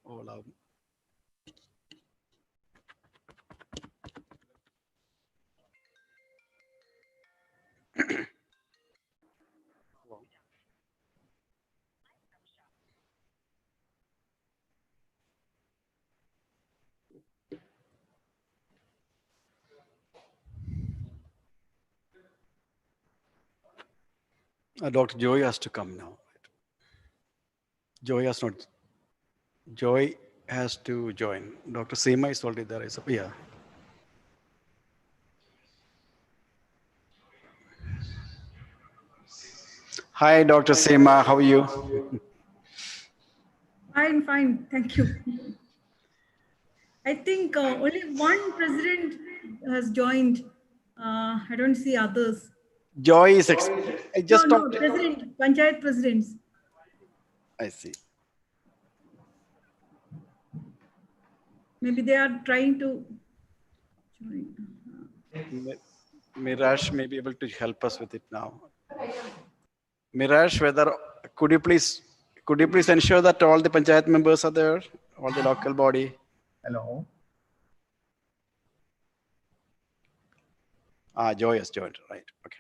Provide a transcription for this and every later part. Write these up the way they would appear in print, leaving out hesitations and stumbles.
all out. Dr. Joy has to come now. Joy has not. Joy has to join. Dr. Seema is already there. Yeah. Hi, Dr. Seema. How are you? Fine, fine. Thank you. I think only one president has joined. I don't see others. Joy is. I just no, talked. president, Panchayat presidents. I see. Maybe they are trying to join. Miraj may be able to help us with it now. Miraj, could you please ensure that all the panchayat members are there, all the local body? Hello. Joy has joined, right? Okay.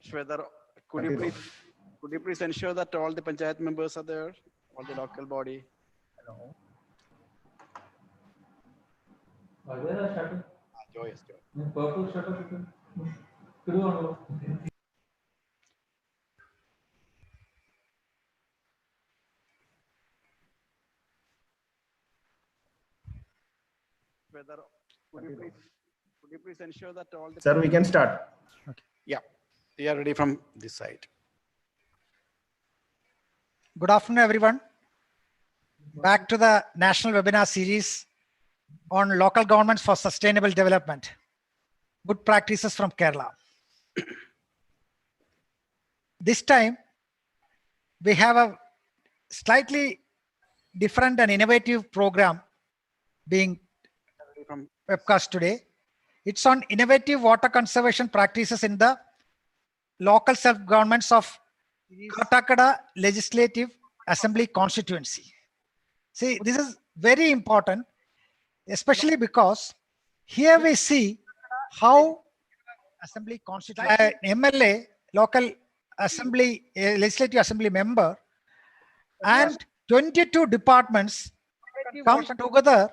Shweta, could you please ensure that all the panchayat members are there, all the local body? Hello. Joy has joined. Could you please ensure that all the... Sir, we can start. Okay. Yeah, we are ready from this side. Good afternoon, everyone. Back to the national webinar series on local governments for sustainable development. Good practices from Kerala. This time, we have a slightly different and innovative program being webcast today. It's on innovative water conservation practices in the local self-governments of Kattakkada Legislative Assembly Constituency. See, this is very important, especially because here we see how Assembly Constituency, MLA, local assembly, legislative assembly member, and 22 departments come together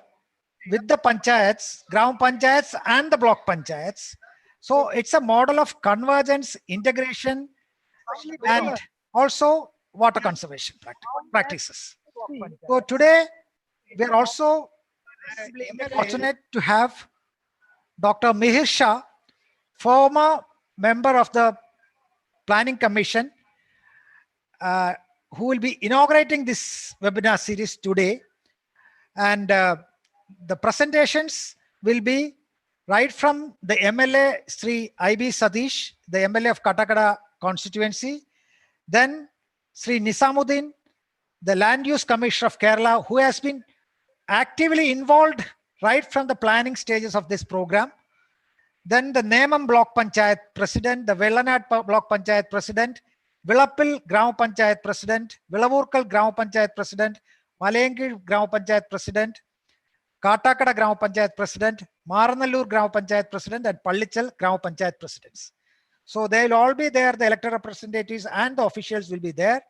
with the panchayats, gram panchayats and the block panchayats. So it's a model of convergence, integration, and also water conservation practices. So today we are also fortunate to have Dr. Mihir Shah, former member of the Planning Commission, who will be inaugurating this webinar series today. And the presentations will be right from the MLA Sri I.B. Satish, the MLA of Kattakkada constituency, then Sri Nisamuddin, the Land Use Commissioner of Kerala, who has been actively involved right from the planning stages of this program. Then the Nemam Block Panchayat President, the Vellanad Block Panchayat President, Vilappil Gram Panchayat President, Vilavurkal Gram Panchayat President, Malayangir Gram Panchayat President, Kattakkada Gram Panchayat President, Maranallur Gram Panchayat President, and Pallichal Gram Panchayat Presidents. So they'll all be there, the elected representatives and the officials will be there.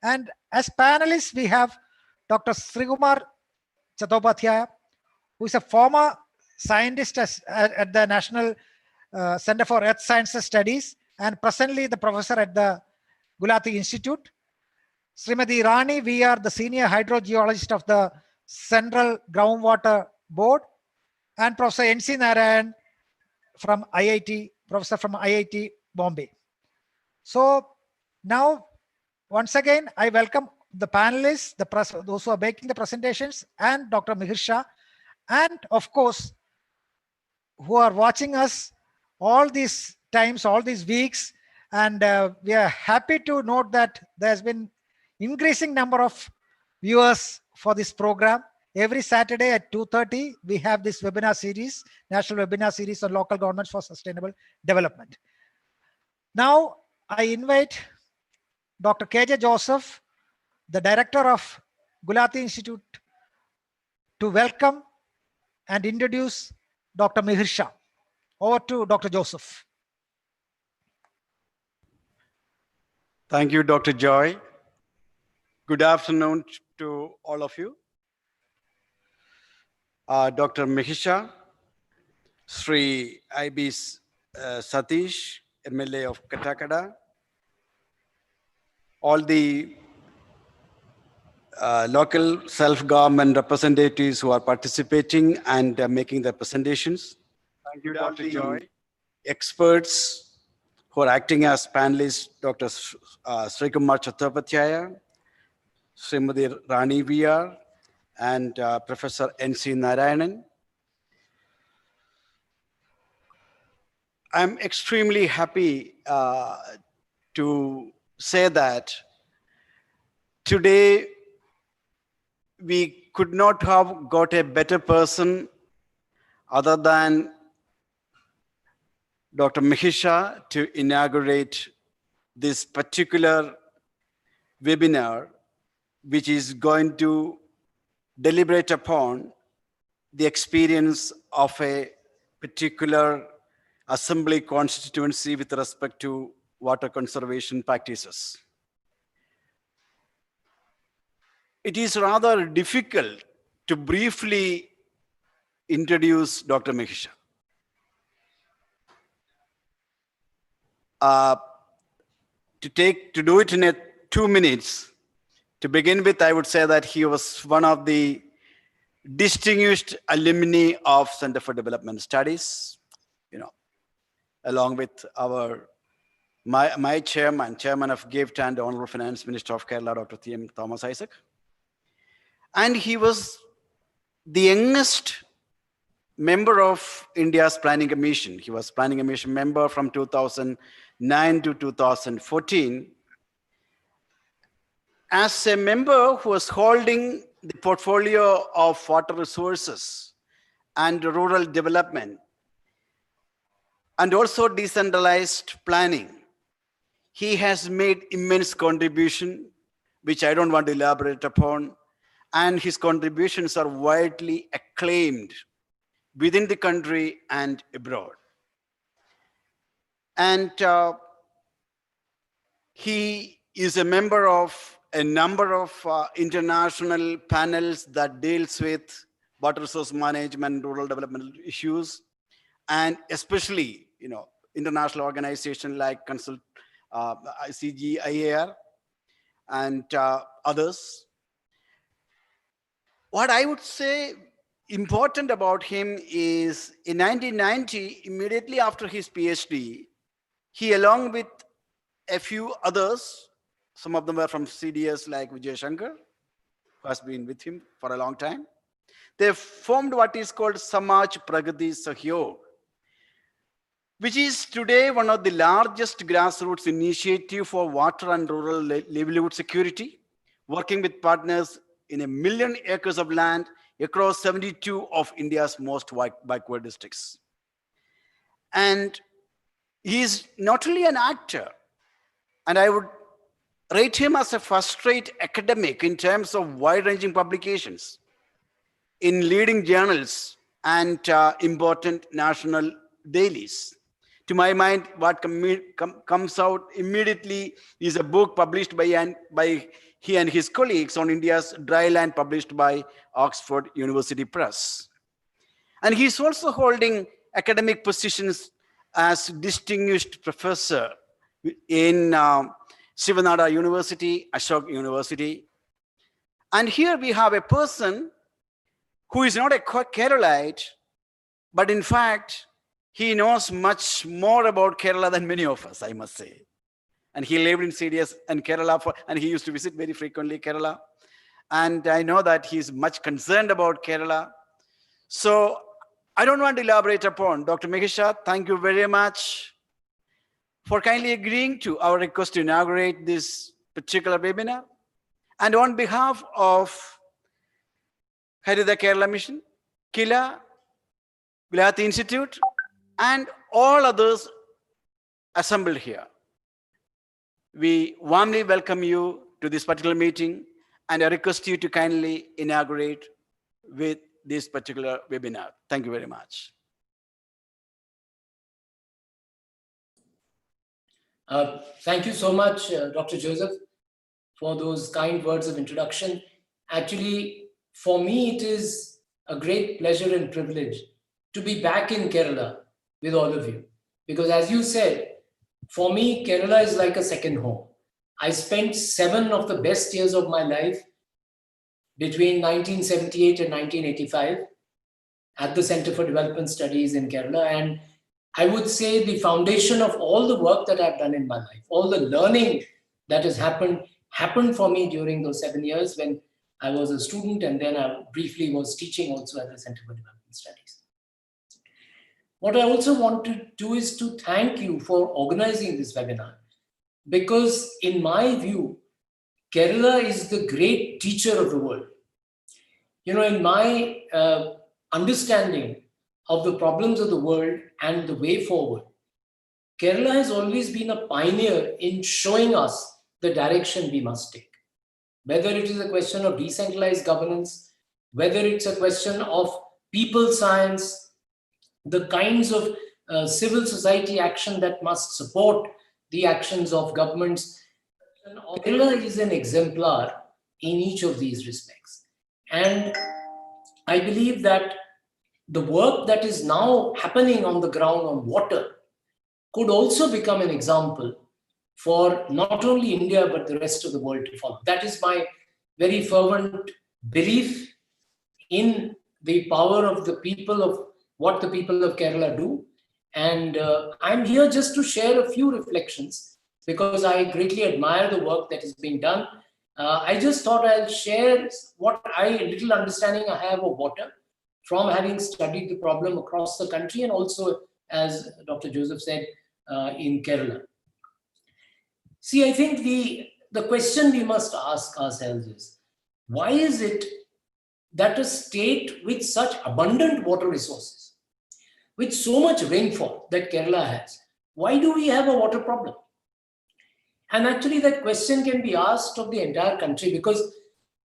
And as panelists, we have Dr. Srikumar Chattopadhyaya, who is a former scientist at the National Center for Earth Sciences Studies and presently the professor at the Gulati Institute. Srimati Rani, we are the senior hydrogeologist of the Central Groundwater Board, and Professor N.C. Narayan from IIT, professor from IIT Bombay. So now, once again, I welcome the panelists, those who are making the presentations, and Dr. Mihir Shah, and of course, who are watching us all these times, all these weeks. And we are happy to note that there's been increasing number of viewers for this program. Every Saturday at 2:30, we have this webinar series, National Webinar Series on Local Governments for Sustainable Development. Now, I invite Dr. KJ Joseph, the director of Gulati Institute, to welcome and introduce Dr. Mihir Shah. Over to Dr. Joseph. Thank you, Dr. Joy. Good afternoon to all of you. Dr. Mihir Shah, Sri I.B. Satish, MLA of Kattakkada, all the local self-government representatives who are participating and making their presentations. Thank you, Dr. Joy. Experts who are acting as panelists, Dr. Sri Kumar Chattopadhyaya, Srimati Rani VR, and Professor N.C. Narayanan. I'm extremely happy to say that today we could not have got a better person other than Dr. Mihir Shah to inaugurate this particular webinar, which is going to deliberate upon the experience of a particular assembly constituency with respect to water conservation practices. It is rather difficult to briefly introduce Dr. Mihir Shah. To do it in 2 minutes, to begin with, I would say that he was one of the distinguished alumni of Center for Development Studies, along with my chairman of GIFT and Honorable Finance Minister of Kerala, Dr. T.M. Thomas Isaac. And he was the youngest member of India's Planning Commission. He was Planning Commission member from 2009 to 2014. As a member who was holding the portfolio of water resources and rural development, and also decentralized planning, he has made immense contribution, which I don't want to elaborate upon, and his contributions are widely acclaimed within the country and abroad. And he is a member of a number of international panels that deals with water resource management, rural development issues, and especially, international organizations like CGIAR and others. What I would say important about him is in 1990, immediately after his PhD, he, along with a few others, some of them were from CDS like Vijay Shankar, who has been with him for a long time, they formed what is called Samaj Pragati Sahyog, which is today one of the largest grassroots initiative for water and rural livelihood security, working with partners in 1 million acres of land across 72 of India's most backward districts. And he is not only an actor, and I would rate him as a first-rate academic in terms of wide-ranging publications in leading journals and important national dailies. To my mind, what comes out immediately is a book published by he and his colleagues on India's dry land, published by Oxford University Press. And he's also holding academic positions as distinguished professor in Sivanada University, Ashok University. And here we have a person who is not a Keralite, but in fact, he knows much more about Kerala than many of us, I must say. And he lived in CDS and Kerala, and he used to visit very frequently Kerala. And I know that he's much concerned about Kerala. So I don't want to elaborate upon. Dr. Mihir Shah, thank you very much for kindly agreeing to our request to inaugurate this particular webinar. And on behalf of Harida Kerala Mission, Kila, Vilayat Institute, and all others assembled here. We warmly welcome you to this particular meeting, and I request you to kindly inaugurate with this particular webinar. Thank you very much. Thank you so much, Dr. Joseph, for those kind words of introduction. Actually, for me, it is a great pleasure and privilege to be back in Kerala with all of you. Because as you said, for me, Kerala is like a second home. I spent 7 of the best years of my life between 1978 and 1985 at the Center for Development Studies in Kerala. And I would say the foundation of all the work that I've done in my life, all the learning that has happened for me during those 7 years when I was a student, and then I briefly was teaching also at the Center for Development Studies. What I also want to do is to thank you for organizing this webinar, because in my view, Kerala is the great teacher of the world. You know, in my understanding of the problems of the world and the way forward, Kerala has always been a pioneer in showing us the direction we must take. Whether it is a question of decentralized governance, whether it's a question of people science, the kinds of civil society action that must support the actions of governments, Kerala is an exemplar in each of these respects. And I believe that the work that is now happening on the ground on water could also become an example for not only India, but the rest of the world to follow. That is my very fervent belief in the power of the people, of what the people of Kerala do. And I'm here just to share a few reflections, because I greatly admire the work that is being done. I just thought I'll share what little understanding I have of water from having studied the problem across the country, and also, as Dr. Joseph said, in Kerala. See, I think the question we must ask ourselves is, why is it that a state with such abundant water resources, with so much rainfall that Kerala has, why do we have a water problem? And actually that question can be asked of the entire country, because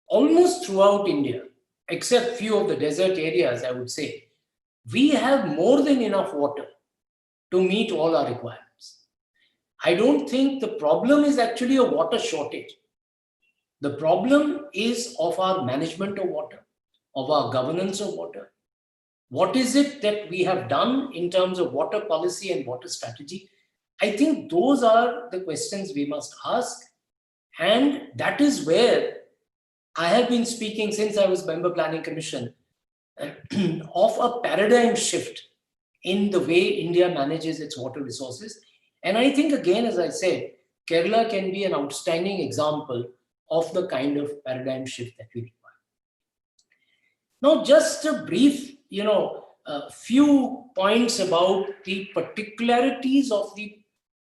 almost throughout India, except few of the desert areas, I would say, we have more than enough water to meet all our requirements. I don't think the problem is actually a water shortage. The problem is of our management of water, of our governance of water. What is it that we have done in terms of water policy and water strategy? I think those are the questions we must ask. And that is where I have been speaking since I was Member Planning Commission of a paradigm shift in the way India manages its water resources. And I think, again, as I said, Kerala can be an outstanding example of the kind of paradigm shift that we require. Now, just a brief, few points about the particularities of the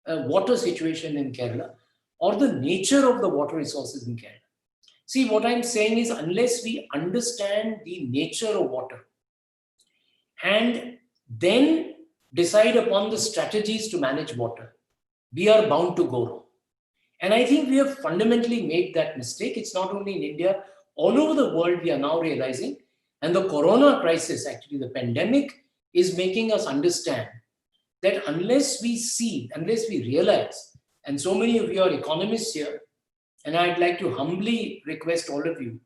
water situation in Kerala, or the nature of the water resources in Kerala. See, what I'm saying is, unless we understand the nature of water and then decide upon the strategies to manage water, we are bound to go wrong. And I think we have fundamentally made that mistake. It's not only in India, all over the world we are now realizing. And the corona crisis, actually the pandemic, is making us understand that unless we realize, and so many of you are economists here, and I'd like to humbly request all of you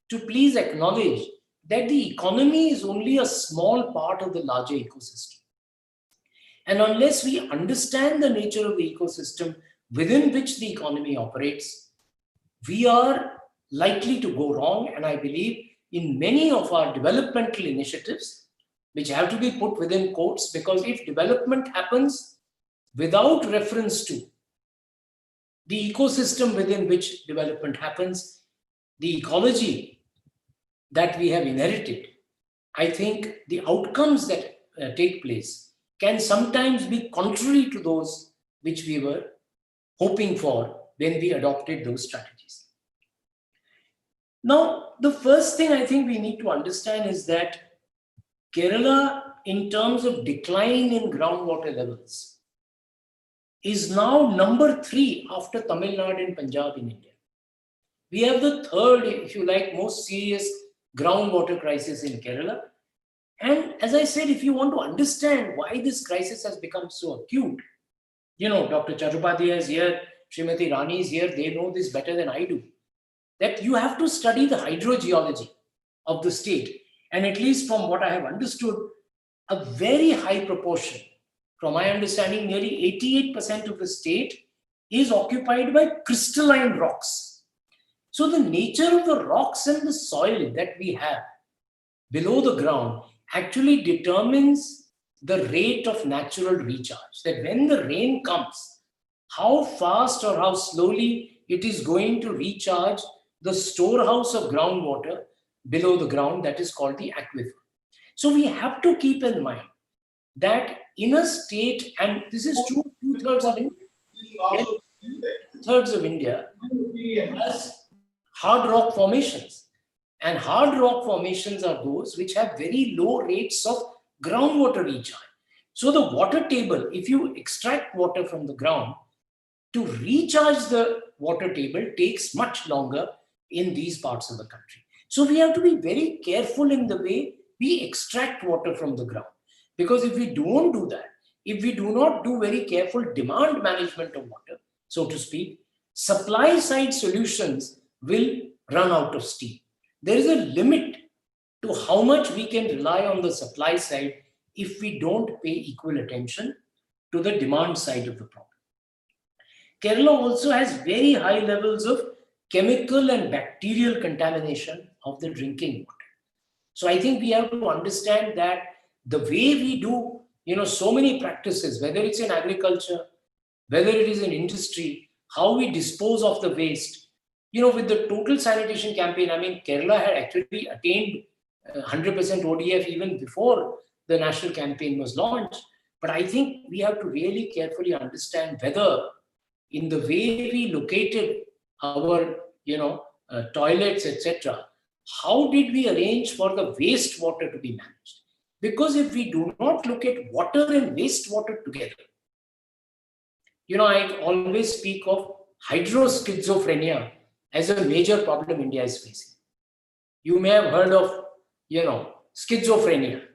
to please acknowledge that the economy is only a small part of the larger ecosystem. And unless we understand the nature of the ecosystem within which the economy operates, we are likely to go wrong. And I believe in many of our developmental initiatives, which have to be put within quotes, because if development happens without reference to the ecosystem within which development happens, the ecology that we have inherited, I think the outcomes that take place can sometimes be contrary to those which we were hoping for when we adopted those strategies. Now, the first thing I think we need to understand is that Kerala, in terms of decline in groundwater levels, is now number 3 after Tamil Nadu and Punjab in India. We have the third, if you like, most serious groundwater crisis in Kerala. And as I said, if you want to understand why this crisis has become so acute, Dr. Charupadhyay is here, Srimati Rani is here, they know this better than I do, that you have to study the hydrogeology of the state. And at least from what I have understood, a very high proportion, from my understanding, nearly 88% of the state is occupied by crystalline rocks. So the nature of the rocks and the soil that we have below the ground actually determines the rate of natural recharge. That when the rain comes, how fast or how slowly it is going to recharge the storehouse of groundwater below the ground, that is called the aquifer. So we have to keep in mind that in a state, and this is true, 2/3 of India, 2/3 of India has hard rock formations. And hard rock formations are those which have very low rates of groundwater recharge. So the water table, if you extract water from the ground, to recharge the water table takes much longer in these parts of the country. So we have to be very careful in the way we extract water from the ground. Because if we don't do that, if we do not do very careful demand management of water, so to speak, supply side solutions will run out of steam. There is a limit to how much we can rely on the supply side if we don't pay equal attention to the demand side of the problem. Kerala also has very high levels of chemical and bacterial contamination of the drinking water. So I think we have to understand that the way we do, so many practices, whether it's in agriculture, whether it is in industry, how we dispose of the waste, with the total sanitation campaign, I mean, Kerala had actually attained 100% ODF even before the national campaign was launched. But I think we have to really carefully understand whether in the way we located our, toilets, etc., how did we arrange for the wastewater to be managed? Because if we do not look at water and wastewater together, I always speak of hydroschizophrenia as a major problem India is facing. You may have heard of, schizophrenia.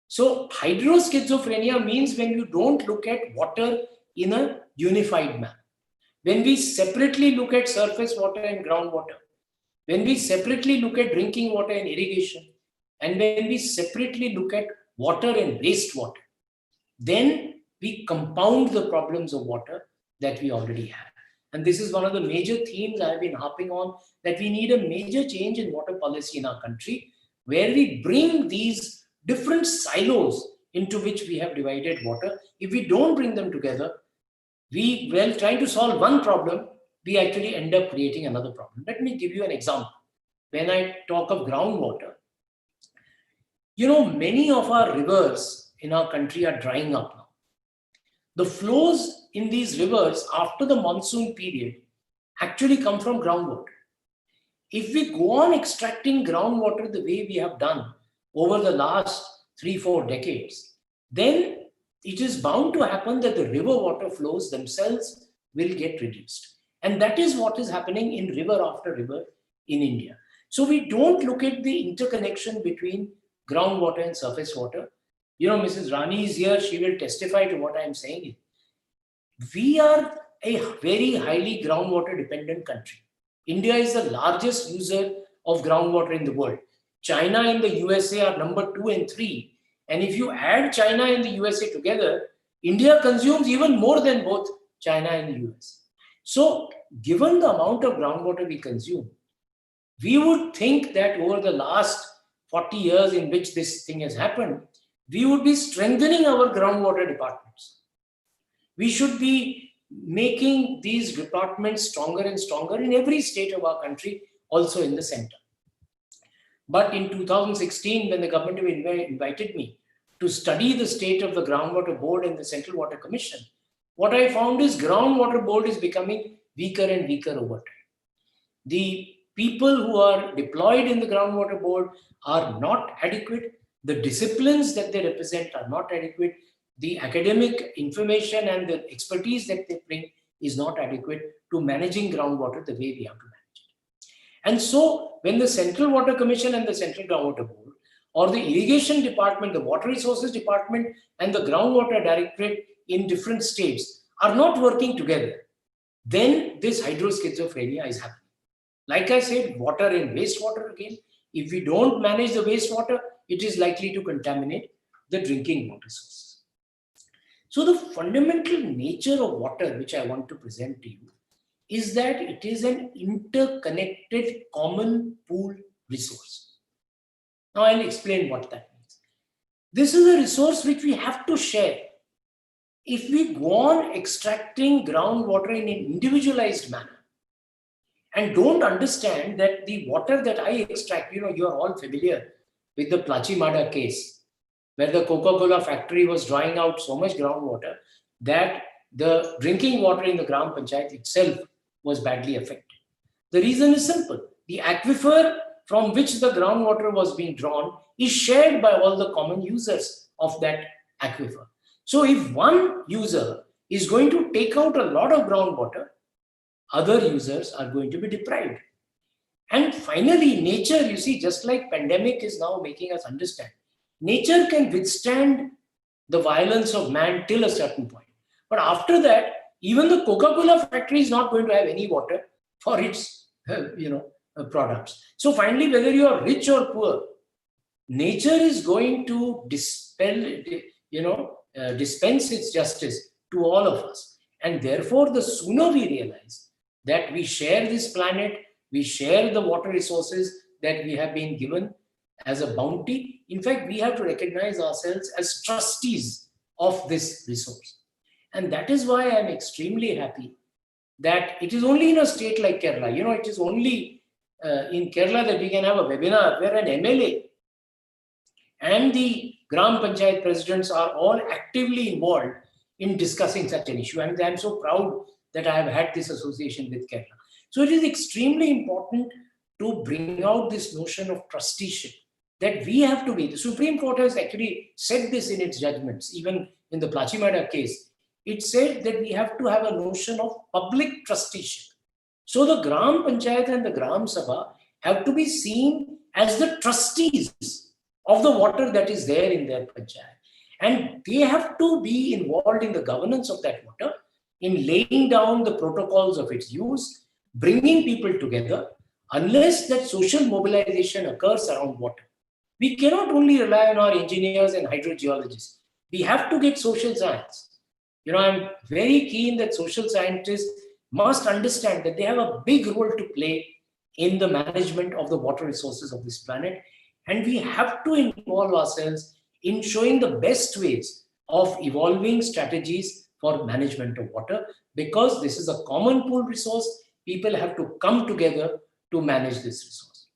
So hydroschizophrenia means when you don't look at water in a unified manner. When we separately look at surface water and groundwater, when we separately look at drinking water and irrigation, and when we separately look at water and wastewater, then we compound the problems of water that we already have. And this is one of the major themes I've been harping on, that we need a major change in water policy in our country, where we bring these different silos into which we have divided water. If we don't bring them together, trying to solve one problem, we actually end up creating another problem. Let me give you an example. When I talk of groundwater, many of our rivers in our country are drying up now. The flows in these rivers after the monsoon period actually come from groundwater. If we go on extracting groundwater the way we have done over the last 3-4 decades, then it is bound to happen that the river water flows themselves will get reduced. And that is what is happening in river after river in India. So we don't look at the interconnection between groundwater and surface water. Mrs. Rani is here, she will testify to what I am saying. We are a very highly groundwater dependent country. India is the largest user of groundwater in the world. China and the USA are number 2 and 3. And if you add China and the USA together, India consumes even more than both China and the US. So given the amount of groundwater we consume, we would think that over the last 40 years in which this thing has happened, we would be strengthening our groundwater departments. We should be making these departments stronger and stronger in every state of our country, also in the center. But in 2016, when the government invited me to study the state of the Groundwater Board and the Central Water Commission, what I found is Groundwater Board is becoming weaker and weaker over time. The people who are deployed in the groundwater board are not adequate. The disciplines that they represent are not adequate. The academic information and the expertise that they bring is not adequate to managing groundwater the way we have to manage it. And so when the Central Water Commission and the Central Groundwater Board, or the Irrigation Department, the Water Resources Department, and the Groundwater Directorate in different states are not working together, then this hydroschizophrenia is happening. Like I said, water and wastewater again. If we don't manage the wastewater, it is likely to contaminate the drinking water sources. So the fundamental nature of water, which I want to present to you, is that it is an interconnected common pool resource. Now I'll explain what that means. This is a resource which we have to share. If we go on extracting groundwater in an individualized manner and don't understand that the water that I extract, you are all familiar with the Plachimada case, where the Coca-Cola factory was drawing out so much groundwater that the drinking water in the Gram Panchayat itself was badly affected. The reason is simple. The aquifer from which the groundwater was being drawn is shared by all the common users of that aquifer. So if one user is going to take out a lot of groundwater, other users are going to be deprived. And finally, nature, you see, just like pandemic is now making us understand, nature can withstand the violence of man till a certain point. But after that, even the Coca-Cola factory is not going to have any water for its, products. So finally, whether you are rich or poor, nature is going to dispense its justice to all of us. And therefore, the sooner we realize that we share this planet, we share the water resources that we have been given as a bounty. In fact, we have to recognize ourselves as trustees of this resource. And that is why I am extremely happy that it is only in a state like Kerala, it is only in Kerala that we can have a webinar where an MLA and the Gram Panchayat presidents are all actively involved in discussing such an issue. And I'm so proud that I have had this association with Kerala. So it is extremely important to bring out this notion of trusteeship, that we have to be. The Supreme Court has actually said this in its judgments, even in the Plachimada case. It said that we have to have a notion of public trusteeship. So the Gram Panchayat and the Gram Sabha have to be seen as the trustees of the water that is there in their Panchayat. And they have to be involved in the governance of that water, in laying down the protocols of its use, bringing people together. Unless that social mobilization occurs around water, we cannot only rely on our engineers and hydrogeologists. We have to get social science. I'm very keen that social scientists must understand that they have a big role to play in the management of the water resources of this planet. And we have to involve ourselves in showing the best ways of evolving strategies for management of water, because this is a common pool resource. People have to come together to manage this resource.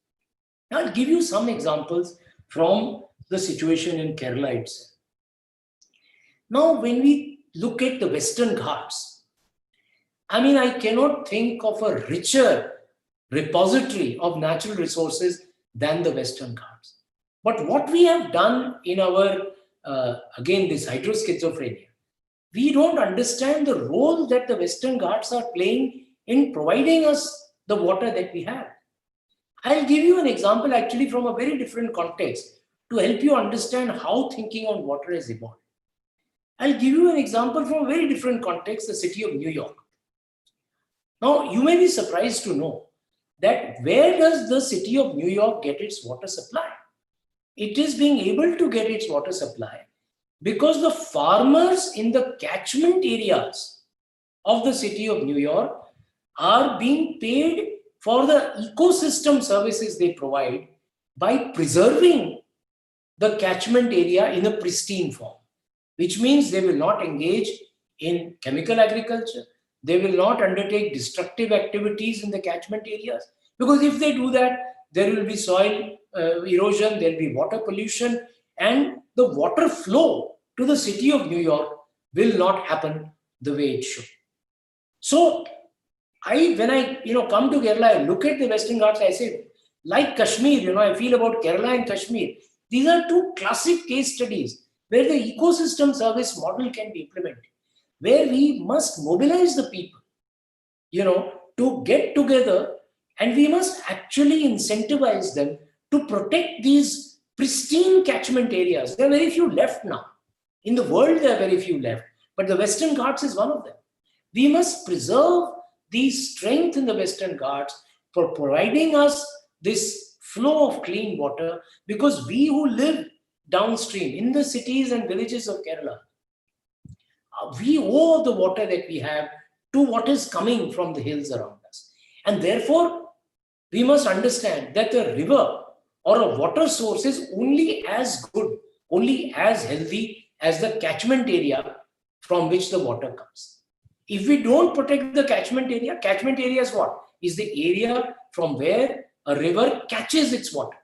Now, I'll give you some examples from the situation in Kerala itself. Now, when we look at the Western Ghats, I cannot think of a richer repository of natural resources than the Western Ghats. But what we have done in our, again, this hydroschizophrenia, we don't understand the role that the Western Ghats are playing in providing us the water that we have. I'll give you an example actually from a very different context to help you understand how thinking on water has evolved. I'll give you an example from a very different context, the city of New York. Now, you may be surprised to know that where does the city of New York get its water supply? It is being able to get its water supply because the farmers in the catchment areas of the city of New York are being paid for the ecosystem services they provide by preserving the catchment area in a pristine form, which means they will not engage in chemical agriculture. They will not undertake destructive activities in the catchment areas, because if they do that, there will be soil erosion, there will be water pollution, and the water flow to the city of New York will not happen the way it should. So when I come to Kerala, I look at the Western Ghats, I say, like Kashmir, I feel about Kerala and Kashmir. These are two classic case studies where the ecosystem service model can be implemented, where we must mobilize the people, to get together, and we must actually incentivize them to protect these pristine catchment areas. There are very few left now. In the world, there are very few left, but the Western Ghats is one of them. We must preserve the strength in the Western Ghats for providing us this flow of clean water, because we who live downstream in the cities and villages of Kerala, we owe the water that we have to what is coming from the hills around us. And therefore, we must understand that a river or a water source is only as good, only as healthy as the catchment area from which the water comes. If we don't protect the catchment area is what? Is the area from where a river catches its water.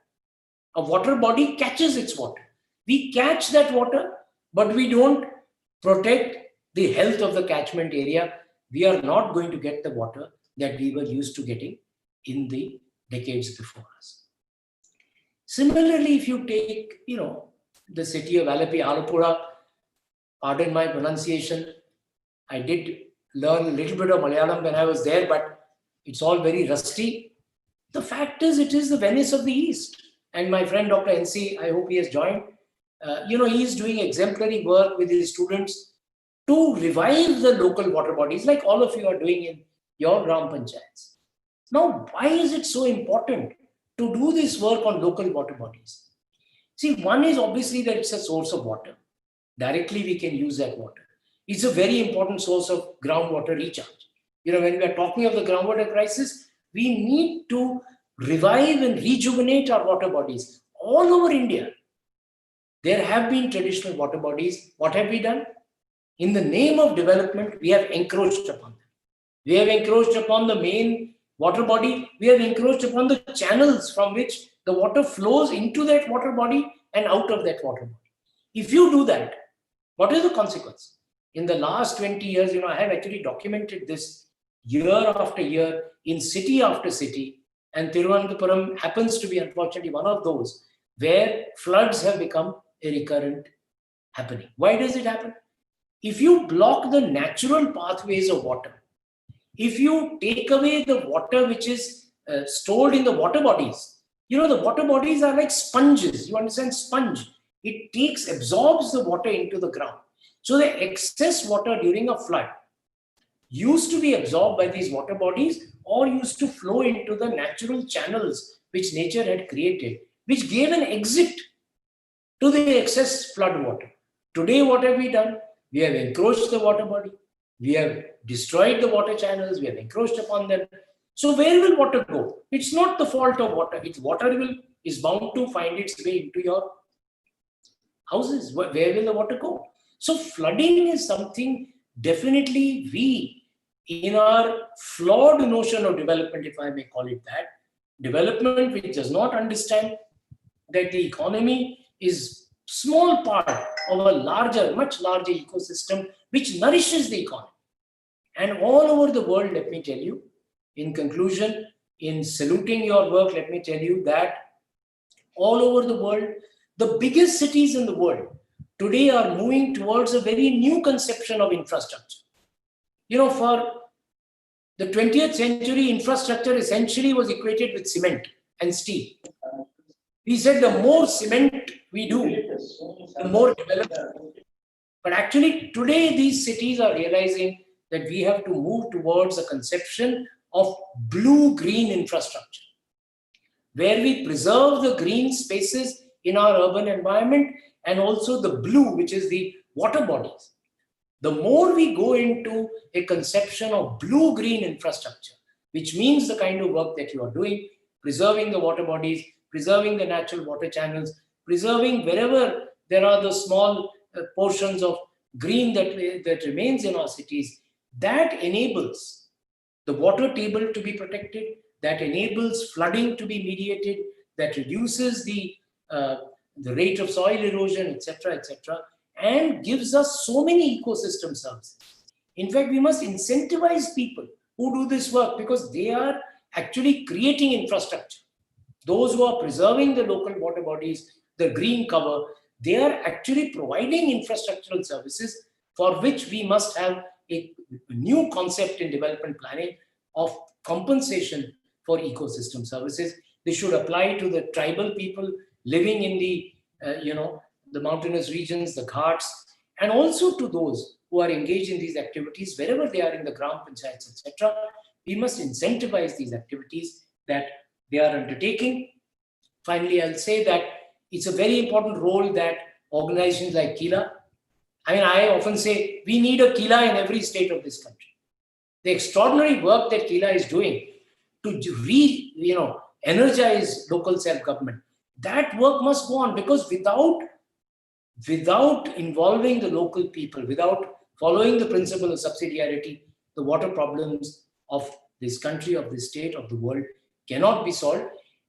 A water body catches its water. We catch that water, but we don't protect the health of the catchment area. We are not going to get the water that we were used to getting in the decades before us. Similarly, if you take, the city of Alapura, pardon my pronunciation, I did learn a little bit of Malayalam when I was there, but it's all very rusty. The fact is, it is the Venice of the East. And my friend Dr. NC, I hope he has joined. He's doing exemplary work with his students to revive the local water bodies, like all of you are doing in your Gram Panchayats. Now, why is it so important to do this work on local water bodies? See, one is obviously that it's a source of water. Directly, we can use that water. It's a very important source of groundwater recharge. When we are talking of the groundwater crisis, we need to revive and rejuvenate our water bodies. All over India, there have been traditional water bodies. What have we done? In the name of development, we have encroached upon them. We have encroached upon the main water body. We have encroached upon the channels from which the water flows into that water body and out of that water body. If you do that, what is the consequence? In the last 20 years, I have actually documented this year after year in city after city. And Thiruvananthapuram happens to be, unfortunately, one of those where floods have become a recurrent happening. Why does it happen? If you block the natural pathways of water, if you take away the water which is stored in the water bodies, the water bodies are like sponges. You understand? Sponge. It absorbs the water into the ground. So the excess water during a flood used to be absorbed by these water bodies or used to flow into the natural channels which nature had created, which gave an exit to the excess flood water. Today, what have we done? We have encroached the water body. We have destroyed the water channels. We have encroached upon them. So where will water go? It's not the fault of water. Water is bound to find its way into your houses. Where will the water go? So flooding is something definitely we, in our flawed notion of development, if I may call it that, development which does not understand that the economy is small part of a much larger ecosystem which nourishes the economy. And all over the world, let me tell you, in conclusion, in saluting your work, let me tell you that all over the world, the biggest cities in the world today are moving towards a very new conception of infrastructure. For the 20th century, infrastructure essentially was equated with cement and steel. We said the more cement we do, the more developed. But actually, today these cities are realizing that we have to move towards a conception of blue-green infrastructure, where we preserve the green spaces in our urban environment and also the blue, which is the water bodies. The more we go into a conception of blue-green infrastructure, which means the kind of work that you are doing, preserving the water bodies, preserving the natural water channels, preserving wherever there are the small portions of green that remains in our cities, that enables the water table to be protected, that enables flooding to be mediated, that reduces the rate of soil erosion, etc., and gives us so many ecosystem services. In fact, we must incentivize people who do this work, because they are actually creating infrastructure. Those who are preserving the local water bodies, the green cover, they are actually providing infrastructural services for which we must have a new concept in development planning of compensation for ecosystem services. This should apply to the tribal people living in the, the mountainous regions, the ghats, and also to those who are engaged in these activities, wherever they are in the gram panchayats, etc. We must incentivize these activities that they are undertaking. Finally, I'll say that it's a very important role that organizations like Kila, I often say we need a Kila in every state of this country. The extraordinary work that Kila is doing to energize local self-government, that work must go on, because without involving the local people, without following the principle of subsidiarity, the water problems of this country, of this state, of the world cannot be solved.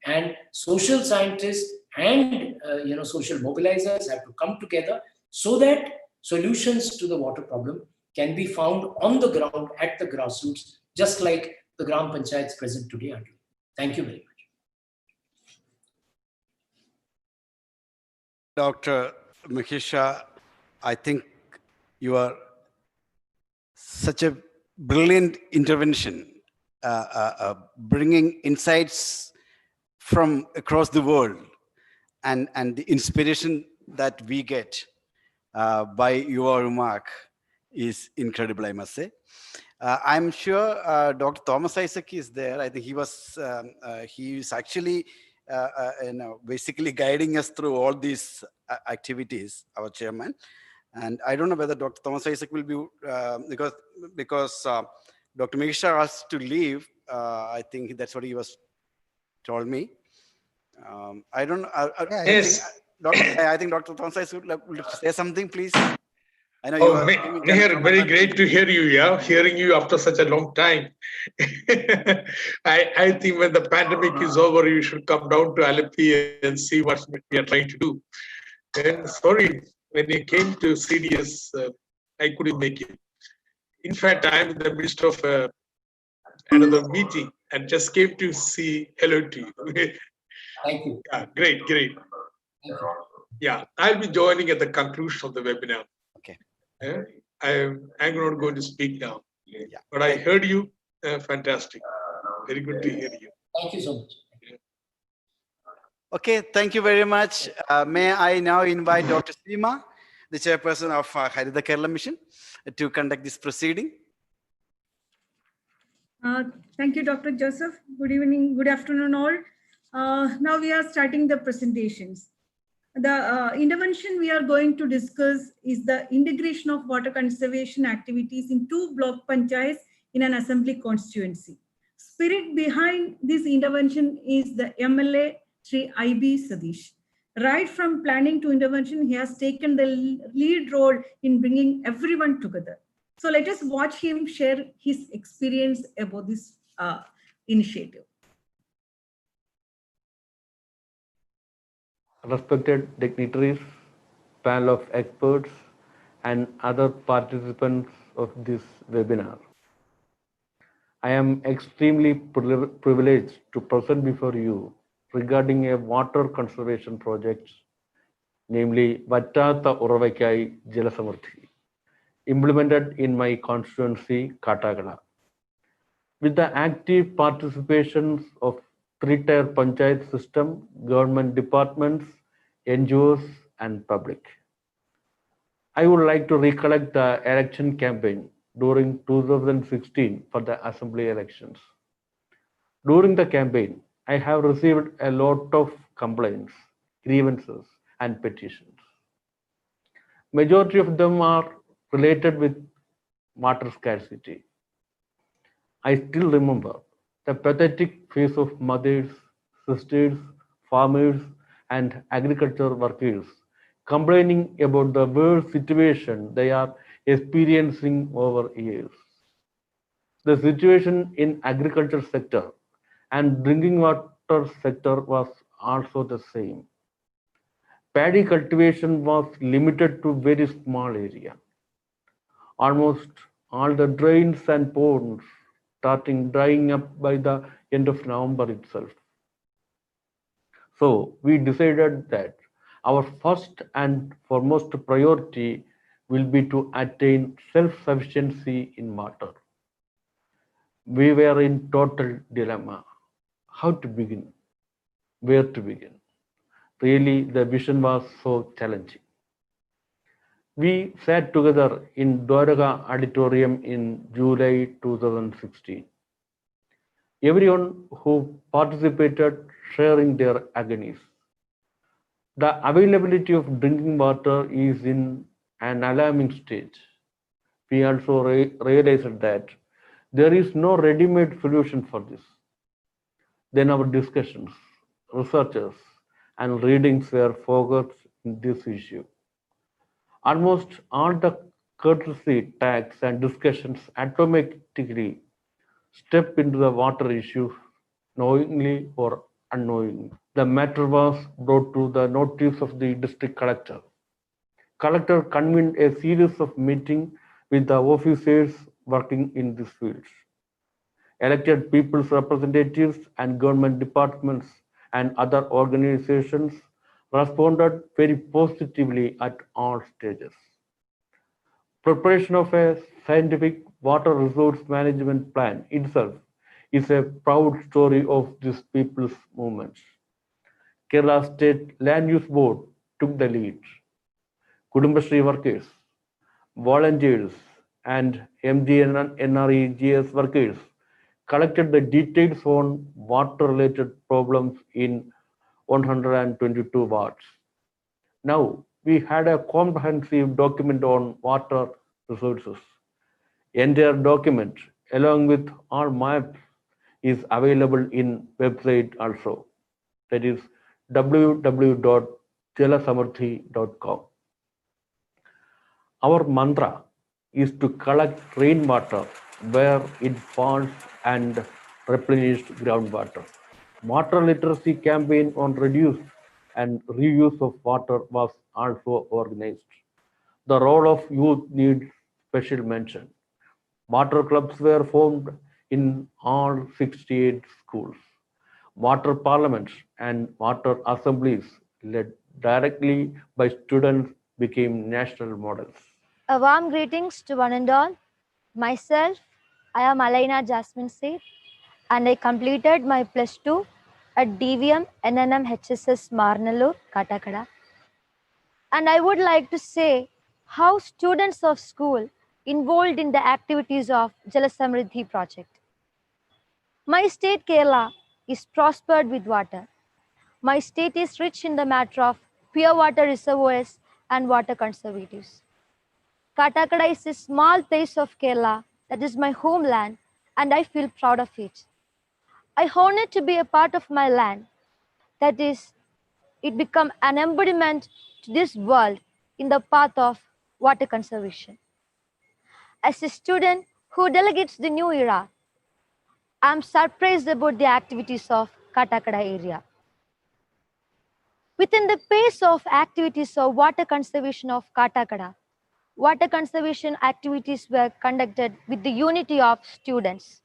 And social scientists and social mobilizers have to come together so that solutions to the water problem can be found on the ground at the grassroots, just like the Gram Panchayats present today are doing. Thank you very much. Dr. Mihir, I think you are such a brilliant intervention, bringing insights from across the world, and the inspiration that we get by your remark is incredible, I must say. I'm sure Dr. Thomas Isaac is there. I think he is actually basically guiding us through all these activities, our chairman. And I don't know whether Dr. Thomas Isaac will be, because Dr. Mihir has to leave. I think that's what he was told me. I don't know. Yes. I think Dr. Thomas Isaac would say something, please. I know Mihir, very great to hear you. Yeah, hearing you after such a long time. I think when the pandemic is over, you should come down to Alleppey and see what we are trying to do. And sorry, when you came to CDS, I couldn't make it. In fact, I am in the midst of another meeting and just came to say hello to you. Thank you. Yeah, great. Thank you. Yeah, I'll be joining at the conclusion of the webinar. Okay. I'm not going to speak now. Yeah. But I heard you. Fantastic. Very good to hear you. Thank you so much. Okay, thank you very much. May I now invite Dr. Seema, the chairperson of Haritha Kerala Mission, to conduct this proceeding. Thank you, Dr. Joseph. Good evening, good afternoon all. Now we are starting the presentations. The intervention we are going to discuss is the integration of water conservation activities in 2 block panchayats in an assembly constituency. Spirit behind this intervention is the MLA Sri IB Sadish. Right from planning to intervention, he has taken the lead role in bringing everyone together. So let us watch him share his experience about this initiative. Respected dignitaries, panel of experts, and other participants of this webinar. I am extremely privileged to present before you regarding a water conservation project, namely Vattatha Uravakkai Jalasamruddhi, implemented in my constituency, Kattakkada. With the active participation of 3-tier panchayat system, government departments, NGOs, and public. I would like to recollect the election campaign during 2016 for the assembly elections. During the campaign, I have received a lot of complaints, grievances, and petitions. Majority of them are related with water scarcity. I still remember the pathetic face of mothers, sisters, farmers, and agriculture workers complaining about the worst situation they are experiencing over years. The situation in agriculture sector and drinking water sector was also the same. Paddy cultivation was limited to very small area. Almost all the drains and ponds starting drying up by the end of November itself. So we decided that our first and foremost priority will be to attain self-sufficiency in water. We were in total dilemma. How to begin? Where to begin? Really, the vision was so challenging. We sat together in Dwarka Auditorium in July 2016. Everyone who participated sharing their agonies. The availability of drinking water is in an alarming stage. We also realized that there is no ready-made solution for this. Then our discussions, researches, and readings were focused in this issue. Almost all the courtesy tags and discussions automatically step into the water issue knowingly or unknowingly. The matter was brought to the notice of the district collector. Collector convened a series of meetings with the officers working in these fields. Elected people's representatives and government departments and other organizations responded very positively at all stages. Preparation of a scientific water resource management plan itself is a proud story of this people's movement. Kerala State Land Use Board took the lead. Kudumbashree workers, volunteers, and MGNREGS workers collected the details on water-related problems in 122 wards. Now, we had a comprehensive document on water resources. Entire document, along with all maps, is available in website also. That is www.jalasamarthi.com. Our mantra is to collect rainwater where it falls and replenish groundwater. Water literacy campaign on reduce and reuse of water was also organized. The role of youth needs special mention. Water clubs were formed in all 68 schools. Water parliaments and water assemblies led directly by students became national models. A warm greetings to one and all. Myself, I am Alaina Jasmine Seth, and I completed my plus 2 at DVM NNM HSS Marnallur, Kattakkada. And I would like to say how students of school involved in the activities of Jalasamriddhi project. My state Kerala is prospered with water. My state is rich in the matter of pure water reservoirs and water conservatives. Kattakkada is a small place of Kerala that is my homeland, and I feel proud of it. I honor to be a part of my land, that is, it become an embodiment to this world in the path of water conservation. As a student who delegates the new era, I am surprised about the activities of Kattakkada area. Within the pace of activities of water conservation of Kattakkada, water conservation activities were conducted with the unity of students.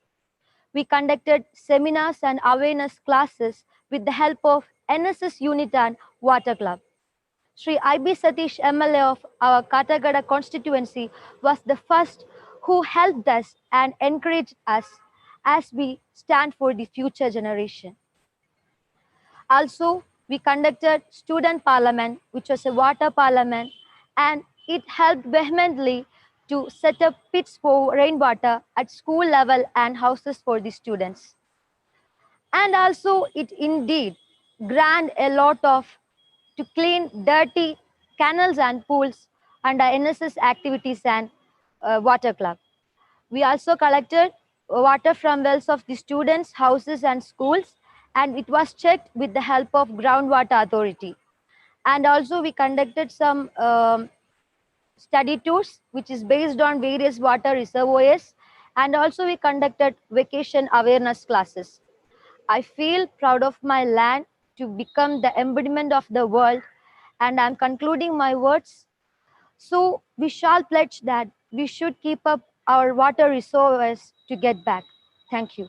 We conducted seminars and awareness classes with the help of NSS unit and water club. Sri I.B. Satish MLA of our Kattakkada constituency was the first who helped us and encouraged us as we stand for the future generation. Also, we conducted student parliament, which was a water parliament, and it helped vehemently to set up pits for rainwater at school level and houses for the students. And also it indeed grant a lot of to clean dirty canals and pools under NSS activities and water club. We also collected water from wells of the students, houses and schools, and it was checked with the help of groundwater authority. And also we conducted some study tours, which is based on various water reservoirs, and also we conducted vacation awareness classes. I feel proud of my land to become the embodiment of the world, and I'm concluding my words. So we shall pledge that we should keep up our water reservoirs to get back. Thank you.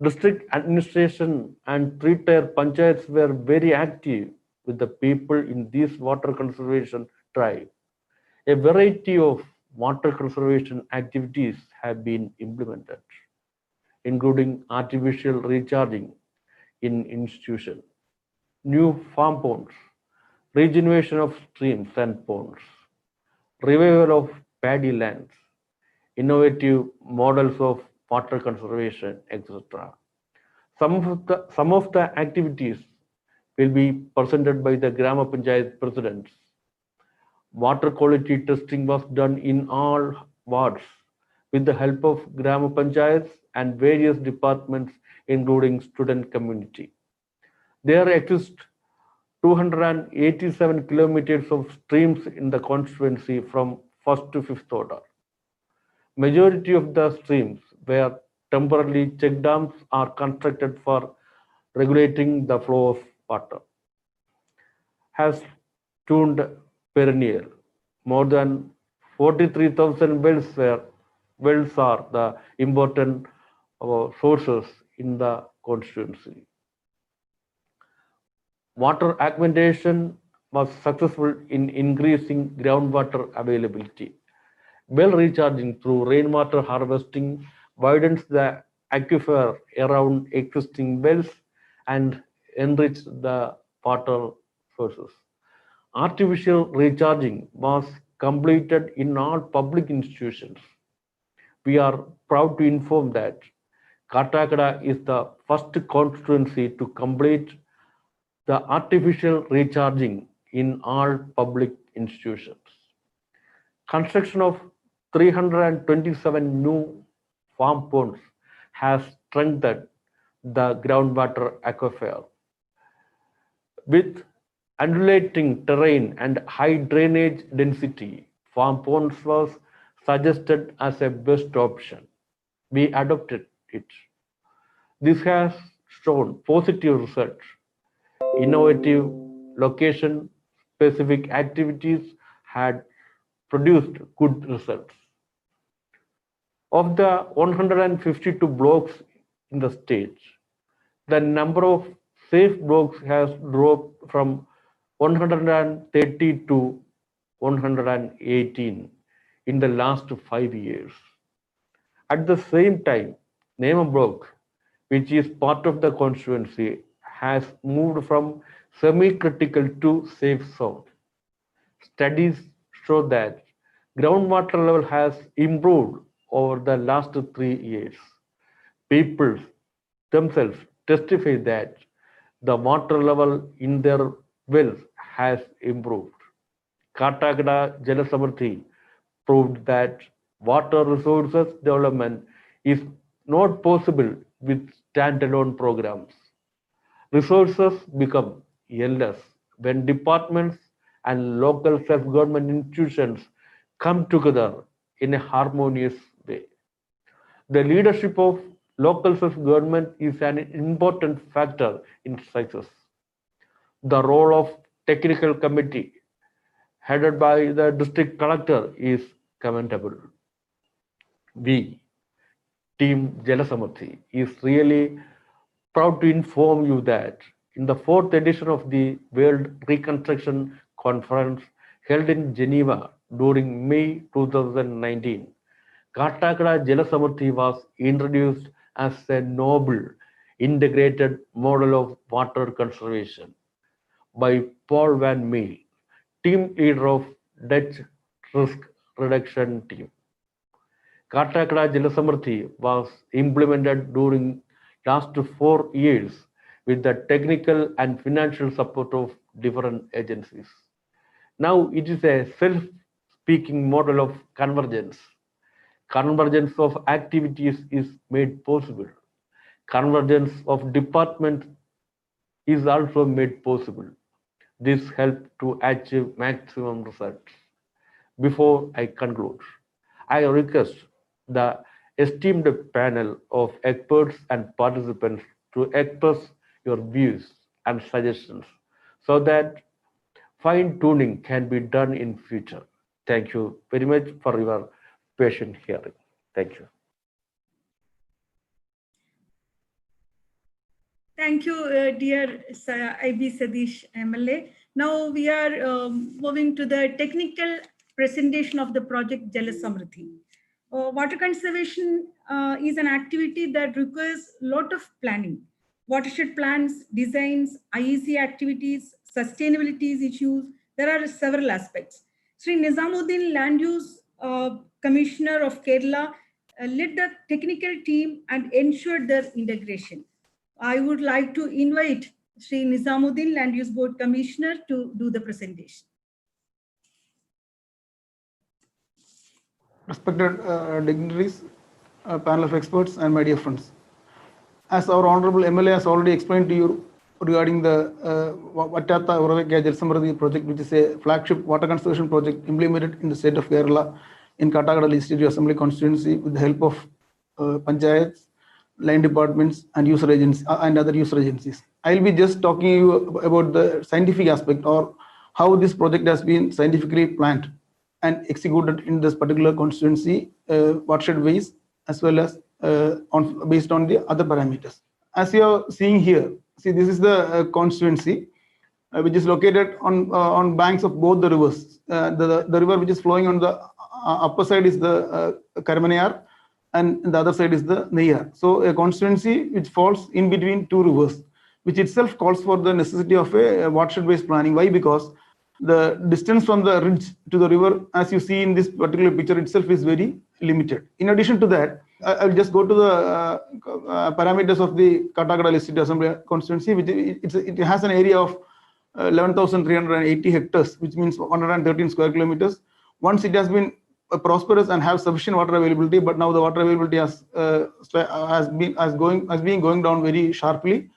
District administration and three-tier panchayats were very active with the people in this water conservation drive. A variety of water conservation activities have been implemented, including artificial recharging in institutions, new farm ponds, regeneration of streams and ponds, revival of paddy lands, innovative models of water conservation, etc. Some of the activities will be presented by the Grama Panchayat presidents. Water quality testing was done in all wards with the help of Grama Panchayats and various departments, including student community. There exist 287 kilometers of streams in the constituency from first to fifth order. Majority of the streams where temporarily check dams are constructed for regulating the flow of water. Has tuned perennial. More than 43,000 wells are the important sources in the constituency. Water augmentation was successful in increasing groundwater availability. Well recharging through rainwater harvesting widens the aquifer around existing wells and enriched the water sources. Artificial recharging was completed in all public institutions. We are proud to inform that Kattakkada is the first constituency to complete the artificial recharging in all public institutions. Construction of 327 new farm ponds has strengthened the groundwater aquifer. With undulating terrain and high drainage density, farm ponds was suggested as a best option. We adopted it. This has shown positive results. Innovative location-specific activities had produced good results. Of the 152 blocks in the state, the number of safe blocks has dropped from 130 to 118 in the last 5 years. At the same time, Nema block, which is part of the constituency, has moved from semi-critical to safe zone. Studies show that groundwater level has improved over the last 3 years. People themselves testify that the water level in their wells has improved. Kattakkada Jala Samriddhi proved that water resources development is not possible with standalone programs. Resources become endless when departments and local self-government institutions come together in a harmonious way. The leadership of local self-government is an important factor in success. The role of technical committee headed by the district collector is commendable. We, Team Jala Samriddhi, is really proud to inform you that in the 4th edition of the World Reconstruction Conference held in Geneva during May 2019, Kattakkada Jala Samriddhi was introduced as a noble, integrated model of water conservation by Paul van Meel, team leader of Dutch Risk Reduction Team. Kattakkada Jala Samriddhi was implemented during last 4 years with the technical and financial support of different agencies. Now it is a self-speaking model of convergence. Convergence of activities is made possible. Convergence of departments is also made possible. This helps to achieve maximum results. Before I conclude, I request the esteemed panel of experts and participants to express your views and suggestions so that fine-tuning can be done in future. Thank you very much for your patient hearing. Thank you. Thank you, dear IB Sadish MLA. Now we are moving to the technical presentation of the project Jala Samriddhi. Water conservation is an activity that requires a lot of planning. Watershed plans, designs, IEC activities, sustainability issues. There are several aspects. Sri Nizamuddin, Land Use Commissioner of Kerala, led the technical team and ensured their integration. I would like to invite Sri Nizamuddin, Land Use Board Commissioner, to do the presentation. Respected dignitaries, panel of experts, and my dear friends. As our Honorable MLA has already explained to you regarding the Vattata Uravekka Jal Samriddhi project, which is a flagship water conservation project implemented in the state of Kerala in Kattakkada Legislative Assembly constituency with the help of panchayats, line departments, and user agencies and other user agencies. I'll be just talking to you about the scientific aspect, or how this project has been scientifically planned and executed in this particular constituency, watershed ways, as well as based on the other parameters. As you are seeing here, see, this is the constituency, which is located on banks of both the rivers. The river which is flowing on the upper side is the Karamanayar, and the other side is the Mihir. So a constituency which falls in between two rivers, which itself calls for the necessity of a watershed-based planning. Why? Because the distance from the ridge to the river, as you see in this particular picture itself, is very limited. In addition to that, I'll just go to the parameters of the Kattakkada Legislative Assembly constituency, which it has an area of 11,380 hectares, which means 113 square kilometers. Once it has been prosperous and have sufficient water availability, but now the water availability has been going down very sharply.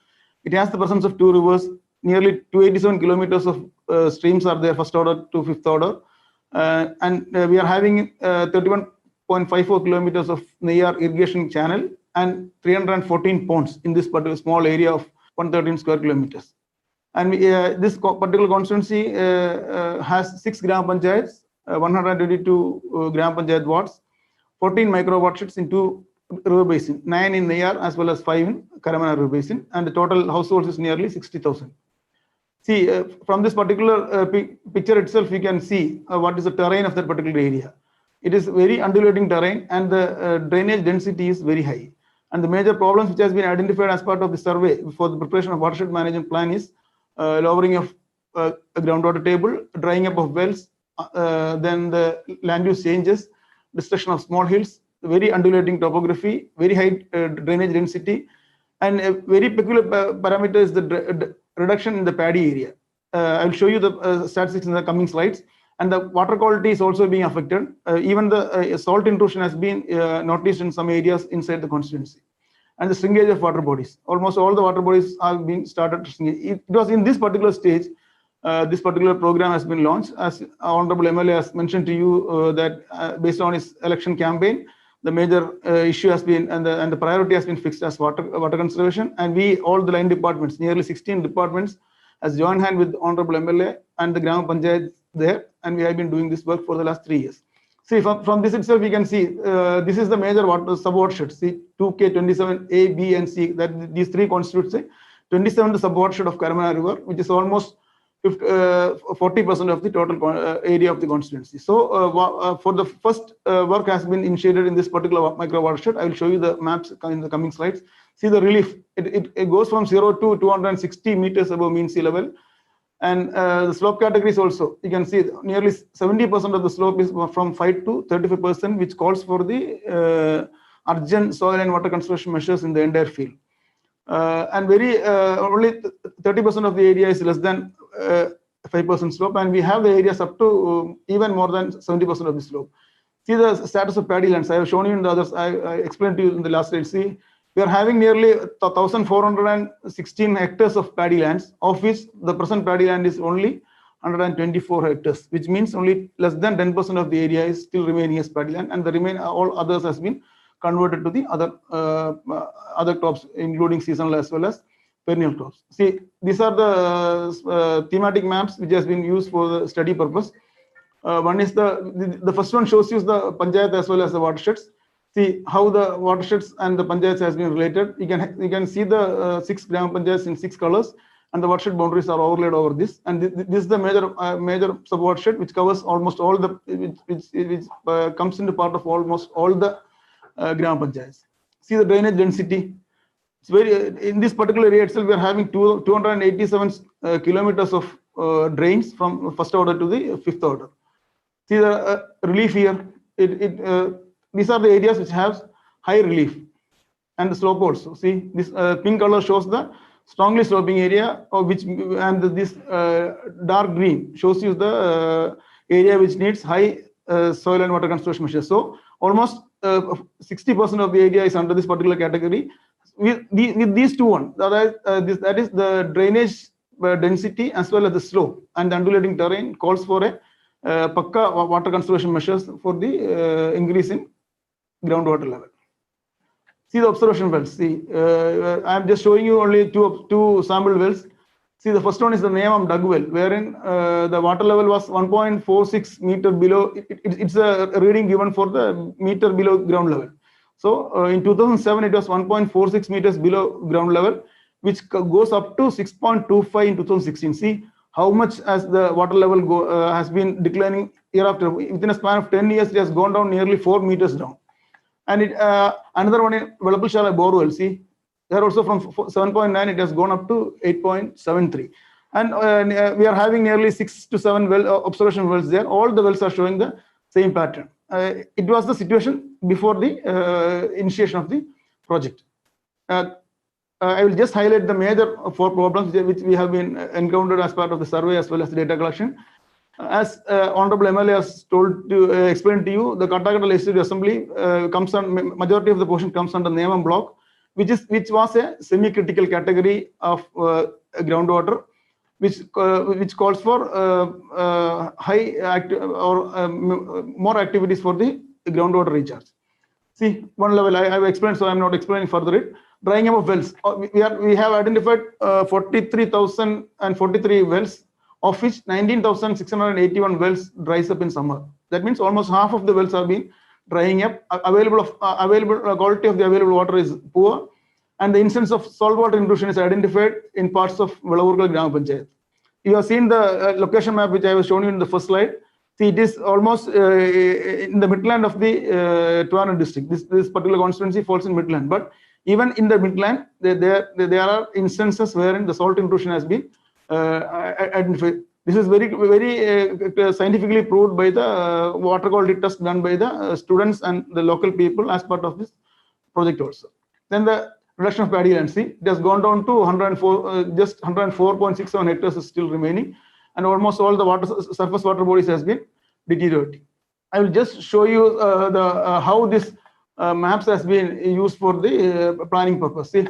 It has the presence of two rivers. Nearly 287 kilometers of streams are there, first order to fifth order, and we are having 31.54 kilometers of Nayar irrigation channel and 314 ponds in this particular small area of 113 square kilometers. And this particular constituency has 6 gram panchayats, 122 gram panchayat wards, 14 micro watersheds in 2 river basin, 9 in Nayar as well as 5 in Karamana river basin, and the total households is nearly 60,000. See, from this particular picture itself, you can see what is the terrain of that particular area. It is very undulating terrain, and the drainage density is very high. And the major problems which has been identified as part of the survey for the preparation of watershed management plan is lowering of groundwater table, drying up of wells, then the land use changes, destruction of small hills, very undulating topography, very high drainage density, and a very peculiar parameter is the reduction in the paddy area. I'll show you the statistics in the coming slides. And the water quality is also being affected. Even the salt intrusion has been noticed in some areas inside the constituency. And the shrinkage of water bodies. Almost all the water bodies are being started to shrink. It was in this particular stage, this particular program has been launched. As Honorable MLA has mentioned to you that based on his election campaign, the major issue has been, and the priority has been fixed as water conservation. And we, all the line departments, nearly 16 departments, has joined hand with Honorable MLA and the Gram Panchayat there, and we have been doing this work for the last 3 years. See, from this itself, we can see this is the major sub-watershed. See, 2K, 27, A, B, and C. That these three constitute 27 the sub-watershed of Karamana River, which is almost 40% of the total area of the constituency. So, for the first work has been initiated in this particular micro watershed. I will show you the maps in the coming slides. See the relief. It goes from 0 to 260 meters above mean sea level. And the slope categories also, you can see nearly 70% of the slope is from 5 to 35%, which calls for the urgent soil and water conservation measures in the entire field. And very only 30% of the area is less than 5% slope, and we have the areas up to even more than 70% of the slope. See the status of paddy lands. I have shown you in the others. I explained to you in the last slide. See, we are having nearly 1,416 hectares of paddy lands, of which the present paddy land is only 124 hectares, which means only less than 10% of the area is still remaining as paddy land, and the all others has been converted to the other crops, including seasonal as well as perennial crops. See, these are the thematic maps which has been used for the study purpose. One is the first one shows you the panchayat as well as the watersheds. see how the watersheds and the panchayats has been related. You can see the 6 gram panchayats in 6 colors, and the watershed boundaries are overlaid over this. And this is the major sub watershed which covers almost all the which comes into part of almost all the gram panchayats. See the drainage density. It's very in this particular area itself. We are having 287 kilometers of drains from first order to the fifth order. See the relief here. These are the areas which have high relief, and the slope also. See this pink color shows the strongly sloping area, and this dark green shows you the area which needs high soil and water conservation measures. So almost 60% of the area is under this particular category. With these two ones, that is the drainage density as well as the slope and the undulating terrain calls for a pakka water conservation measures for the increase in groundwater level. See the observation wells. See, I am just showing you only two sample wells. See, the first one is the Neyam dug well, wherein the water level was 1.46 meter below. It's a reading given for the meter below ground level. So in 2007, it was 1.46 meters below ground level, which goes up to 6.25 in 2016. See how much as the water level has been declining year after. Within a span of 10 years, it has gone down nearly 4 meters down. And another one in Velapalshala borewell, see, there also from 7.9, it has gone up to 8.73. And we are having nearly 6 to 7 observation wells there. All the wells are showing the same pattern. It was the situation before the initiation of the project. I will just highlight the major 4 problems which we have been encountered as part of the survey as well as the data collection. As Honorable MLA has told to explain to you, the Kattakkada Legislative Assembly comes on majority of the portion comes under Neyam block, which was a semi-critical category of groundwater, which calls for more activities for the groundwater recharge. See one level I have explained, so I am not explaining further it. Drying up of wells. We have identified 43,043 wells, of which 19,681 wells dries up in summer. That means almost half of the wells are being drying up. Available quality of the available water is poor, and the instance of saltwater intrusion is identified in parts of Velavurkal Gram Panchayat. You have seen the location map which I was showing you in the first slide. See, it is almost in the midland of the Trivandrum district. This particular constituency falls in midland, but even in the midland, there are instances wherein the salt intrusion has been identified. This is very scientifically proved by the water quality test done by the students and the local people as part of this project also. Then the reduction of paddy land, see, it has gone down to 104, just 104.67 hectares is still remaining, and almost all the surface water bodies has been deteriorating. I will just show you how this maps has been used for the planning purpose. See,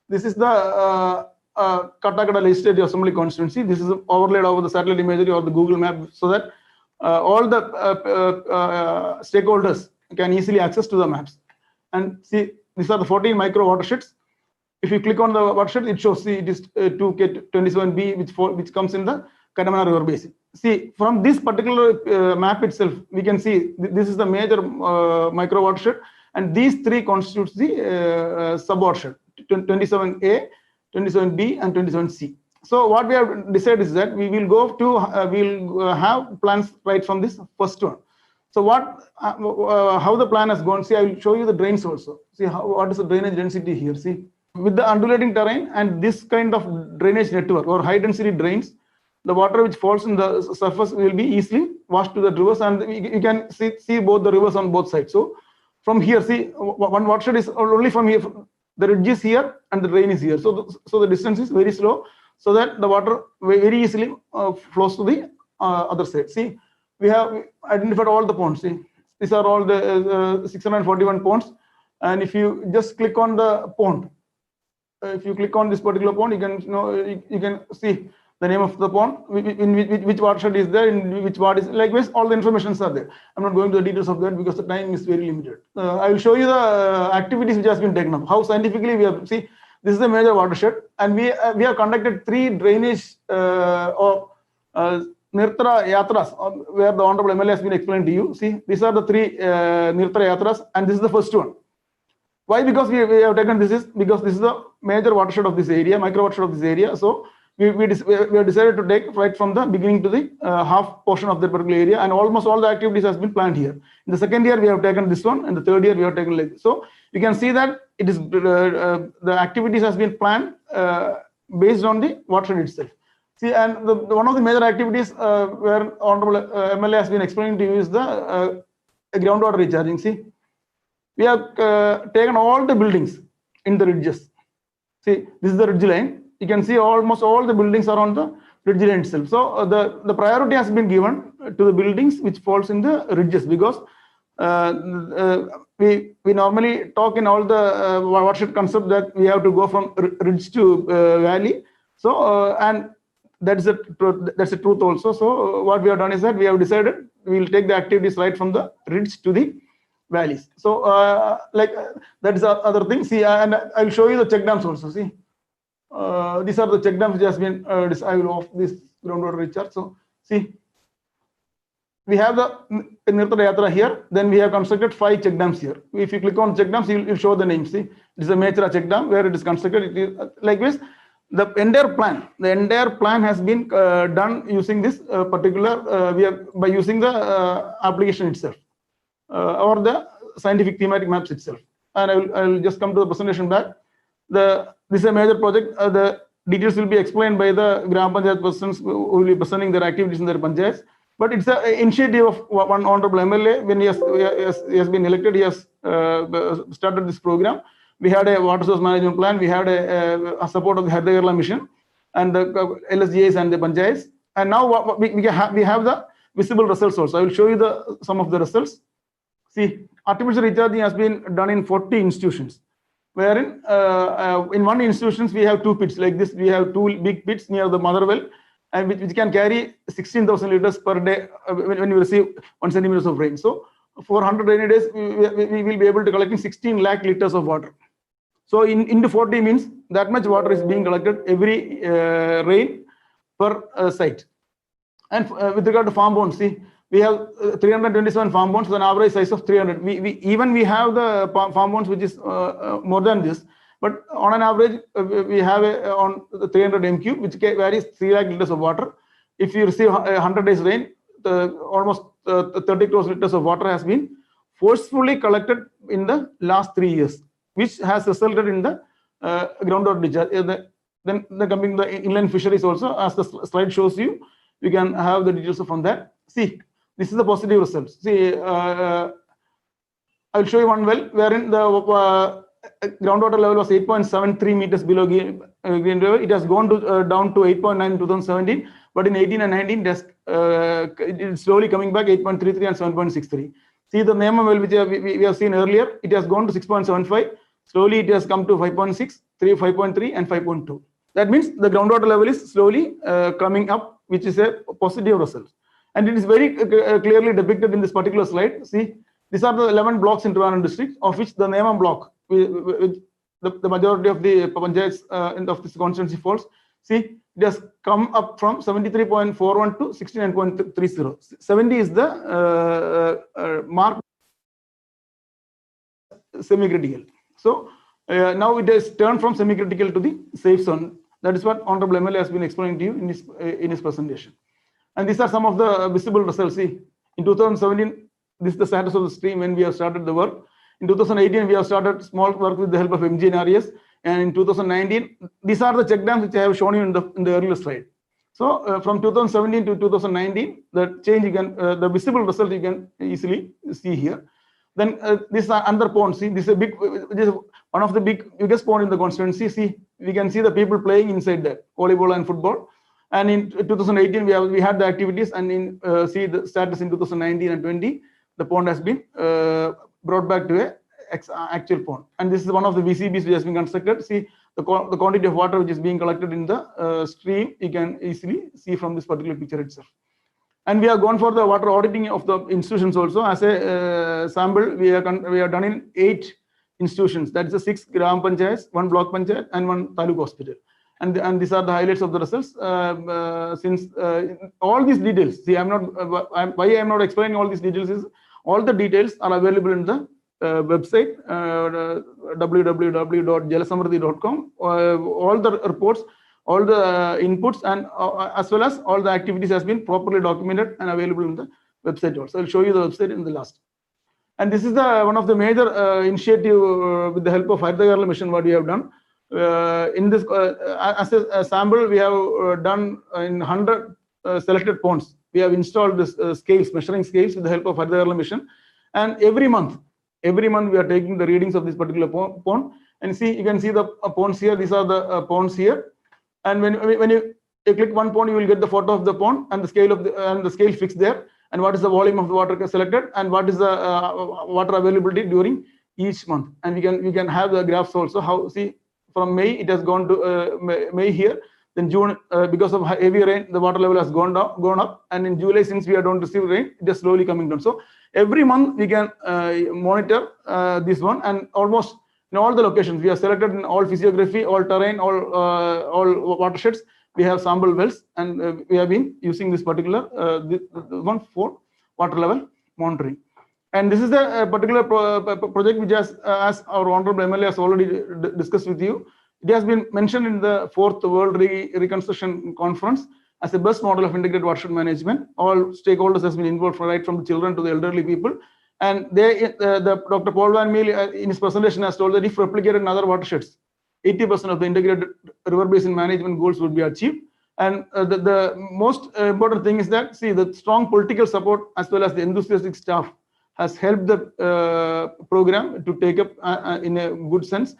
this is the Kattakkada Legislative Assembly constituency. This is overlaid over the satellite imagery or the Google map, so that all the stakeholders can easily access to the maps. And see, these are the 14 micro watersheds. If you click on the watershed, it shows, see, it is 2K27B, which comes in the Kattakkada River Basin. See, from this particular map itself, we can see this is the major micro watershed, and these 3 constitutes the sub watershed, 27A, 27B, and 27C. So what we have decided is that we will go to we'll have plans right from this first one. So how the plan has gone? See, I will show you the drains also. See what is the drainage density here. See, with the undulating terrain and this kind of drainage network or high density drains, the water which falls in the surface will be easily washed to the rivers, and you can see both the rivers on both sides. So from here, see, one watershed is only from here. The ridge is here and the drain is here. So the distance is very slow, so that the water very easily flows to the other side. See, we have identified all the ponds. See, these are all the 641 ponds. And if you just click on the pond, if you click on this particular pond, you can see the name of the pond, in which watershed is there, in which ward is, likewise all the informations are there. I'm not going to the details of that because the time is very limited. I will show you the activities which has been taken up, how scientifically we have, see, this is the major watershed, and we have conducted 3 drainage Nirtara Yatras, where the Honorable MLA has been explained to you. See, these are the three Nirtara Yatras, and this is the first one. Why? Because we have taken this is because this is the major watershed of this area, micro watershed of this area. So we have decided to take right from the beginning to the half portion of that particular area, and almost all the activities has been planned here. In the second year, we have taken this one, and the third year we have taken like this. So you can see that it is the activities has been planned based on the watershed itself. See, and one of the major activities where Honorable MLA has been explaining to you is the groundwater recharging. See, we have taken all the buildings in the ridges. See, this is the ridge line. You can see almost all the buildings are on the ridge line itself. So the priority has been given to the buildings which falls in the ridges, because we normally talk in all the watershed concept that we have to go from ridge to valley. So and that's the truth also. So what we have done is that we have decided we will take the activities right from the ridge to the valleys. So that is the other thing. See, and I will show you the check dams also. See, these are the check dams which has been I will off this groundwater recharge. So see, we have the Nirtara Yatra here. Then we have constructed 5 check dams here. If you click on check dams, you will show the name. See, it is a Mechra check dam where it is constructed. It is like this. The entire plan has been done using this particular by using the application itself or the scientific thematic maps itself. And I will just come to the presentation back. This is a major project. The details will be explained by the Gram Panchayat persons who will be presenting their activities in their panchayats. But it's an initiative of one Honorable MLA. When he has been elected, he has started this program. We had a water source management plan. We had a support of the Harda Kerala mission and the LSGAs and the panchayats. And now we have the visible results also. I will show you some of the results. See, artificial recharging has been done in 40 institutions, wherein in one institutions we have 2 pits like this. We have 2 big pits near the mother well, and which can carry 16,000 liters per day when you receive 1 centimeters of rain. So for 100 rainy days, we will be able to collect 16 lakh liters of water. So into 40 means that much water is being collected every rain per site. And with regard to farm ponds, see, we have 327 farm ponds with an average size of 300. We have the farm ponds which is more than this, but on an average we have on the 300 m3, which varies 3 lakh liters of water. If you receive 100 days rain, almost 30 crores liters of water has been forcefully collected in the last 3 years, which has resulted in the groundwater recharge. Then coming the inland fisheries also, as the slide shows you, we can have the details from that. See, this is the positive results. See, I will show you one well wherein the groundwater level was 8.73 meters below green level. It has gone to down to 8.9 in 2017, but in 18 and 19 it is slowly coming back 8.33 and 7.63. See the Nema well which we have seen earlier, it has gone to 6.75. Slowly it has come to 5.6, 5.3 and 5.2. That means the groundwater level is slowly coming up, which is a positive result. And it is very clearly depicted in this particular slide. See, these are the 11 blocks in Trivandrum district, of which the Nema block, with the majority of the panchayats of this constituency falls. See, it has come up from 73.41 to 69.30. 70 is the mark semi-critical. So now it has turned from semi-critical to the safe zone. That is what Honorable MLA has been explaining to you in his presentation. And these are some of the visible results. See, in 2017, this is the status of the stream when we have started the work. In 2018, we have started small work with the help of MG and RES. And in 2019, these are the check dams which I have shown you in the earlier slide. So from 2017 to 2019, the change you can, the visible result you can easily see here. Then this is another pond. See, this is one of the biggest pond in the constituency. See, we can see the people playing inside that, volleyball and football. And in 2018, we had the activities, and in see the status in 2019 and 20, the pond has been brought back to a actual pond. And this is one of the VCBs which has been constructed. See the quantity of water which is being collected in the stream. You can easily see from this particular picture itself. And we have gone for the water auditing of the institutions also. As a sample, we are done in 8 institutions. That is the 6 Gram Panchayats, 1 block panchayat, and 1 Taluk hospital. and these are the highlights of the results. Since all these details, see, why I'm not explaining all these details is all the details are available in the website www.jalasamriddhi.com. All the reports, all the inputs, and as well as all the activities has been properly documented and available in the website also. I'll show you the website in the last. And this is one of the major initiative with the help of Haritha Kerala mission what we have done. In this, as a sample, we have done in 100 selected ponds. We have installed this scales, measuring scales with the help of Haritha Kerala mission. And every month we are taking the readings of this particular pond. And see, you can see the ponds here. These are the ponds here. And when you click one pond, you will get the photo of the pond and the scale of the scale fixed there. And what is the volume of the water selected, and what is the water availability during each month. And we can have the graphs also. How, see, from May it has gone to May here. Then June, because of heavy rain, the water level has gone up. And in July, since we don't receive rain, it is slowly coming down. So every month we can monitor this one, and almost in all the locations we have selected in all physiography, all terrain, all watersheds. We have sample wells, and we have been using this particular one for water level monitoring. And this is the particular project which has, as our honorable MLA has already discussed with you, it has been mentioned in the 4th World Reconstruction Conference as the best model of integrated watershed management. All stakeholders has been involved, right from the children to the elderly people. And Dr. Paul Van Meel in his presentation has told that if replicated in other watersheds, 80% of the integrated river basin management goals would be achieved. And the most important thing is that, see, the strong political support as well as the enthusiastic staff has helped the program to take up in a good sense,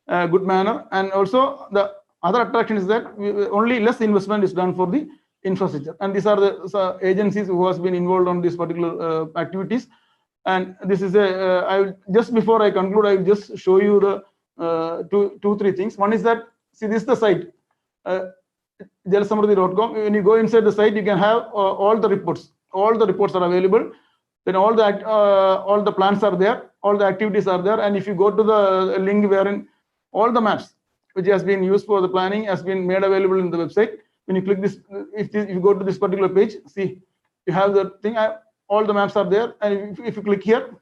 good manner. And also the other attraction is that only less investment is done for the infrastructure. And these are the agencies who has been involved on these particular activities. And this is just before I conclude, I will just show you the two, three things. One is that, see, this is the site, jalasamriddhi.com. When you go inside the site, you can have all the reports. All the reports are available. Then all the plans are there, all the activities are there. And if you go to the link wherein all the maps which has been used for the planning has been made available in the website. When you click this, if you go to this particular page, see, you have the thing. All the maps are there. And if you click here,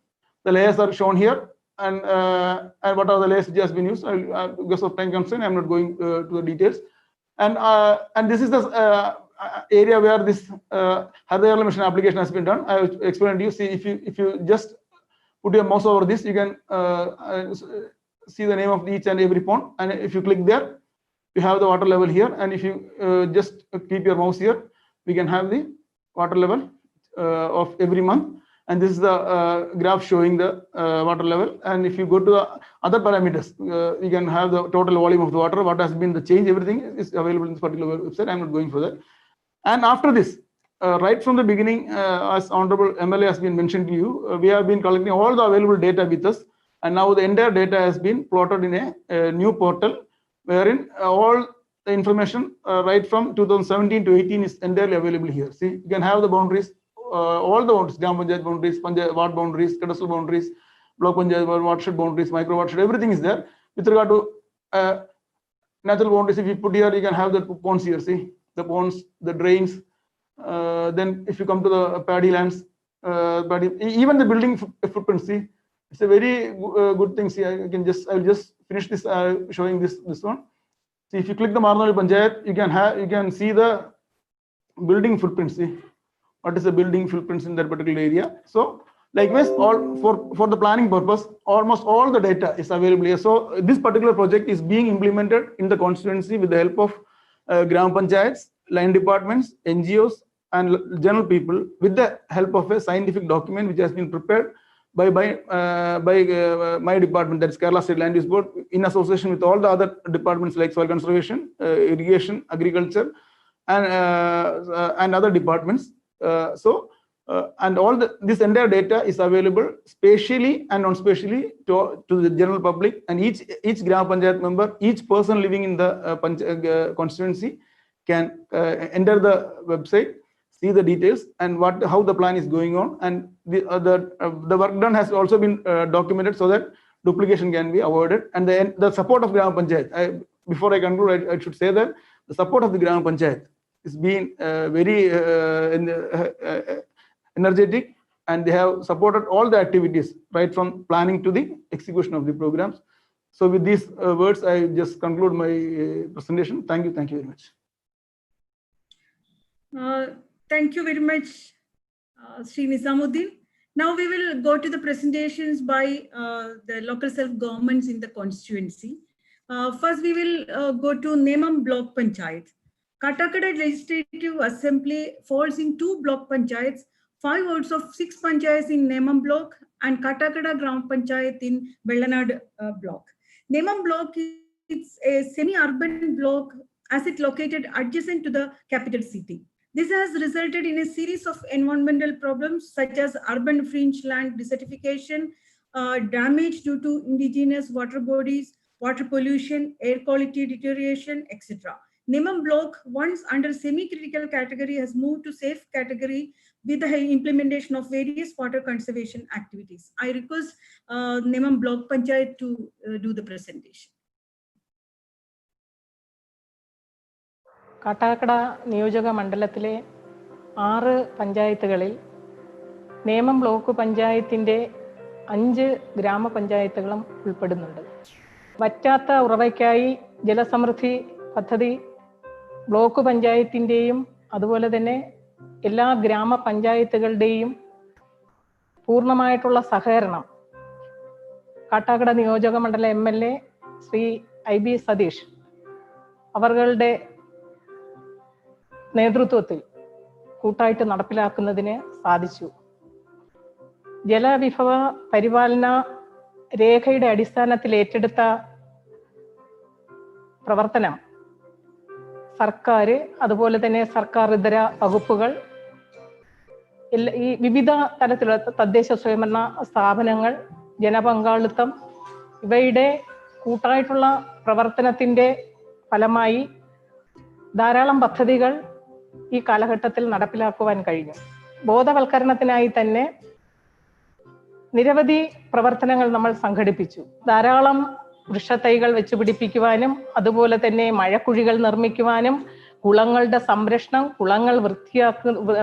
the layers are shown here. And what are the layers which has been used? Because of time constraint, I'm not going to the details. And this is the area where this Haritha Kerala mission application has been done. I will explain to you. See, if you just put your mouse over this, you can see the name of each and every pond. And if you click there, you have the water level here. And if you just keep your mouse here, we can have the water level of every month. And this is the graph showing the water level. And if you go to the other parameters, you can have the total volume of the water, what has been the change, everything is available in this particular website. I'm not going for that. And after this, right from the beginning, as Honorable MLA has been mentioned to you, we have been collecting all the available data with us. And now the entire data has been plotted in a new portal, wherein all the information right from 2017 to 18 is entirely available here. See, you can have the boundaries, all the boundaries, Gram Panchayat boundaries, ward boundaries, cadastral boundaries, block Panchayat watershed boundaries, micro watershed, everything is there. With regard to natural boundaries, if you put here, you can have the ponds here, see, the ponds, the drains. Then if you come to the paddy lands, even the building footprints, see, it's a very good thing. See, I'll just finish this showing this one. See, if you click the Marnal Panchayat, you can see the building footprints. See, what is the building footprints in that particular area. So likewise, all for the planning purpose, almost all the data is available here. So this particular project is being implemented in the constituency with the help of Gram Panchayats, line departments, NGOs, and general people, with the help of a scientific document which has been prepared by my department, that is Kerala State Land Use Board, in association with all the other departments like soil conservation, irrigation, agriculture, and other departments. And all this entire data is available spatially and non-spatially to the general public, and each Gram Panchayat member, each person living in the constituency can enter the website, see the details and how the plan is going on, and the work done has also been documented so that duplication can be avoided. And the support of Gram Panchayat, before I conclude, I should say that the support of the Gram Panchayat is being very energetic, and they have supported all the activities right from planning to the execution of the programs. So with these words, I just conclude my presentation. Thank you very much. Thank you very much, Sri Nizamuddin. Now we will go to the presentations by the local self-governments in the constituency. First, we will go to Nemam Block Panchayat. Kattakkada Legislative Assembly falls in 2 block panchayats, 5 votes of 6 panchayats in Nemam Block and Kattakkada Gram Panchayat in Vellanad Block. Nemam Block is a semi-urban block as it located adjacent to the capital city. This has resulted in a series of environmental problems such as urban fringe land desertification, damage due to indigenous water bodies, water pollution, air quality deterioration, etc. Nemam Block, once under semi-critical category, has moved to safe category with the implementation of various water conservation activities. I request Nemam Block Panchayat to do the presentation. Kattakada നിയോജക മണ്ഡലത്തിലെ 6 പഞ്ചായത്തുകളിൽ Nemom block പഞ്ചായത്തിൻ്റെ 5 ഗ്രാമപഞ്ചായത്തുകളും ഉൾപ്പെടുന്നുണ്ട്. വറ്റാത്ത ഉറവയ്ക്കായി ജലസമൃദ്ധി പദ്ധതി block പഞ്ചായത്തിൻ്റെയും അതുപോലെ തന്നെ എല്ലാ ഗ്രാമപഞ്ചായത്തുകളുടെയും പൂർണ്ണമായിട്ടുള്ള സഹകരണം കാട്ടാക്കട നിയോജക മണ്ഡല MLA ശ്രീ IB സതീഷ് അവരുടെ നേതൃത്വത്തിൽ കൂട്ടായിട്ട് നടപ്പിലാക്കുന്നതിന് സാധിച്ചു. ജലവിഭവ പരിപാലന രേഖയുടെ അടിസ്ഥാനത്തിൽ ഏറ്റെടുത്ത പ്രവർത്തനം സർക്കാർ, അതുപോലെ തന്നെ സർക്കാർ ഇതര വകുപ്പുകൾ, ഈ വിവിധ തരത്തിലുള്ള തദ്ദേശ സ്വയംഭരണ സ്ഥാപനങ്ങൾ, ജനപങ്കാളിത്തം ഇവയുടെ കൂട്ടായിട്ടുള്ള പ്രവർത്തനത്തിൻ്റെ ഫലമായി ധാരാളം പദ്ധതികൾ ഈ കാലഘട്ടത്തിൽ നടപ്പിലാക്കുവാൻ കഴിഞ്ഞു. ബോധവൽക്കരണത്തിനായി തന്നെ നിരവധി പ്രവർത്തനങ്ങൾ നമ്മൾ സംഘടിപ്പിച്ചു. ധാരാളം വൃക്ഷത്തൈകൾ വെച്ച് പിടിപ്പിക്കുവാനും അതുപോലെ തന്നെ മഴക്കുഴികൾ നിർമ്മിക്കുവാനും കുളങ്ങളുടെ സംരക്ഷണം, കുളങ്ങൾ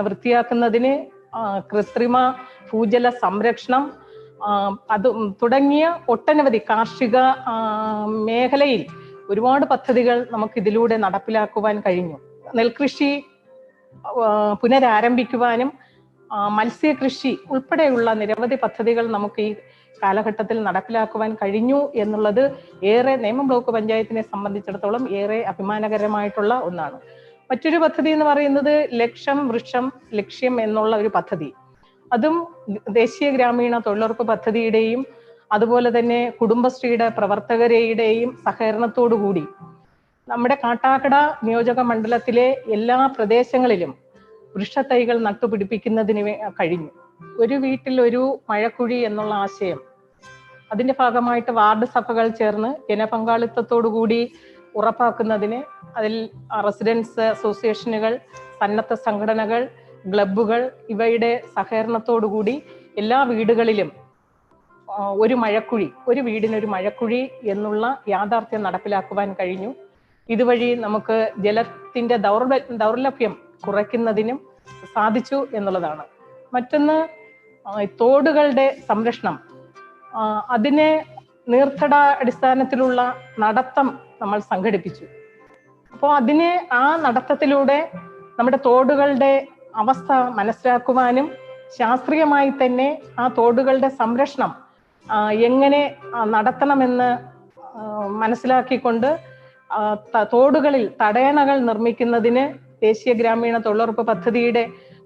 വൃത്തിയാക്കുന്നതിന് കൃത്രിമ ഭൂജല സംരക്ഷണം തുടങ്ങിയ ഒട്ടനവധി കാർഷിക മേഖലയിൽ ഒരുപാട് പദ്ധതികൾ നമുക്ക് ഇതിലൂടെ നടപ്പിലാക്കുവാൻ കഴിഞ്ഞു. നെൽകൃഷി പുനരാരംഭിക്കുവാനും മത്സ്യകൃഷി ഉൾപ്പെടെയുള്ള നിരവധി പദ്ധതികൾ നമുക്ക് ഈ കാലഘട്ടത്തിൽ നടപ്പിലാക്കുവാൻ കഴിഞ്ഞു എന്നുള്ളത് ഏറെ നേമം ബ്ലോക്ക് പഞ്ചായത്തിനെ സംബന്ധിച്ചിടത്തോളം ഏറെ അഭിമാനകരമായിട്ടുള്ള ഒന്നാണ്. മറ്റൊരു പദ്ധതി എന്ന് പറയുന്നത് ലക്ഷം വൃക്ഷം ലക്ഷ്യം എന്നുള്ള ഒരു പദ്ധതി. അതും ദേശീയ ഗ്രാമീണ തൊഴിലുറപ്പ് പദ്ധതിയുടെയും അതുപോലെ തന്നെ കുടുംബശ്രീയുടെ പ്രവർത്തകരുടെയും സഹകരണത്തോടുകൂടി നമ്മുടെ കാട്ടാക്കട നിയോജക മണ്ഡലത്തിലെ എല്ലാ പ്രദേശങ്ങളിലും വൃക്ഷത്തൈകൾ നട്ടുപിടിപ്പിക്കുന്നതിന് കഴിഞ്ഞു. ഒരു വീട്ടിൽ ഒരു മഴക്കുഴി എന്നുള്ള ആശയം അതിന്റെ ഭാഗമായിട്ട് വാർഡ് സഭകൾ ചേർന്ന് ജനപങ്കാളിത്തത്തോടുകൂടി ഉറപ്പാക്കുന്നതിന് അതിൽ റെസിഡൻസ് അസോസിയേഷനുകൾ, സന്നദ്ധ സംഘടനകൾ, ക്ലബ്ബുകൾ ഇവയുടെ സഹകരണത്തോടുകൂടി എല്ലാ വീടുകളിലും ഒരു മഴക്കുഴി, ഒരു വീടിനൊരു മഴക്കുഴി എന്നുള്ള യാഥാർത്ഥ്യം നടപ്പിലാക്കുവാൻ കഴിഞ്ഞു. ഇതുവഴി നമുക്ക് ജലത്തിന്റെ ദൗർലഭ്യം കുറയ്ക്കുന്നതിനും സാധിച്ചു എന്നുള്ളതാണ്. മറ്റൊന്ന് തോടുകളുടെ സംരക്ഷണം. അതിനെ നീർത്തട അടിസ്ഥാനത്തിലുള്ള നടത്തം നമ്മൾ സംഘടിപ്പിച്ചു. അപ്പോൾ ആ നടത്തത്തിലൂടെ നമ്മുടെ തോടുകളുടെ അവസ്ഥ മനസ്സിലാക്കുവാനും ശാസ്ത്രീയമായി തന്നെ ആ തോടുകളുടെ സംരക്ഷണം എങ്ങനെ നടത്തണമെന്ന് മനസ്സിലാക്കിക്കൊണ്ട് തോടുകളിൽ തടയണകൾ നിർമ്മിക്കുന്നതിന് ദേശീയ ഗ്രാമീണ തൊഴിലുറപ്പ് പദ്ധതിയുടെ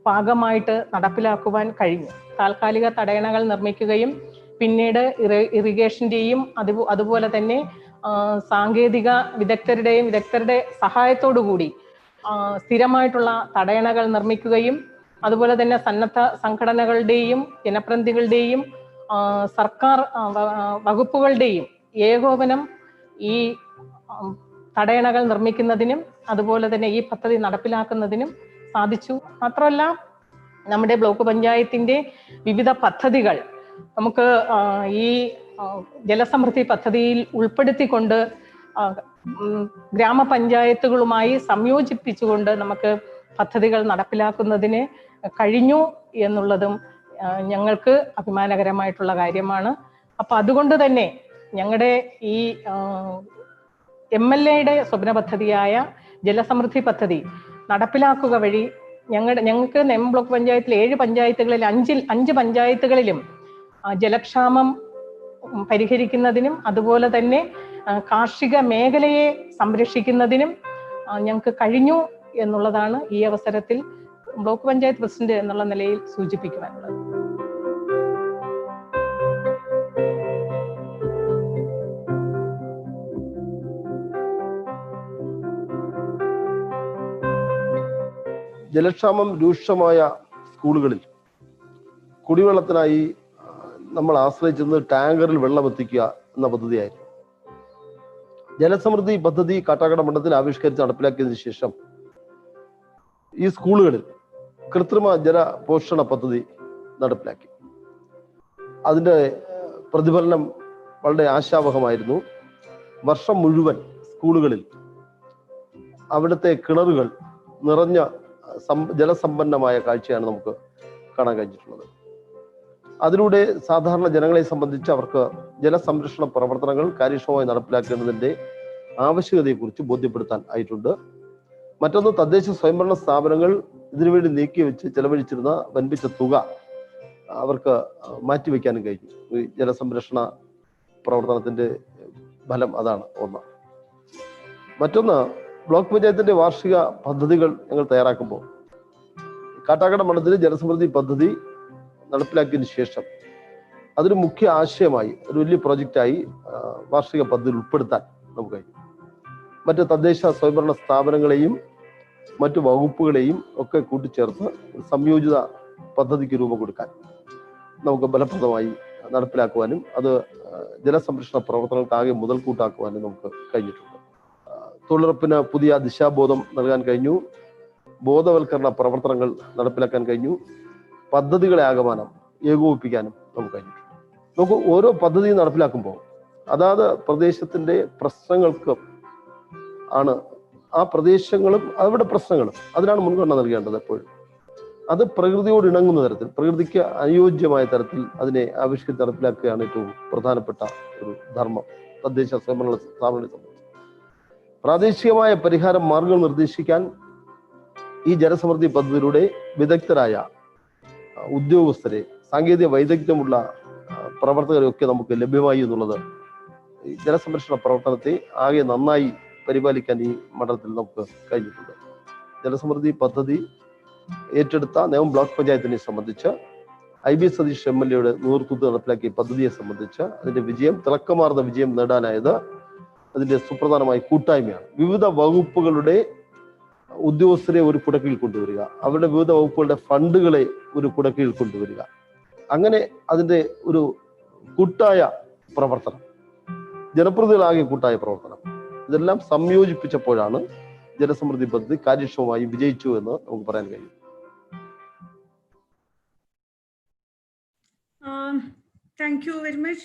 ഭാഗമായിട്ട് നടപ്പിലാക്കുവാൻ കഴിഞ്ഞു. താൽക്കാലിക തടയണകൾ നിർമ്മിക്കുകയും പിന്നീട് ഇറിഗേഷന്റെയും അതുപോലെ തന്നെ സാങ്കേതിക വിദഗ്ധരുടെ സഹായത്തോടുകൂടി സ്ഥിരമായിട്ടുള്ള തടയണകൾ നിർമ്മിക്കുകയും അതുപോലെ തന്നെ സന്നദ്ധ സംഘടനകളുടെയും ജനപ്രതിനിധികളുടെയും സർക്കാർ വകുപ്പുകളുടെയും ഏകോപനം ഈ തടയണകൾ നിർമ്മിക്കുന്നതിനും അതുപോലെ തന്നെ ഈ പദ്ധതി നടപ്പിലാക്കുന്നതിനും സാധിച്ചു. മാത്രമല്ല നമ്മുടെ ബ്ലോക്ക് പഞ്ചായത്തിന്റെ വിവിധ പദ്ധതികൾ നമുക്ക് ഈ ജലസമൃദ്ധി പദ്ധതിയിൽ ഉൾപ്പെടുത്തിക്കൊണ്ട് ഗ്രാമപഞ്ചായത്തുകളുമായി സംയോജിപ്പിച്ചുകൊണ്ട് നമുക്ക് പദ്ധതികൾ നടപ്പിലാക്കുന്നതിന് കഴിഞ്ഞു എന്നുള്ളതും ഞങ്ങൾക്ക് അഭിമാനകരമായിട്ടുള്ള കാര്യമാണ്. അപ്പം അതുകൊണ്ട് തന്നെ ഞങ്ങളുടെ ഈ MLAയുടെ സ്വപ്ന പദ്ധതിയായ ജലസമൃദ്ധി പദ്ധതി നടപ്പിലാക്കുക വഴി ഞങ്ങൾക്ക് നെം ബ്ലോക്ക് പഞ്ചായത്തിലെ 7 പഞ്ചായത്തുകളിൽ 5 പഞ്ചായത്തുകളിലും ജലക്ഷാമം പരിഹരിക്കുന്നതിനും അതുപോലെ തന്നെ കാർഷിക മേഖലയെ സംരക്ഷിക്കുന്നതിനും ഞങ്ങൾക്ക് കഴിഞ്ഞു എന്നുള്ളതാണ് ഈ അവസരത്തിൽ ബ്ലോക്ക് പഞ്ചായത്ത് പ്രസിഡന്റ് എന്നുള്ള നിലയിൽ സൂചിപ്പിക്കുവാനുള്ളത്. ജലക്ഷാമം രൂക്ഷമായ സ്കൂളുകളിൽ കുടിവെള്ളത്തിനായി നമ്മൾ ആശ്രയിച്ചിരുന്നത് ടാങ്കറിൽ വെള്ളം എത്തിക്കുക എന്ന പദ്ധതിയായിരുന്നു. ജലസമൃദ്ധി പദ്ധതി കാട്ടാക്കട മണ്ഡലത്തിൽ ആവിഷ്കരിച്ച് നടപ്പിലാക്കിയതിനു ശേഷം ഈ സ്കൂളുകളിൽ കൃത്രിമ ജല പോഷണ പദ്ധതി നടപ്പിലാക്കി. അതിൻ്റെ പ്രതിഫലനം വളരെ ആശാവഹമായിരുന്നു. വർഷം മുഴുവൻ സ്കൂളുകളിൽ അവിടുത്തെ കിണറുകൾ നിറഞ്ഞ ജലസമ്പന്നമായ കാഴ്ചയാണ് നമുക്ക് കാണാൻ കഴിഞ്ഞിട്ടുള്ളത്. അതിലൂടെ സാധാരണ ജനങ്ങളെ സംബന്ധിച്ച് അവർക്ക് ജലസംരക്ഷണ പ്രവർത്തനങ്ങൾ കാര്യക്ഷമമായി നടപ്പിലാക്കേണ്ടതിൻ്റെ ആവശ്യകതയെക്കുറിച്ച് ബോധ്യപ്പെടുത്താൻ ആയിട്ടുണ്ട്. മറ്റൊന്ന്, തദ്ദേശ സ്വയംഭരണ സ്ഥാപനങ്ങൾ ഇതിനുവേണ്ടി നീക്കി വെച്ച് ചെലവഴിച്ചിരുന്ന വൻപിച്ച തുക അവർക്ക് മാറ്റിവെക്കാനും കഴിഞ്ഞു. ഈ ജലസംരക്ഷണ പ്രവർത്തനത്തിൻ്റെ ഫലം അതാണ് ഒന്ന്. മറ്റൊന്ന്, ബ്ലോക്ക് പഞ്ചായത്തിന്റെ വാർഷിക പദ്ധതികൾ ഞങ്ങൾ തയ്യാറാക്കുമ്പോൾ കാട്ടാക്കട മണ്ഡലത്തിൽ ജലസമൃദ്ധി പദ്ധതി നടപ്പിലാക്കിയതിനു ശേഷം അതൊരു മുഖ്യ ആശയമായി ഒരു വലിയ പ്രോജക്റ്റായി വാർഷിക പദ്ധതിയിൽ ഉൾപ്പെടുത്താൻ നമുക്ക് കഴിയും. മറ്റ് തദ്ദേശ സ്വയംഭരണ സ്ഥാപനങ്ങളെയും മറ്റു വകുപ്പുകളെയും ഒക്കെ കൂട്ടിച്ചേർത്ത് സംയോജിത പദ്ധതിക്ക് രൂപം കൊടുക്കാൻ നമുക്ക് ഫലപ്രദമായി നടപ്പിലാക്കുവാനും അത് ജലസംരക്ഷണ പ്രവർത്തനങ്ങൾക്കാകെ മുതൽക്കൂട്ടാക്കുവാനും നമുക്ക് കഴിഞ്ഞിട്ടുണ്ട്. തൊഴിലുറപ്പിന് പുതിയ ദിശാബോധം നൽകാൻ കഴിഞ്ഞു. ബോധവൽക്കരണ പ്രവർത്തനങ്ങൾ നടപ്പിലാക്കാൻ കഴിഞ്ഞു. പദ്ധതികളെ ആകമാനം ഏകോപിപ്പിക്കാനും നമുക്ക് കഴിഞ്ഞിട്ടുണ്ട്. നമുക്ക് ഓരോ പദ്ധതിയും നടപ്പിലാക്കുമ്പോൾ അതാത് പ്രദേശത്തിന്റെ പ്രശ്നങ്ങൾക്ക് ആണ് ആ പ്രദേശങ്ങളും അവിടെ പ്രശ്നങ്ങളും അതിനാണ് മുൻഗണന നൽകേണ്ടത്. എപ്പോഴും അത് പ്രകൃതിയോട് ഇണങ്ങുന്ന തരത്തിൽ, പ്രകൃതിക്ക് അനുയോജ്യമായ തരത്തിൽ അതിനെ ആവിഷ്കരിച്ച് നടപ്പിലാക്കുകയാണ് ഏറ്റവും പ്രധാനപ്പെട്ട ഒരു ധർമ്മം തദ്ദേശ സ്വയംഭരണ സ്ഥാപനങ്ങളെ സംബന്ധിച്ച്. പ്രാദേശികമായ പരിഹാര മാർഗങ്ങൾ നിർദ്ദേശിക്കാൻ ഈ ജലസമൃദ്ധി പദ്ധതിയിലൂടെ വിദഗ്ധരായ ഉദ്യോഗസ്ഥരെ, സാങ്കേതിക വൈദഗ്ധ്യമുള്ള പ്രവർത്തകരെയൊക്കെ നമുക്ക് ലഭ്യമായി എന്നുള്ളത് ജലസംരക്ഷണ പ്രവർത്തനത്തെ ആകെ നന്നായി പരിപാലിക്കാൻ ഈ മണ്ഡലത്തിൽ നമുക്ക് കഴിഞ്ഞിട്ടുണ്ട്. ജലസമൃദ്ധി പദ്ധതി ഏറ്റെടുത്ത നേമം ബ്ലോക്ക് പഞ്ചായത്തിനെ സംബന്ധിച്ച് IB സതീഷ് MLAയുടെ നേതൃത്വത്തിൽ നടപ്പിലാക്കിയ പദ്ധതിയെ സംബന്ധിച്ച് അതിന്റെ വിജയം, തിളക്കമാർന്ന വിജയം നേടാനായത് അതിന്റെ സുപ്രധാനമായ കൂട്ടായ്മയാണ്. വിവിധ വകുപ്പുകളുടെ ഉദ്യോഗസ്ഥരെ ഒരു കുടക്കീഴിൽ കൊണ്ടുവരിക, അവരുടെ വിവിധ വകുപ്പുകളുടെ ഫണ്ടുകളെ ഒരു കുടക്കീഴിൽ കൊണ്ടുവരിക, അങ്ങനെ അതിന്റെ ഒരു കൂട്ടായ പ്രവർത്തനം, ജനപ്രതിനിധികളാകെ കൂട്ടായ പ്രവർത്തനം, ഇതെല്ലാം സംയോജിപ്പിച്ചപ്പോഴാണ് ജലസമൃദ്ധി പദ്ധതി കാര്യക്ഷമമായി വിജയിച്ചു എന്ന് നമുക്ക് പറയാൻ കഴിയും. Thank you very much.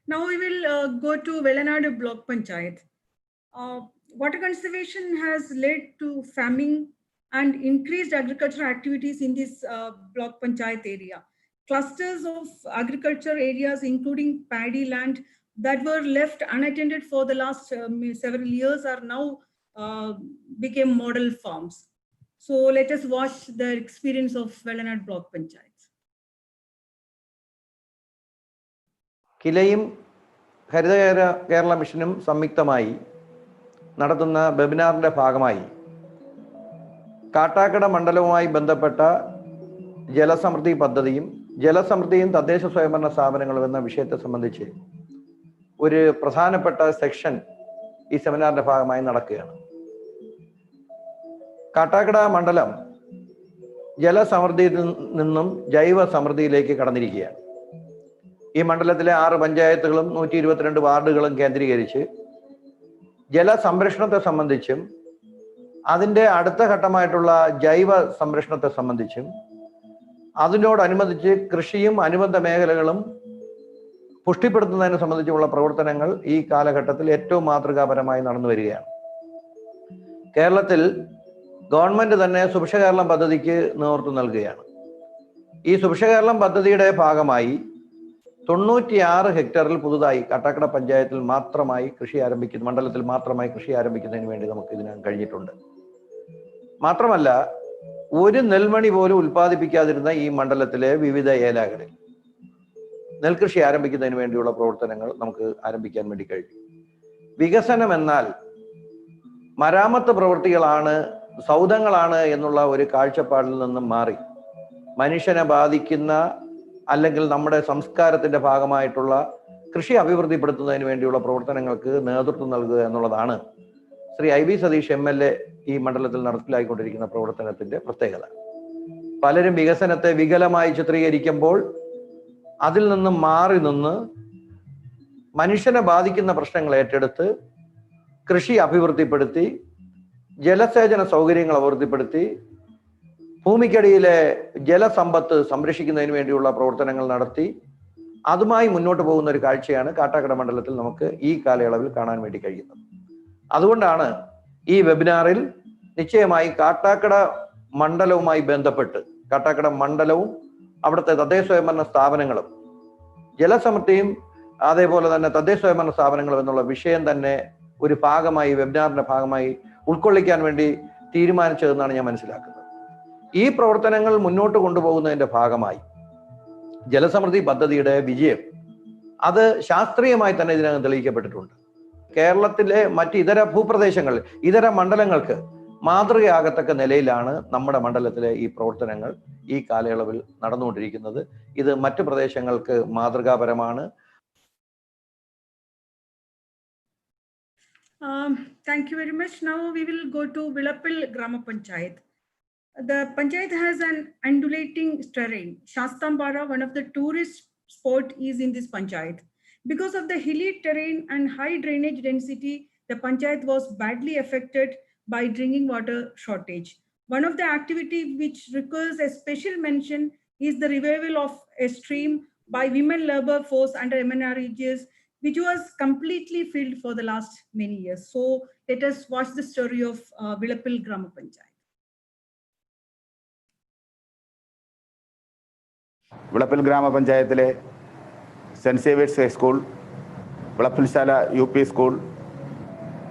Now we will go to Velanadu Block Panchayat. Water conservation has led to farming and increased agricultural activities in this Block Panchayat area. Clusters of agriculture areas, including paddy land that were left unattended for the last several years, are now became model farms. So let us watch the experience of Velanadu Block Panchayat. കിലയും ഹരിത കേരള മിഷനും സംയുക്തമായി നടത്തുന്ന വെബിനാറിൻ്റെ ഭാഗമായി കാട്ടാക്കട മണ്ഡലവുമായി ബന്ധപ്പെട്ട ജലസമൃദ്ധി പദ്ധതിയും ജലസമൃദ്ധിയും തദ്ദേശ സ്വയംഭരണ സ്ഥാപനങ്ങളും എന്ന വിഷയത്തെ സംബന്ധിച്ച് ഒരു പ്രധാനപ്പെട്ട സെക്ഷൻ ഈ സെമിനാറിന്റെ ഭാഗമായി നടക്കുകയാണ്. കാട്ടാക്കട മണ്ഡലം ജലസമൃദ്ധിയിൽ നിന്നും ജൈവ സമൃദ്ധിയിലേക്ക് കടന്നിരിക്കുകയാണ്. ഈ മണ്ഡലത്തിലെ 6 പഞ്ചായത്തുകളും 122 വാർഡുകളും കേന്ദ്രീകരിച്ച് ജലസംരക്ഷണത്തെ സംബന്ധിച്ചും അതിൻ്റെ അടുത്ത ഘട്ടമായിട്ടുള്ള ജൈവ സംരക്ഷണത്തെ സംബന്ധിച്ചും അതിനോടനുബന്ധിച്ച് കൃഷിയും അനുബന്ധ മേഖലകളും പുഷ്ടിപ്പെടുത്തുന്നതിനെ സംബന്ധിച്ചുള്ള പ്രവർത്തനങ്ങൾ ഈ കാലഘട്ടത്തിൽ ഏറ്റവും മാതൃകാപരമായി നടന്നു വരികയാണ്. കേരളത്തിൽ ഗവൺമെന്റ് തന്നെ സുഭിക്ഷ കേരളം പദ്ധതിക്ക് നേതൃത്വം നൽകുകയാണ്. ഈ സുഭിക്ഷ കേരളം പദ്ധതിയുടെ ഭാഗമായി 96 ഹെക്ടറിൽ പുതുതായി കാട്ടാക്കട പഞ്ചായത്തിൽ മാത്രമായി മണ്ഡലത്തിൽ മാത്രമായി കൃഷി ആരംഭിക്കുന്നതിന് വേണ്ടി നമുക്ക് ഇതിനകം കഴിഞ്ഞിട്ടുണ്ട്. മാത്രമല്ല, ഒരു നെൽമണി പോലും ഉൽപ്പാദിപ്പിക്കാതിരുന്ന ഈ മണ്ഡലത്തിലെ വിവിധ ഏലാകളിൽ നെൽകൃഷി ആരംഭിക്കുന്നതിന് വേണ്ടിയുള്ള പ്രവർത്തനങ്ങൾ നമുക്ക് ആരംഭിക്കാൻ വേണ്ടി കഴിഞ്ഞു. വികസനം എന്നാൽ മരാമത്ത് പ്രവൃത്തികളാണ്, സൗധങ്ങളാണ് എന്നുള്ള ഒരു കാഴ്ചപ്പാടിൽ നിന്നും മാറി മനുഷ്യനെ ബാധിക്കുന്ന അല്ലെങ്കിൽ നമ്മുടെ സംസ്കാരത്തിന്റെ ഭാഗമായിട്ടുള്ള കൃഷി അഭിവൃദ്ധിപ്പെടുത്തുന്നതിന് വേണ്ടിയുള്ള പ്രവർത്തനങ്ങൾക്ക് നേതൃത്വം നൽകുക എന്നുള്ളതാണ് ശ്രീ IB സതീഷ് MLA ഈ മണ്ഡലത്തിൽ നടപ്പിലാക്കിക്കൊണ്ടിരിക്കുന്ന പ്രവർത്തനത്തിന്റെ പ്രത്യേകത. പലരും വികസനത്തെ വികലമായി ചിത്രീകരിക്കുമ്പോൾ അതിൽ നിന്നും മാറി നിന്ന് മനുഷ്യനെ ബാധിക്കുന്ന പ്രശ്നങ്ങൾ ഏറ്റെടുത്ത് കൃഷി അഭിവൃദ്ധിപ്പെടുത്തി ജലസേചന സൗകര്യങ്ങൾ അഭിവൃദ്ധിപ്പെടുത്തി ഭൂമിക്കടിയിലെ ജലസമ്പത്ത് സംരക്ഷിക്കുന്നതിന് വേണ്ടിയുള്ള പ്രവർത്തനങ്ങൾ നടത്തി അതുമായി മുന്നോട്ട് പോകുന്ന ഒരു കാഴ്ചയാണ് കാട്ടാക്കട മണ്ഡലത്തിൽ നമുക്ക് ഈ കാലയളവിൽ കാണാൻ വേണ്ടി കഴിയുന്നത്. അതുകൊണ്ടാണ് ഈ വെബിനാറിൽ നിശ്ചയമായി കാട്ടാക്കട മണ്ഡലവുമായി ബന്ധപ്പെട്ട് കാട്ടാക്കട മണ്ഡലവും അവിടുത്തെ തദ്ദേശ സ്വയംഭരണ സ്ഥാപനങ്ങളും ജലസമൃദ്ധിയും അതേപോലെ തന്നെ തദ്ദേശ സ്വയംഭരണ സ്ഥാപനങ്ങളും എന്നുള്ള വിഷയം തന്നെ ഒരു ഭാഗമായി വെബിനാറിന്റെ ഭാഗമായി ഉൾക്കൊള്ളിക്കാൻ വേണ്ടി തീരുമാനിച്ചതെന്നാണ് ഞാൻ മനസ്സിലാക്കുന്നത്. ഈ പ്രവർത്തനങ്ങൾ മുന്നോട്ട് കൊണ്ടുപോകുന്നതിന്റെ ഭാഗമായി ജലസമൃദ്ധി പദ്ധതിയുടെ വിജയം അത് ശാസ്ത്രീയമായി തന്നെ ഇതിനകം തെളിയിക്കപ്പെട്ടിട്ടുണ്ട്. കേരളത്തിലെ മറ്റ് ഇതര ഭൂപ്രദേശങ്ങൾ, ഇതര മണ്ഡലങ്ങൾക്ക് മാതൃകയാകത്തക്ക നിലയിലാണ് നമ്മുടെ മണ്ഡലത്തിലെ ഈ പ്രവർത്തനങ്ങൾ ഈ കാലയളവിൽ നടന്നുകൊണ്ടിരിക്കുന്നത്. ഇത് മറ്റ് പ്രദേശങ്ങൾക്ക് മാതൃകാപരമാണ്. Thank you very much. Now we will go to Vilappil Grama Panchayat. The Panchayat has an undulating terrain. Shastambara, one of the tourist spot, is in this Panchayat. Because of the hilly terrain and high drainage density, the Panchayat was badly affected by drinking water shortage. One of the activities which requires a special mention is the revival of a stream by women labor force under MNREGs, which was completely filled for the last many years. So let us watch the story of Vilappil Grama Panchayat. Vilappil ഗ്രാമപഞ്ചായത്തിലെ saint Xavier's high school, Vilappilsala UP school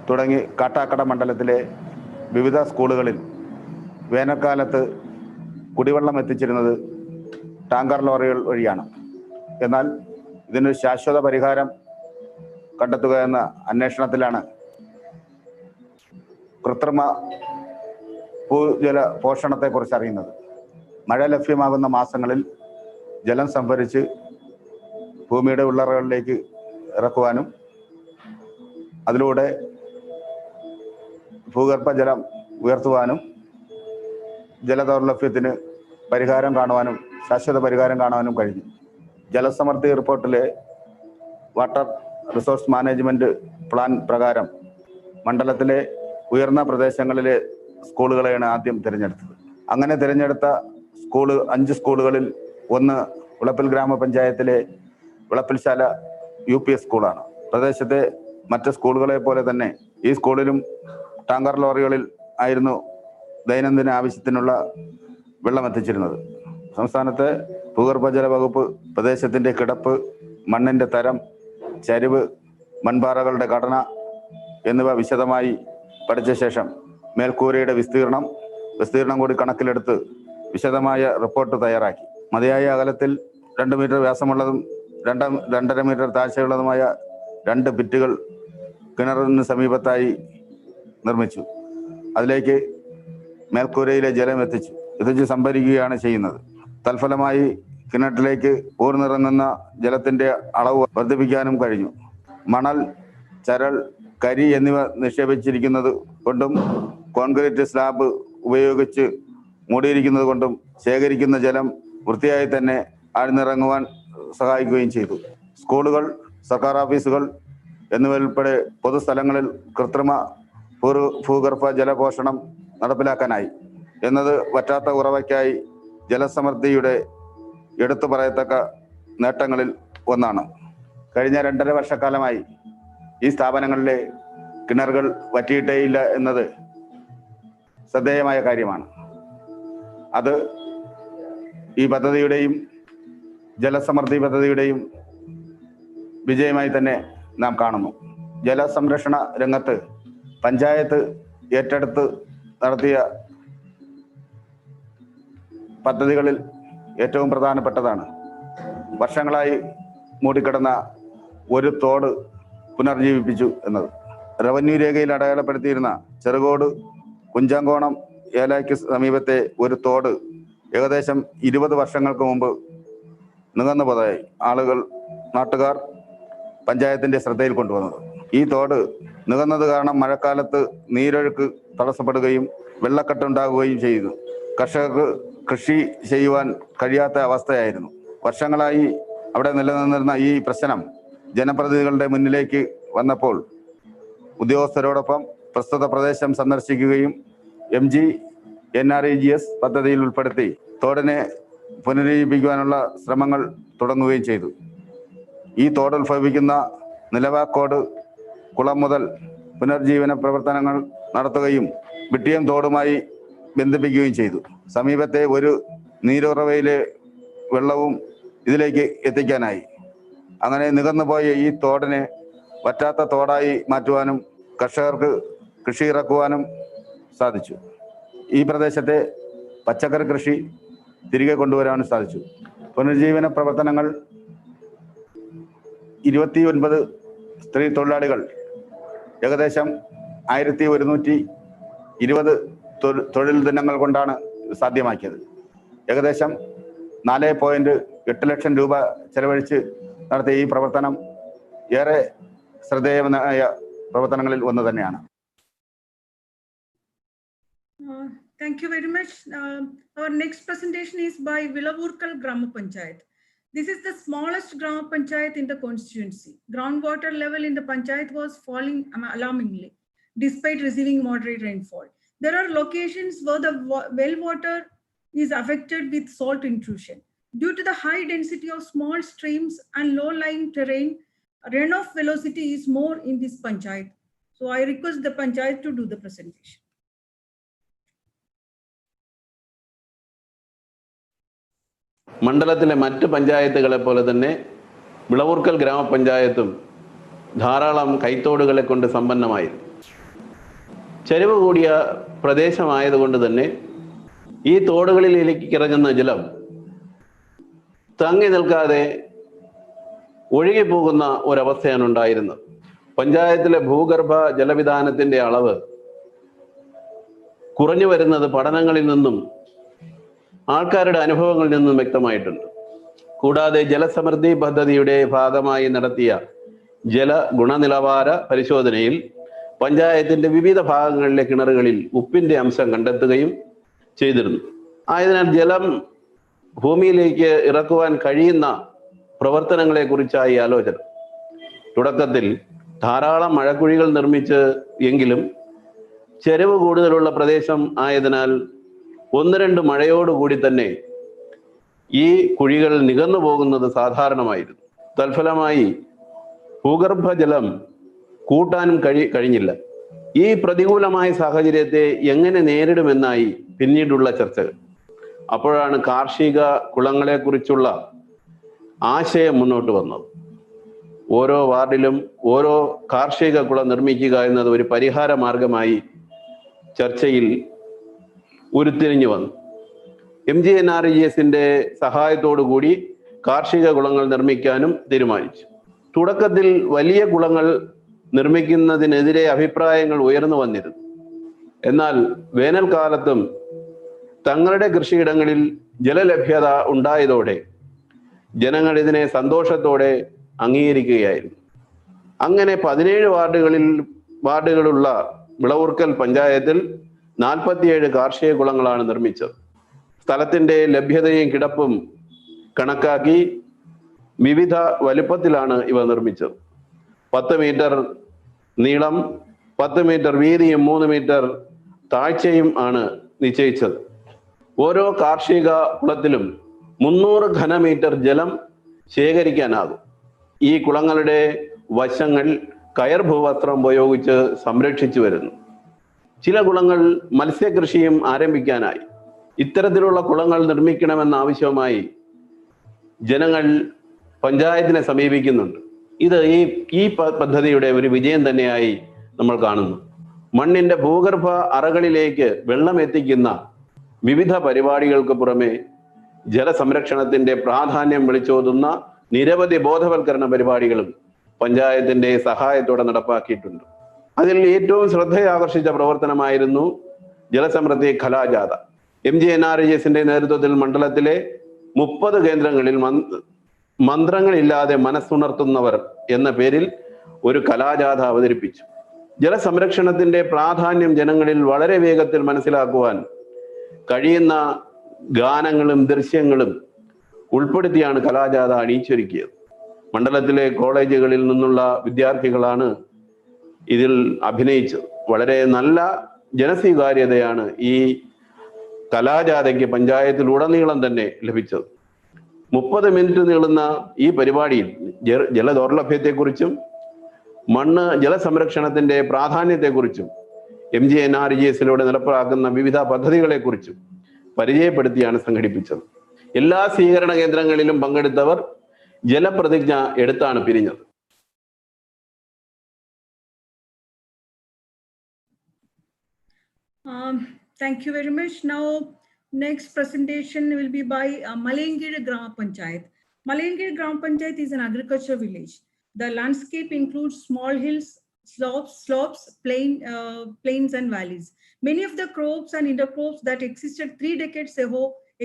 തുടങ്ങി കാട്ടാക്കട മണ്ഡലത്തിലെ വിവിധ സ്കൂളുകളിൽ വേനൽക്കാലത്ത് കുടിവെള്ളം എത്തിച്ചിരുന്നത് tanker ലോറികൾ വഴിയാണ്. എന്നാൽ ഇതിനൊരു ശാശ്വത പരിഹാരം കണ്ടെത്തുക എന്ന അന്വേഷണത്തിലാണ് കൃത്രിമ ഭൂജല പോഷണത്തെക്കുറിച്ച് അറിയുന്നത്. മഴ ലഭ്യമാകുന്ന മാസങ്ങളിൽ ജലം സംഭരിച്ച് ഭൂമിയുടെ ഉള്ളറകളിലേക്ക് ഇറക്കുവാനും അതിലൂടെ ഭൂഗർഭജലം ഉയർത്തുവാനും ജലദൗർലഭ്യത്തിന് പരിഹാരം കാണുവാനും ശാശ്വത പരിഹാരം കാണുവാനും കഴിഞ്ഞു. ജലസമൃദ്ധി റിപ്പോർട്ടിലെ വാട്ടർ റിസോഴ്സ് മാനേജ്മെന്റ് പ്ലാൻ പ്രകാരം മണ്ഡലത്തിലെ ഉയർന്ന പ്രദേശങ്ങളിലെ സ്കൂളുകളെയാണ് ആദ്യം തിരഞ്ഞെടുത്തത്. അങ്ങനെ തിരഞ്ഞെടുത്ത 5 സ്കൂളുകളിൽ ഒന്ന് വിളപ്പിൽ ഗ്രാമപഞ്ചായത്തിലെ വിളപ്പിൽശാല UP സ്കൂളാണ്. പ്രദേശത്തെ മറ്റ് സ്കൂളുകളെ പോലെ തന്നെ ഈ സ്കൂളിലും ടാങ്കർ ലോറികളിൽ ആയിരുന്നു ദൈനംദിന ആവശ്യത്തിനുള്ള വെള്ളം എത്തിച്ചിരുന്നത്. സംസ്ഥാനത്തെ ഭൂഗർഭജല വകുപ്പ് പ്രദേശത്തിൻ്റെ കിടപ്പ്, മണ്ണിൻ്റെ തരം, ചരിവ്, മൺപാറകളുടെ ഘടന എന്നിവ വിശദമായി പഠിച്ച ശേഷം മേൽക്കൂരയുടെ വിസ്തീർണം കൂടി കണക്കിലെടുത്ത് വിശദമായ റിപ്പോർട്ട് തയ്യാറാക്കി. മതിയായ അകലത്തിൽ 2 മീറ്റർ വ്യാസമുള്ളതും 2.5 മീറ്റർ താഴ്ചയുള്ളതുമായ 2 പിറ്റുകൾ കിണറിന് സമീപത്തായി നിർമ്മിച്ചു. അതിലേക്ക് മേൽക്കൂരയിലെ ജലം എത്തിച്ച് സംഭരിക്കുകയാണ് ചെയ്യുന്നത്. തൽഫലമായി കിണറ്റിലേക്ക് ഊർന്നിറങ്ങുന്ന ജലത്തിൻ്റെ അളവ് വർദ്ധിപ്പിക്കാനും കഴിഞ്ഞു. മണൽ, ചരൽ, കരി എന്നിവ നിക്ഷേപിച്ചിരിക്കുന്നത് കൊണ്ടും കോൺക്രീറ്റ് സ്ലാബ് ഉപയോഗിച്ച് മൂടിയിരിക്കുന്നത് കൊണ്ടും ശേഖരിക്കുന്ന ജലം വൃത്തിയായി തന്നെ ആഴ്ന്നിറങ്ങുവാൻ സഹായിക്കുകയും ചെയ്തു. സ്കൂളുകൾ, സർക്കാർ ഓഫീസുകൾ എന്നിവയുൾപ്പെടെ പൊതുസ്ഥലങ്ങളിൽ കൃത്രിമ ഭൂഗർഭ ജലപോഷണം നടപ്പിലാക്കാനായി എന്നത് വറ്റാത്ത ഉറവയ്ക്കായി ജലസമൃദ്ധിയുടെ എടുത്തു പറയത്തക്ക നേട്ടങ്ങളിൽ ഒന്നാണ്. കഴിഞ്ഞ 2.5 വർഷക്കാലമായി ഈ സ്ഥാപനങ്ങളിലെ കിണറുകൾ വറ്റിയിട്ടേയില്ല എന്നത് ശ്രദ്ധേയമായ കാര്യമാണ്. അത് ഈ പദ്ധതിയുടെയും ജലസമൃദ്ധി പദ്ധതിയുടെയും വിജയമായി തന്നെ നാം കാണുന്നു. ജലസംരക്ഷണ രംഗത്ത് പഞ്ചായത്ത് ഏറ്റെടുത്ത് നടത്തിയ പദ്ധതികളിൽ ഏറ്റവും പ്രധാനപ്പെട്ടതാണ് വർഷങ്ങളായി മൂടിക്കിടന്ന ഒരു തോട് പുനർജീവിപ്പിച്ചു എന്നത്. റവന്യൂ രേഖയിൽ അടയാളപ്പെടുത്തിയിരുന്ന ചെറുകോട് കുഞ്ചാങ്കോണം ഏലായ്ക്ക് സമീപത്തെ ഒരു തോട് ഏകദേശം 20 വർഷങ്ങൾക്ക് മുമ്പ് നികന്നു പോയതായി നാട്ടുകാർ പഞ്ചായത്തിന്റെ ശ്രദ്ധയിൽ കൊണ്ടുവന്നത്. ഈ തോട് നികന്നത് കാരണം മഴക്കാലത്ത് നീരൊഴുക്ക് തടസ്സപ്പെടുകയും വെള്ളക്കെട്ടുണ്ടാകുകയും ചെയ്തു. കർഷകർക്ക് കൃഷി ചെയ്യുവാൻ കഴിയാത്ത അവസ്ഥയായിരുന്നു. വർഷങ്ങളായി അവിടെ നിലനിന്നിരുന്ന ഈ പ്രശ്നം ജനപ്രതിനിധികളുടെ മുന്നിലേക്ക് വന്നപ്പോൾ ഉദ്യോഗസ്ഥരോടൊപ്പം പ്രസ്തുത പ്രദേശം സന്ദർശിക്കുകയും MGNREGS പദ്ധതിയിൽ ഉൾപ്പെടുത്തി തോടിനെ പുനരുജ്ജീവിപ്പിക്കുവാനുള്ള ശ്രമങ്ങൾ തുടങ്ങുകയും ചെയ്തു. ഈ തോട് ഉത്ഭവിക്കുന്ന നിലവാക്കോട് കുളം മുതൽ പുനർജീവന പ്രവർത്തനങ്ങൾ നടത്തുകയും വിട്ടിയം തോടുമായി ബന്ധിപ്പിക്കുകയും ചെയ്തു. സമീപത്തെ ഒരു നീരുറവയിലെ വെള്ളവും ഇതിലേക്ക് എത്തിക്കാനായി. അങ്ങനെ നികന്നുപോയ ഈ തോടിനെ വറ്റാത്ത തോടായി മാറ്റുവാനും കർഷകർക്ക് കൃഷി ഇറക്കുവാനും സാധിച്ചു. ഈ പ്രദേശത്തെ പച്ചക്കറി കൃഷി തിരികെ കൊണ്ടുവരാനും സാധിച്ചു. പുനരുജ്ജീവന പ്രവർത്തനങ്ങൾ 29 സ്ത്രീ തൊഴിലാളികൾ ഏകദേശം 1120 തൊഴിൽ ദിനങ്ങൾ കൊണ്ടാണ് സാധ്യമാക്കിയത്. ഏകദേശം 4.8 ലക്ഷം രൂപ ചെലവഴിച്ച് നടത്തിയ ഈ പ്രവർത്തനം ഏറെ ശ്രദ്ധേയമായ പ്രവർത്തനങ്ങളിൽ ഒന്ന് തന്നെയാണ്. Thank you very much. Our next presentation is by Vilavurkal Grama Panchayat. This is the smallest Grama Panchayat in the constituency. Groundwater level in the Panchayat was falling alarmingly, despite receiving moderate rainfall. There are locations where the well water is affected with salt intrusion. Due to the high density of small streams and low-lying terrain, runoff velocity is more in this Panchayat. So I request the Panchayat to do the presentation. മണ്ഡലത്തിലെ മറ്റ് പഞ്ചായത്തുകളെ പോലെ തന്നെ വിളവൂർക്കൽ ഗ്രാമപഞ്ചായത്തും ധാരാളം കൈത്തോടുകളെ കൊണ്ട് സമ്പന്നമായിരുന്നു. ചരിവ് കൂടിയ പ്രദേശമായതുകൊണ്ട് തന്നെ ഈ തോടുകളിലേക്ക് ഇറങ്ങുന്ന ജലം തങ്ങി നിൽക്കാതെ ഒഴുകിപ്പോകുന്ന ഒരവസ്ഥയാണ് ഉണ്ടായിരുന്നത്. പഞ്ചായത്തിലെ ഭൂഗർഭ ജലവിധാനത്തിൻ്റെ അളവ് കുറഞ്ഞു വരുന്നത് പഠനങ്ങളിൽ നിന്നും ആൾക്കാരുടെ അനുഭവങ്ങളിൽ നിന്നും വ്യക്തമായിട്ടുണ്ട്. കൂടാതെ ജലസമൃദ്ധി പദ്ധതിയുടെ ഭാഗമായി നടത്തിയ ജല ഗുണനിലവാര പരിശോധനയിൽ പഞ്ചായത്തിന്റെ വിവിധ ഭാഗങ്ങളിലെ കിണറുകളിൽ ഉപ്പിന്റെ അംശം കണ്ടെത്തുകയും ചെയ്തിരുന്നു. ആയതിനാൽ ജലം ഭൂമിയിലേക്ക് ഇറക്കുവാൻ കഴിയുന്ന പ്രവർത്തനങ്ങളെ കുറിച്ചായി ആലോചന. തുടക്കത്തിൽ ധാരാളം മഴക്കുഴികൾ നിർമ്മിച്ച് എങ്കിലും ചെരിവ് കൂടുതലുള്ള പ്രദേശം ആയതിനാൽ 1-2 മഴയോടുകൂടി തന്നെ ഈ കുഴികൾ നികന്നു പോകുന്നത് സാധാരണമായിരുന്നു. തൽഫലമായി ഭൂഗർഭജലം കൂട്ടാനും കഴിഞ്ഞില്ല. ഈ പ്രതികൂലമായ സാഹചര്യത്തെ എങ്ങനെ നേരിടുമെന്നായി പിന്നീടുള്ള ചർച്ചകൾ. അപ്പോഴാണ് കാർഷിക കുളങ്ങളെ കുറിച്ചുള്ള ആശയം മുന്നോട്ട് വന്നത്. ഓരോ വാർഡിലും ഓരോ കാർഷിക കുളം നിർമ്മിക്കുക എന്നത് ഒരു പരിഹാര മാർഗമായി ചർച്ചയിൽ ഉരുത്തിരിഞ്ഞു വന്നു. MGNREGSന്റെ സഹായത്തോടു കൂടി കാർഷിക കുളങ്ങൾ നിർമ്മിക്കാനും തീരുമാനിച്ചു. തുടക്കത്തിൽ വലിയ കുളങ്ങൾ നിർമ്മിക്കുന്നതിനെതിരെ അഭിപ്രായങ്ങൾ ഉയർന്നു വന്നിരുന്നു. എന്നാൽ വേനൽക്കാലത്തും തങ്ങളുടെ കൃഷിയിടങ്ങളിൽ ജലലഭ്യത ഉണ്ടായതോടെ ജനങ്ങൾ ഇതിനെ സന്തോഷത്തോടെ അംഗീകരിക്കുകയായിരുന്നു. അങ്ങനെ 17 വാർഡുകളുള്ള വിളവൂർക്കൽ പഞ്ചായത്തിൽ 47 കാർഷിക കുളങ്ങളാണ് നിർമ്മിച്ചത്. സ്ഥലത്തിന്റെ ലഭ്യതയും കിടപ്പും കണക്കാക്കി വിവിധ വലുപ്പത്തിലാണ് ഇവ നിർമ്മിച്ചത്. 10 മീറ്റർ നീളം, 10 മീറ്റർ വീതിയും 3 മീറ്റർ താഴ്ചയും ആണ് നിശ്ചയിച്ചത്. ഓരോ കാർഷിക കുളത്തിലും 300 ഘനമീറ്റർ ജലം ശേഖരിക്കാനാകും. ഈ കുളങ്ങളുടെ വശങ്ങൾ കയർ ഭൂവസ്ത്രം ഉപയോഗിച്ച് സംരക്ഷിച്ചു വരുന്നു. ചില കുളങ്ങൾ മത്സ്യകൃഷിയും ആരംഭിക്കാനായി. ഇത്തരത്തിലുള്ള കുളങ്ങൾ നിർമ്മിക്കണമെന്ന ആവശ്യവുമായി ജനങ്ങൾ പഞ്ചായത്തിനെ സമീപിക്കുന്നുണ്ട്. ഇത് ഈ പദ്ധതിയുടെ ഒരു വിജയം തന്നെയായി നമ്മൾ കാണുന്നു. മണ്ണിന്റെ ഭൂഗർഭ അറകളിലേക്ക് വെള്ളം എത്തിക്കുന്ന വിവിധ പരിപാടികൾക്ക് പുറമെ ജലസംരക്ഷണത്തിന്റെ പ്രാധാന്യം വിളിച്ചോതുന്ന നിരവധി ബോധവൽക്കരണ പരിപാടികളും പഞ്ചായത്തിന്റെ സഹായത്തോടെ നടപ്പാക്കിയിട്ടുണ്ട്. അതിൽ ഏറ്റവും ശ്രദ്ധയാകർഷിച്ച പ്രവർത്തനമായിരുന്നു ജലസമൃദ്ധി കലാജാഥ. MGNREGSന്റെ നേതൃത്വത്തിൽ മണ്ഡലത്തിലെ 30 കേന്ദ്രങ്ങളിൽ മന്ത്രങ്ങളില്ലാതെ മനസ്സുണർത്തുന്നവർ എന്ന പേരിൽ ഒരു കലാജാഥ അവതരിപ്പിച്ചു. ജലസംരക്ഷണത്തിന്റെ പ്രാധാന്യം ജനങ്ങളിൽ വളരെ വേഗത്തിൽ മനസ്സിലാക്കുവാൻ കഴിയുന്ന ഗാനങ്ങളും ദൃശ്യങ്ങളും ഉൾപ്പെടുത്തിയാണ് കലാജാഥ അണിയിച്ചൊരുക്കിയത്. മണ്ഡലത്തിലെ കോളേജുകളിൽ നിന്നുള്ള വിദ്യാർത്ഥികളാണ് ഇതിൽ അഭിനയിച്ചത്. വളരെ നല്ല ജനസ്വീകാര്യതയാണ് ഈ കലാജാഥയ്ക്ക് പഞ്ചായത്തിലുടനീളം തന്നെ ലഭിച്ചത്. 30 മിനിറ്റ് നീളുന്ന ഈ പരിപാടിയിൽ ജലദൗർലഭ്യത്തെക്കുറിച്ചും ജലസംരക്ഷണത്തിന്റെ പ്രാധാന്യത്തെക്കുറിച്ചും MGNREGSലൂടെ നടപ്പാക്കുന്ന വിവിധ പദ്ധതികളെക്കുറിച്ചും പരിചയപ്പെടുത്തിയാണ് സംഘടിപ്പിച്ചത്. എല്ലാ സ്വീകരണ കേന്ദ്രങ്ങളിലും പങ്കെടുത്തവർ ജലപ്രതിജ്ഞ എടുത്താണ് പിരിഞ്ഞത്. Thank you very much. Now, next presentation will be by Malengir Gram Panchayat. Malengir Gram Panchayat is an agriculture village. The landscape includes small hills, slopes, plains and valleys. Many of the crops and intercrops that existed 3 decades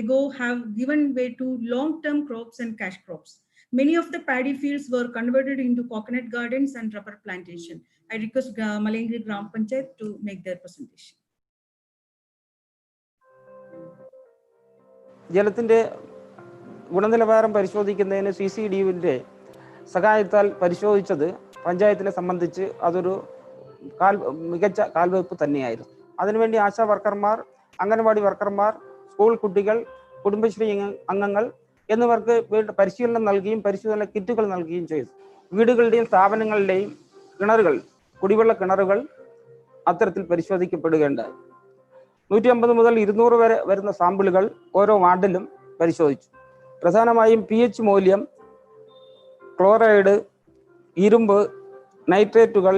ago have given way to long-term crops and cash crops. Many of the paddy fields were converted into coconut gardens and rubber plantation. I request Malengir Gram Panchayat to make their presentation. ജലത്തിൻ്റെ ഗുണനിലവാരം പരിശോധിക്കുന്നതിന് CCDUവിൻ്റെ സഹായത്താൽ പരിശോധിച്ചത് പഞ്ചായത്തിനെ സംബന്ധിച്ച് അതൊരു മികച്ച കാൽവെപ്പ് തന്നെയായിരുന്നു. അതിനുവേണ്ടി ആശാ വർക്കർമാർ, അംഗനവാടി വർക്കർമാർ, സ്കൂൾ കുട്ടികൾ, കുടുംബശ്രീ അംഗങ്ങൾ എന്നിവർക്ക് പരിശീലനം നൽകുകയും പരിശോധന കിറ്റുകൾ നൽകുകയും ചെയ്തു. വീടുകളുടെയും സ്ഥാപനങ്ങളുടെയും കിണറുകൾ, കുടിവെള്ള കിണറുകൾ അത്തരത്തിൽ പരിശോധിക്കപ്പെടുകയുണ്ടായി. 150 മുതൽ 200 വരെ വരുന്ന സാമ്പിളുകൾ ഓരോ വാർഡിലും പരിശോധിച്ചു. പ്രധാനമായും pH മൂല്യം, ക്ലോറൈഡ്, ഇരുമ്പ്, നൈട്രേറ്റുകൾ,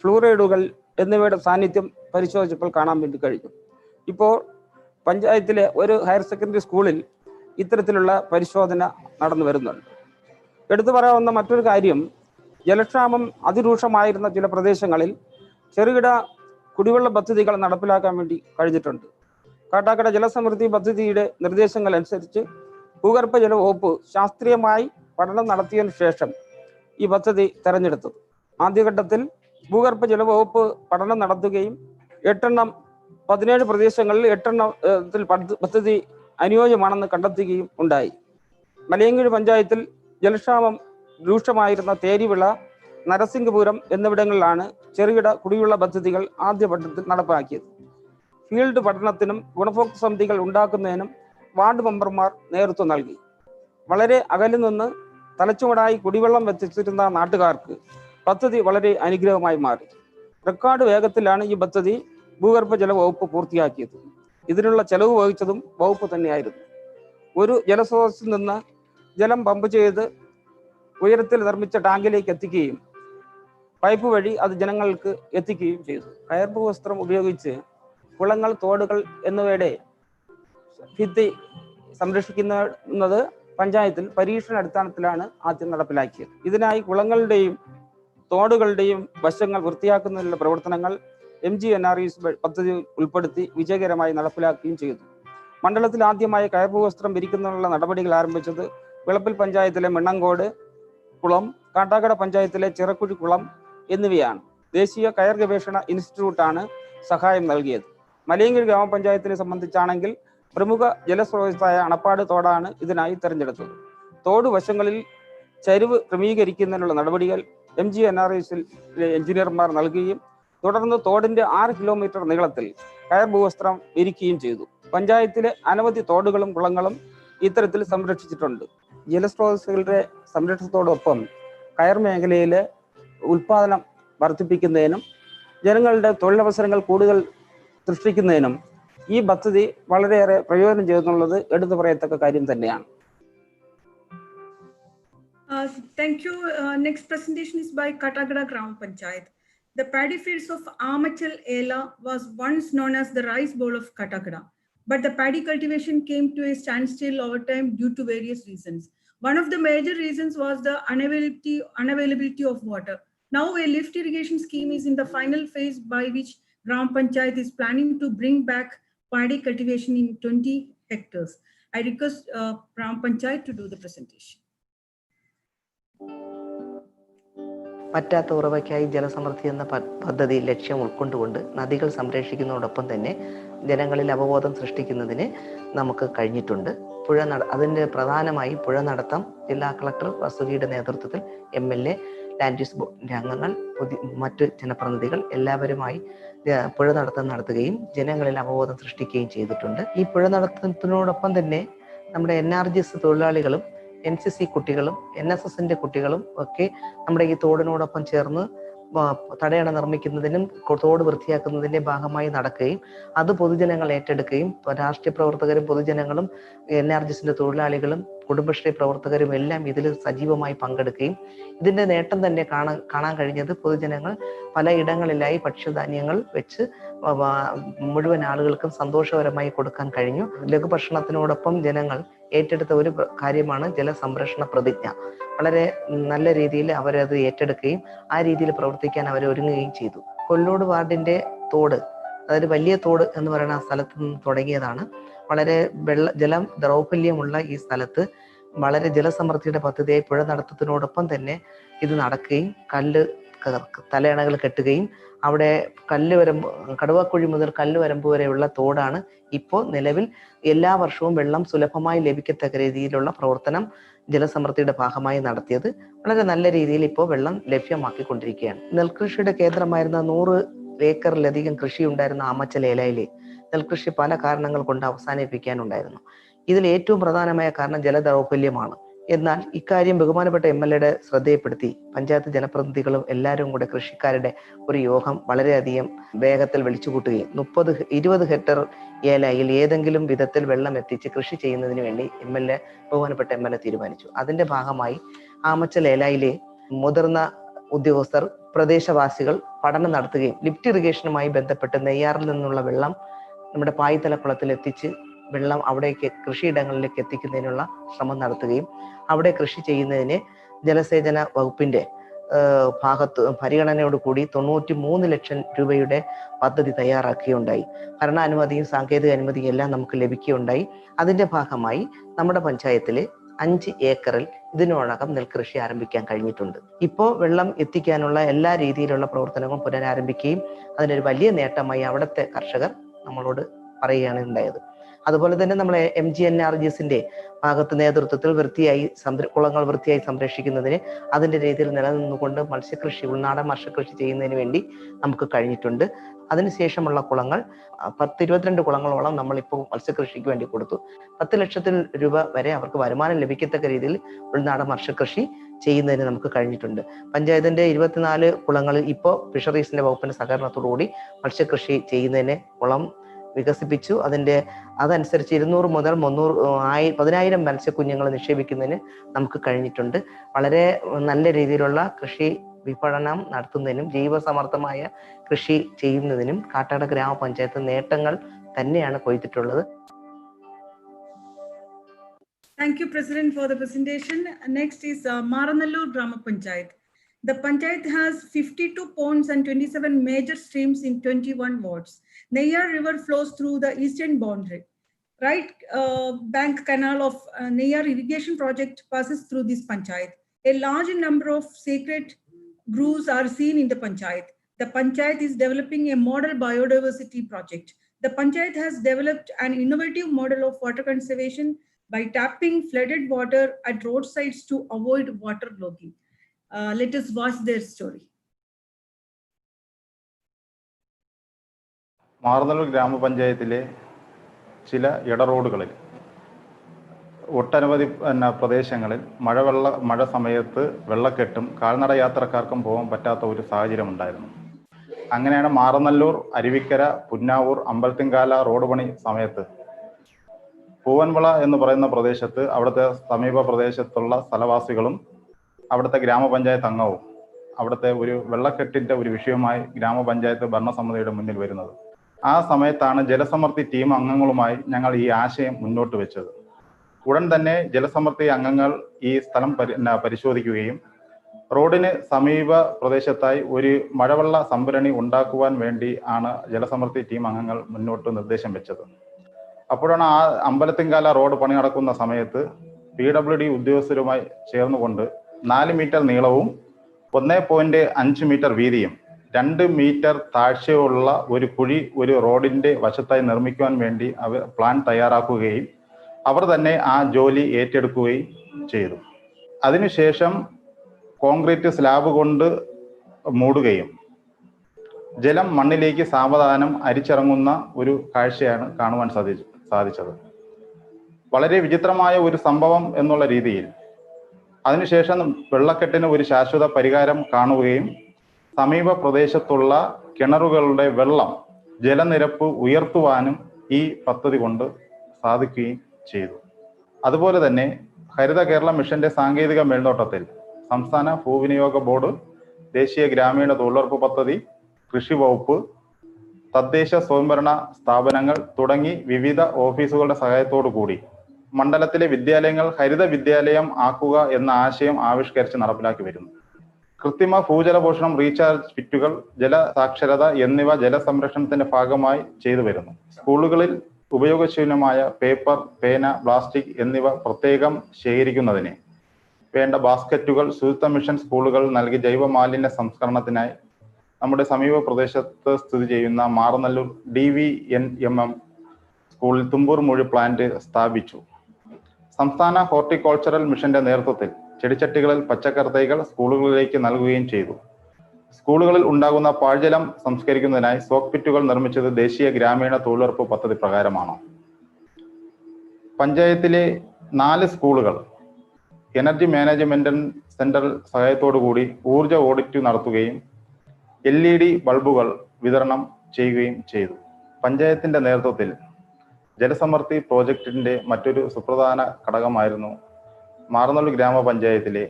ഫ്ലൂറൈഡുകൾ എന്നിവയുടെ സാന്നിധ്യം പരിശോധിച്ചപ്പോൾ കാണാൻ വേണ്ടി കഴിഞ്ഞു. ഇപ്പോൾ പഞ്ചായത്തിലെ ഒരു ഹയർ സെക്കൻഡറി സ്കൂളിൽ ഇത്തരത്തിലുള്ള പരിശോധന നടന്നു വരുന്നുണ്ട്. എടുത്തു പറയാവുന്ന മറ്റൊരു കാര്യം, ജലക്ഷാമം അതിരൂക്ഷമായിരുന്ന ചില പ്രദേശങ്ങളിൽ ചെറുകിട കുടിവെള്ള പദ്ധതികൾ നടപ്പിലാക്കാൻ വേണ്ടി കഴിഞ്ഞിട്ടുണ്ട്. കാട്ടാക്കട ജലസമൃദ്ധി പദ്ധതിയുടെ നിർദ്ദേശങ്ങൾ അനുസരിച്ച് ഭൂഗർഭ ജല വകുപ്പ് ശാസ്ത്രീയമായി പഠനം നടത്തിയതിനു ശേഷം ഈ പദ്ധതി തെരഞ്ഞെടുത്തു. ആദ്യഘട്ടത്തിൽ ഭൂഗർഭ ജല വകുപ്പ് പഠനം നടത്തുകയും 17 പ്രദേശങ്ങളിൽ 8 പദ്ധതി അനുയോജ്യമാണെന്ന് കണ്ടെത്തുകയും ഉണ്ടായി. മലയങ്കീഴ് പഞ്ചായത്തിൽ ജലക്ഷാമം രൂക്ഷമായിരുന്ന തേരിവിള, നരസിംഹപുരം എന്നിവിടങ്ങളിലാണ് ചെറുകിട കുടിവെള്ള പദ്ധതികൾ ആദ്യഘട്ടത്തിൽ നടപ്പാക്കിയത്. ഫീൽഡ് പഠനത്തിനും ഗുണഭോക്തൃ സമിതികൾ ഉണ്ടാക്കുന്നതിനും വാർഡ് മെമ്പർമാർ നേതൃത്വം നൽകി. വളരെ അകലിൽ നിന്ന് തലച്ചുവടായി കുടിവെള്ളം എത്തിച്ചിരുന്ന നാട്ടുകാർക്ക് പദ്ധതി വളരെ അനുഗ്രഹമായി മാറി. റെക്കോർഡ് വേഗത്തിലാണ് ഈ പദ്ധതി ഭൂഗർഭ ജല വകുപ്പ് പൂർത്തിയാക്കിയത്. ഇതിനുള്ള ചെലവ് വഹിച്ചതും വകുപ്പ് തന്നെയായിരുന്നു. ഒരു ജലസ്രോതസ്സിൽ നിന്ന് ജലം പമ്പ് ചെയ്ത് ഉയരത്തിൽ നിർമ്മിച്ച ടാങ്കിലേക്ക് എത്തിക്കുകയും പൈപ്പ് വഴി അത് ജനങ്ങൾക്ക് എത്തിക്കുകയും ചെയ്തു. കയർപ്പ് വസ്ത്രം ഉപയോഗിച്ച് കുളങ്ങൾ, തോടുകൾ എന്നിവയുടെ ഭിത്തി സംരക്ഷിക്കുന്നത് പഞ്ചായത്തിൽ പരീക്ഷണ അടിസ്ഥാനത്തിലാണ് ആദ്യം നടപ്പിലാക്കിയത്. ഇതിനായി കുളങ്ങളുടെയും തോടുകളുടെയും വശങ്ങൾ വൃത്തിയാക്കുന്നതിനുള്ള പ്രവർത്തനങ്ങൾ MGNREGS പദ്ധതി ഉൾപ്പെടുത്തി വിജയകരമായി നടപ്പിലാക്കുകയും ചെയ്തു. മണ്ഡലത്തിൽ ആദ്യമായി കയർപ്പ് വസ്ത്രം വിരിക്കുന്നതിനുള്ള നടപടികൾ ആരംഭിച്ചത് വിളപ്പിൽ പഞ്ചായത്തിലെ മിണ്ണങ്കോട് കുളം, കാട്ടാക്കട പഞ്ചായത്തിലെ ചിറക്കുഴി കുളം എന്നിവയാണ്. ദേശീയ കയർ ഗവേഷണ ഇൻസ്റ്റിറ്റ്യൂട്ടാണ് സഹായം നൽകിയത്. മലയങ്കീഴ് ഗ്രാമപഞ്ചായത്തിനെ സംബന്ധിച്ചാണെങ്കിൽ പ്രമുഖ ജലസ്രോതസ്സായ അണപ്പാട് തോടാണ് ഇതിനായി തെരഞ്ഞെടുത്തത്. തോട് വശങ്ങളിൽ ചരിവ് ക്രമീകരിക്കുന്നതിനുള്ള നടപടികൾ MGNREGS എഞ്ചിനീയർമാർ നൽകുകയും തുടർന്ന് തോടിന്റെ 6 കിലോമീറ്റർ നീളത്തിൽ കയർ ഭൂവസ്ത്രം വിരിക്കുകയും ചെയ്തു. പഞ്ചായത്തിലെ അനവധി തോടുകളും കുളങ്ങളും ഇത്തരത്തിൽ സംരക്ഷിച്ചിട്ടുണ്ട്. ജലസ്രോതസ്സുകളുടെ സംരക്ഷണത്തോടൊപ്പം കയർ മേഖലയിൽ ഉൽപാദനം വർദ്ധിപ്പിക്കുന്നതിനും ജനങ്ങളുടെ തൊഴിലവസരങ്ങൾ കൂടുതൽ സൃഷ്ടിക്കുന്നതിനും ഈ പദ്ധതി വളരെയേറെ പ്രയോജനം ചെയ്യുന്നുള്ളത് എടുത്തു പറയത്തക്ക കാര്യം തന്നെയാണ്. Thank you. Next presentation is by Kattakkada Gram Panchayat. The paddy fields of Amachal Ela was once known as the rice bowl of Kattakkada, but the paddy cultivation came to a standstill over time due to various reasons. One of the major reasons was the unavailability of water. Now a lift irrigation scheme is in the final phase by which Gram Panchayat is planning to bring back paddy cultivation in 20 hectares. I request Gram Panchayat to do the presentation. പറ്റാത്ത ഉറവയ്ക്കായി ജലസമൃദ്ധി എന്ന പദ്ധതി ലക്ഷ്യം ഉൾക്കൊണ്ടുകൊണ്ട് നദികൾ സംരക്ഷിക്കുന്നതോടൊപ്പം തന്നെ ജനങ്ങളിൽ അവബോധം സൃഷ്ടിക്കുന്നതിന് നമുക്ക് കഴിഞ്ഞിട്ടുണ്ട്. അതിൻ്റെ പ്രധാനമായി പുഴ നടത്തം ജില്ലാ കളക്ടർ വസുകിയുടെ നേതൃത്വത്തിൽ MLA, ലാൻഡ് യൂസ് ബോർഡിൻ്റെ അംഗങ്ങൾ, മറ്റ് ജനപ്രതിനിധികൾ എല്ലാവരുമായി പുഴ നടത്തം നടത്തുകയും ജനങ്ങളിൽ അവബോധം സൃഷ്ടിക്കുകയും ചെയ്തിട്ടുണ്ട്. ഈ പുഴ നടത്തത്തിനോടൊപ്പം തന്നെ നമ്മുടെ NRGS തൊഴിലാളികളും NCC കുട്ടികളും NSSൻ്റെ കുട്ടികളും ഒക്കെ നമ്മുടെ ഈ തോടിനോടൊപ്പം ചേർന്ന് തടയണ നിർമ്മിക്കുന്നതിനും തോട് വൃത്തിയാക്കുന്നതിൻ്റെ ഭാഗമായി നടക്കുകയും അത് പൊതുജനങ്ങൾ ഏറ്റെടുക്കുകയും രാഷ്ട്രീയ പ്രവർത്തകരും പൊതുജനങ്ങളും NRGSൻ്റെ തൊഴിലാളികളും കുടുംബശ്രീ പ്രവർത്തകരും എല്ലാം ഇതിൽ സജീവമായി പങ്കെടുക്കുകയും ഇതിൻ്റെ നേട്ടം തന്നെ കാണാൻ കഴിഞ്ഞത് പൊതുജനങ്ങൾ പലയിടങ്ങളിലായി ഭക്ഷ്യധാന്യങ്ങൾ വെച്ച് മുഴുവൻ ആളുകൾക്കും സന്തോഷകരമായി കൊടുക്കാൻ കഴിഞ്ഞു. ലഘുഭക്ഷണത്തിനോടൊപ്പം ജനങ്ങൾ ഏറ്റെടുത്ത ഒരു കാര്യമാണ് ജലസംരക്ഷണ പ്രതിജ്ഞ. വളരെ നല്ല രീതിയിൽ അവരത് ഏറ്റെടുക്കുകയും ആ രീതിയിൽ പ്രവർത്തിക്കാൻ അവർ ഒരുങ്ങുകയും ചെയ്തു. കൊല്ലൂട് വാർഡിൻ്റെ തോട്, അതായത് വലിയ തോട് എന്ന് പറയുന്ന ആ സ്ഥലത്ത് നിന്ന് തുടങ്ങിയതാണ്. വളരെ ജലം ദൗർബല്യമുള്ള ഈ സ്ഥലത്ത് വളരെ ജലസമൃദ്ധിയുടെ പദ്ധതിയായി പുഴ നടത്തത്തിനോടൊപ്പം തന്നെ ഇത് നടക്കുകയും തലയണകൾ കെട്ടുകയും അവിടെ കടുവക്കുഴി മുതൽ കല്ലുവരമ്പ് വരെയുള്ള തോടാണ് ഇപ്പോൾ നിലവിൽ എല്ലാ വർഷവും വെള്ളം സുലഭമായി ലഭിക്കത്തക്ക രീതിയിലുള്ള പ്രവർത്തനം ജലസമൃദ്ധിയുടെ ഭാഗമായി നടത്തിയത്. വളരെ നല്ല രീതിയിൽ ഇപ്പോൾ വെള്ളം ലഭ്യമാക്കിക്കൊണ്ടിരിക്കുകയാണ്. നെൽകൃഷിയുടെ കേന്ദ്രമായിരുന്ന 100 ഏക്കറിലധികം കൃഷി ഉണ്ടായിരുന്ന ആമച്ചൽ ഏലയിലെ നെൽകൃഷി പല കാരണങ്ങൾ കൊണ്ട് അവസാനിപ്പിക്കാനുണ്ടായിരുന്നു. ഇതിൽ ഏറ്റവും പ്രധാനമായ കാരണം ജലദൗർബല്യമാണ്. എന്നാൽ ഇക്കാര്യം ബഹുമാനപ്പെട്ട MLAയുടെ ശ്രദ്ധയിൽപ്പെടുത്തി പഞ്ചായത്ത് ജനപ്രതിനിധികളും എല്ലാവരും കൂടെ കൃഷിക്കാരുടെ ഒരു യോഗം വളരെയധികം വേഗത്തിൽ വിളിച്ചുകൂട്ടുകയും 20 ഹെക്ടർ ഏലയിൽ ഏതെങ്കിലും വിധത്തിൽ വെള്ളം എത്തിച്ച് കൃഷി ചെയ്യുന്നതിന് വേണ്ടി ബഹുമാനപ്പെട്ട MLA തീരുമാനിച്ചു. അതിന്റെ ഭാഗമായി ആമച്ചൽ ഏലയിലെ മുതിർന്ന ഉദ്യോഗസ്ഥർ പ്രദേശവാസികൾ പഠനം നടത്തുകയും ലിഫ്റ്റ് ഇറിഗേഷനുമായി ബന്ധപ്പെട്ട് നെയ്യാറിൽ നിന്നുള്ള വെള്ളം നമ്മുടെ പായ്തലക്കുളത്തിൽ എത്തിച്ച് വെള്ളം അവിടേക്ക് കൃഷിയിടങ്ങളിലേക്ക് എത്തിക്കുന്നതിനുള്ള ശ്രമം നടത്തുകയും അവിടെ കൃഷി ചെയ്യുന്നതിന് ജലസേചന വകുപ്പിന്റെ പരിഗണനയോടുകൂടി 93 ലക്ഷം രൂപയുടെ പദ്ധതി തയ്യാറാക്കുകയുണ്ടായി. ഭരണാനുമതിയും സാങ്കേതിക അനുമതിയും എല്ലാം നമുക്ക് ലഭിക്കുകയുണ്ടായി. അതിന്റെ ഭാഗമായി നമ്മുടെ പഞ്ചായത്തിലെ 5 ഏക്കറിൽ ഇതിനോടകം നെൽകൃഷി ആരംഭിക്കാൻ കഴിഞ്ഞിട്ടുണ്ട്. ഇപ്പോൾ വെള്ളം എത്തിക്കാനുള്ള എല്ലാ രീതിയിലുള്ള പ്രവർത്തനങ്ങളും പുനരാരംഭിക്കുകയും അതിനൊരു വലിയ നേട്ടമായി അവിടുത്തെ കർഷകർ നമ്മളോട് പറയുകയാണ് ഉണ്ടായത്. അതുപോലെ തന്നെ നമ്മളെ MGNRGSന്റെ ഭാഗത്ത് നേതൃത്വത്തിൽ കുളങ്ങൾ വൃത്തിയായി സംരക്ഷിക്കുന്നതിന് അതിൻ്റെ രീതിയിൽ നിലനിന്നുകൊണ്ട് ഉൾനാടൻ മത്സ്യകൃഷി ചെയ്യുന്നതിന് വേണ്ടി നമുക്ക് കഴിഞ്ഞിട്ടുണ്ട്. അതിനുശേഷമുള്ള കുളങ്ങൾ 22 കുളങ്ങളോളം നമ്മളിപ്പോൾ മത്സ്യകൃഷിക്ക് വേണ്ടി കൊടുത്തു. 10 ലക്ഷത്തിൽ രൂപ വരെ അവർക്ക് വരുമാനം ലഭിക്കത്തക്ക രീതിയിൽ ഉൾനാടൻ മത്സ്യകൃഷി ചെയ്യുന്നതിന് നമുക്ക് കഴിഞ്ഞിട്ടുണ്ട്. പഞ്ചായത്തിന്റെ 24 കുളങ്ങളിൽ ഇപ്പോൾ ഫിഷറീസിന്റെ വകുപ്പിന്റെ സഹകരണത്തോടുകൂടി മത്സ്യകൃഷി ചെയ്യുന്നതിന് കുളം വികസിപ്പിച്ചു. അതനുസരിച്ച് 200 മുതൽ 10,000 മത്സ്യക്കുഞ്ഞുങ്ങൾ നിക്ഷേപിക്കുന്നതിന് നമുക്ക് കഴിഞ്ഞിട്ടുണ്ട്. വളരെ നല്ല രീതിയിലുള്ള കൃഷി വിപണനം നടത്തുന്നതിനും ജൈവസമർത്ഥമായ കൃഷി ചെയ്യുന്നതിനും കാട്ടാക്കട ഗ്രാമപഞ്ചായത്ത് നേട്ടങ്ങൾ തന്നെയാണ് കൊയ്തിട്ടുള്ളത്. Thank you, President, for the presentation. Next is Maranallur Grama Panchayat. The Panchayat has 52 ponds and 27 major streams in 21 wards. Neyar River flows through the eastern boundary. Right bank canal of Neyar irrigation project passes through this Panchayat. A large number of sacred groves are seen in the Panchayat. The Panchayat is developing a model biodiversity project. The Panchayat has developed an innovative model of water conservation by tapping flooded water at roadsides to avoid water logging. Let us watch their story. Maranalloor ഗ്രാമപഞ്ചായത്തിലെ ചില ഇടറോഡുകളിൽ ഒട്ടനവധി പ്രദേശങ്ങളിൽ മഴ സമയത്ത് വെള്ളക്കെട്ടും കാൽനട യാത്രക്കാർക്കും പോകാൻ പറ്റാത്ത ഒരു സാഹചര്യം ഉണ്ടായിരുന്നു. അങ്ങനെയാണ് മാറനല്ലൂർ, അരുവിക്കര, പുന്നാവൂർ, അമ്പലത്തിങ്കാല റോഡ് പണി സമയത്ത് പൂവൻവിള എന്ന് പറയുന്ന പ്രദേശത്ത് അവിടുത്തെ സമീപ പ്രദേശത്തുള്ള സ്ഥലവാസികളും അവിടുത്തെ ഗ്രാമപഞ്ചായത്ത് അംഗവും അവിടുത്തെ ഒരു വെള്ളക്കെട്ടിൻ്റെ ഒരു വിഷയമായി ഗ്രാമപഞ്ചായത്ത് ഭരണസമിതിയുടെ മുന്നിൽ വരുന്നത്. ആ സമയത്താണ് ജലസമൃദ്ധി ടീം അംഗങ്ങളുമായി ഞങ്ങൾ ഈ ആശയം മുന്നോട്ട് വെച്ചത്. ഉടൻ തന്നെ ജലസമൃദ്ധി അംഗങ്ങൾ ഈ സ്ഥലം പരിശോധിക്കുകയും റോഡിന് സമീപ പ്രദേശത്തായി ഒരു മഴവെള്ള സംഭരണി ഉണ്ടാക്കുവാൻ വേണ്ടി ആണ് ജലസമൃദ്ധി ടീം അംഗങ്ങൾ മുന്നോട്ട് നിർദ്ദേശം വെച്ചത്. അപ്പോഴാണ് ആ അമ്പലത്തിങ്കാല റോഡ് പണി നടക്കുന്ന സമയത്ത് PWD ഉദ്യോഗസ്ഥരുമായി ചേർന്നുകൊണ്ട് 4 മീറ്റർ നീളവും 1.5 മീറ്റർ വീതിയും 2 മീറ്റർ താഴ്ചയുള്ള ഒരു കുഴി ഒരു റോഡിന്റെ വശത്തായി നിർമ്മിക്കുവാൻ വേണ്ടി അവർ പ്ലാൻ തയ്യാറാക്കുകയും അവർ തന്നെ ആ ജോലി ഏറ്റെടുക്കുകയും ചെയ്തു. അതിനുശേഷം കോൺക്രീറ്റ് സ്ലാബ് കൊണ്ട് മൂടുകയും ജലം മണ്ണിലേക്ക് സാവധാനം അരിച്ചിറങ്ങുന്ന ഒരു കാഴ്ചയാണ് കാണുവാൻ സാധിച്ചത്. വളരെ വിചിത്രമായ ഒരു സംഭവം എന്നുള്ള രീതിയിൽ അതിനുശേഷം വെള്ളക്കെട്ടിന് ഒരു ശാശ്വത പരിഹാരം കാണുകയും സമീപ പ്രദേശത്തുള്ള കിണറുകളുടെ ജലനിരപ്പ് ഉയർത്തുവാനും ഈ പദ്ധതി കൊണ്ട് സാധിക്കുകയും ചെയ്തു. അതുപോലെ തന്നെ ഹരിത കേരള മിഷന്റെ സാങ്കേതിക മേൽനോട്ടത്തിൽ സംസ്ഥാന ഭൂവിനിയോഗ ബോർഡ്, ദേശീയ ഗ്രാമീണ തൊഴിലുറപ്പ് പദ്ധതി, കൃഷി വകുപ്പ്, തദ്ദേശ സ്വയംഭരണ സ്ഥാപനങ്ങൾ തുടങ്ങി വിവിധ ഓഫീസുകളുടെ സഹായത്തോടു കൂടി മണ്ഡലത്തിലെ വിദ്യാലയങ്ങൾ ഹരിത വിദ്യാലയം ആക്കുക എന്ന ആശയം ആവിഷ്കരിച്ച് നടപ്പിലാക്കി വരുന്നു. കൃത്രിമ ഭൂജലപോഷണം, റീചാർജ് പിറ്റുകൾ, ജലസാക്ഷരത എന്നിവ ജലസംരക്ഷണത്തിന്റെ ഭാഗമായി ചെയ്തു വരുന്നു. സ്കൂളുകളിൽ ഉപയോഗശൂന്യമായ പേപ്പർ, പേന, പ്ലാസ്റ്റിക് എന്നിവ പ്രത്യേകം ശേഖരിക്കുന്നതിന് വേണ്ട ബാസ്ക്കറ്റുകൾ ശുചിത്വ മിഷൻ സ്കൂളുകൾ നൽകി ജൈവ മാലിന്യ സംസ്കരണത്തിനായി നമ്മുടെ സമീപ പ്രദേശത്ത് സ്ഥിതി ചെയ്യുന്ന മാറനല്ലൂർ DVNMM സ്കൂളിൽ തുമ്പൂർ മൊഴി പ്ലാന്റ് സ്ഥാപിച്ചു. സംസ്ഥാന ഹോർട്ടിക്കൾച്ചറൽ മിഷന്റെ നേതൃത്വത്തിൽ ചെടിച്ചട്ടികളിൽ പച്ചക്കറി തൈകൾ സ്കൂളുകളിലേക്ക് നൽകുകയും ചെയ്തു. സ്കൂളുകളിൽ ഉണ്ടാകുന്ന പാഴ്ജലം സംസ്കരിക്കുന്നതിനായി സോക്ക് പിറ്റുകൾ നിർമ്മിച്ചത് ദേശീയ ഗ്രാമീണ തൊഴിലുറപ്പ് പദ്ധതി പ്രകാരമാണ്. പഞ്ചായത്തിലെ 4 സ്കൂളുകൾ എനർജി മാനേജ്മെന്റ് സെന്റർ സഹായത്തോടു കൂടി ഊർജ ഓഡിറ്റ് നടത്തുകയും LED ബൾബുകൾ വിതരണം ചെയ്യുകയും ചെയ്തു. പഞ്ചായത്തിന്റെ നേതൃത്വത്തിൽ ജലസമൃദ്ധി പ്രോജക്റ്റിന്റെ മറ്റൊരു സുപ്രധാന ഘടകമായിരുന്നു മാറനല്ലൂർ ഗ്രാമപഞ്ചായത്തിലെ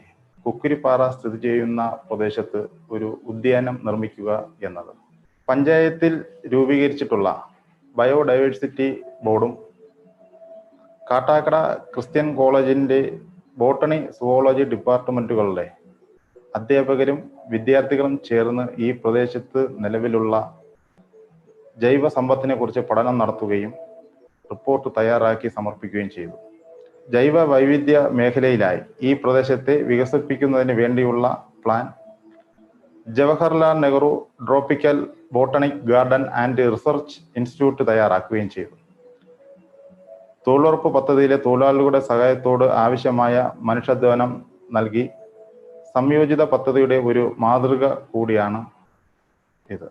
കുക്കുരിപ്പാറ സ്ഥിതി ചെയ്യുന്ന പ്രദേശത്ത് ഒരു ഉദ്യാനം നിർമ്മിക്കുക എന്നത്. പഞ്ചായത്തിൽ രൂപീകരിച്ചിട്ടുള്ള ബയോഡൈവേഴ്സിറ്റി ബോർഡും കാട്ടാക്കട ക്രിസ്ത്യൻ കോളേജിന്റെ ബോട്ടണി സുവോളജി ഡിപ്പാർട്ട്മെന്റുകളുടെ അധ്യാപകരും വിദ്യാർത്ഥികളും ചേർന്ന് ഈ പ്രദേശത്ത് നിലവിലുള്ള ജൈവ സമ്പത്തിനെ കുറിച്ച് പഠനം നടത്തുകയും റിപ്പോർട്ട് തയ്യാറാക്കി സമർപ്പിക്കുകയും ചെയ്തു. ജൈവ വൈവിധ്യ മേഖലയിലായി ഈ പ്രദേശത്തെ വികസിപ്പിക്കുന്നതിന് വേണ്ടിയുള്ള plan Jawaharlal Nehru tropical botanic garden and research institute തയ്യാറാക്കുകയും ചെയ്തു. തൊഴിലുറപ്പ് പദ്ധതിയിലെ തൊഴിലാളികളുടെ സഹായത്തോട് ആവശ്യമായ മനുഷ്യാധ്വാനം നൽകി സംയോജിത പദ്ധതിയുടെ ഒരു മാതൃക കൂടിയാണ് ഇത്.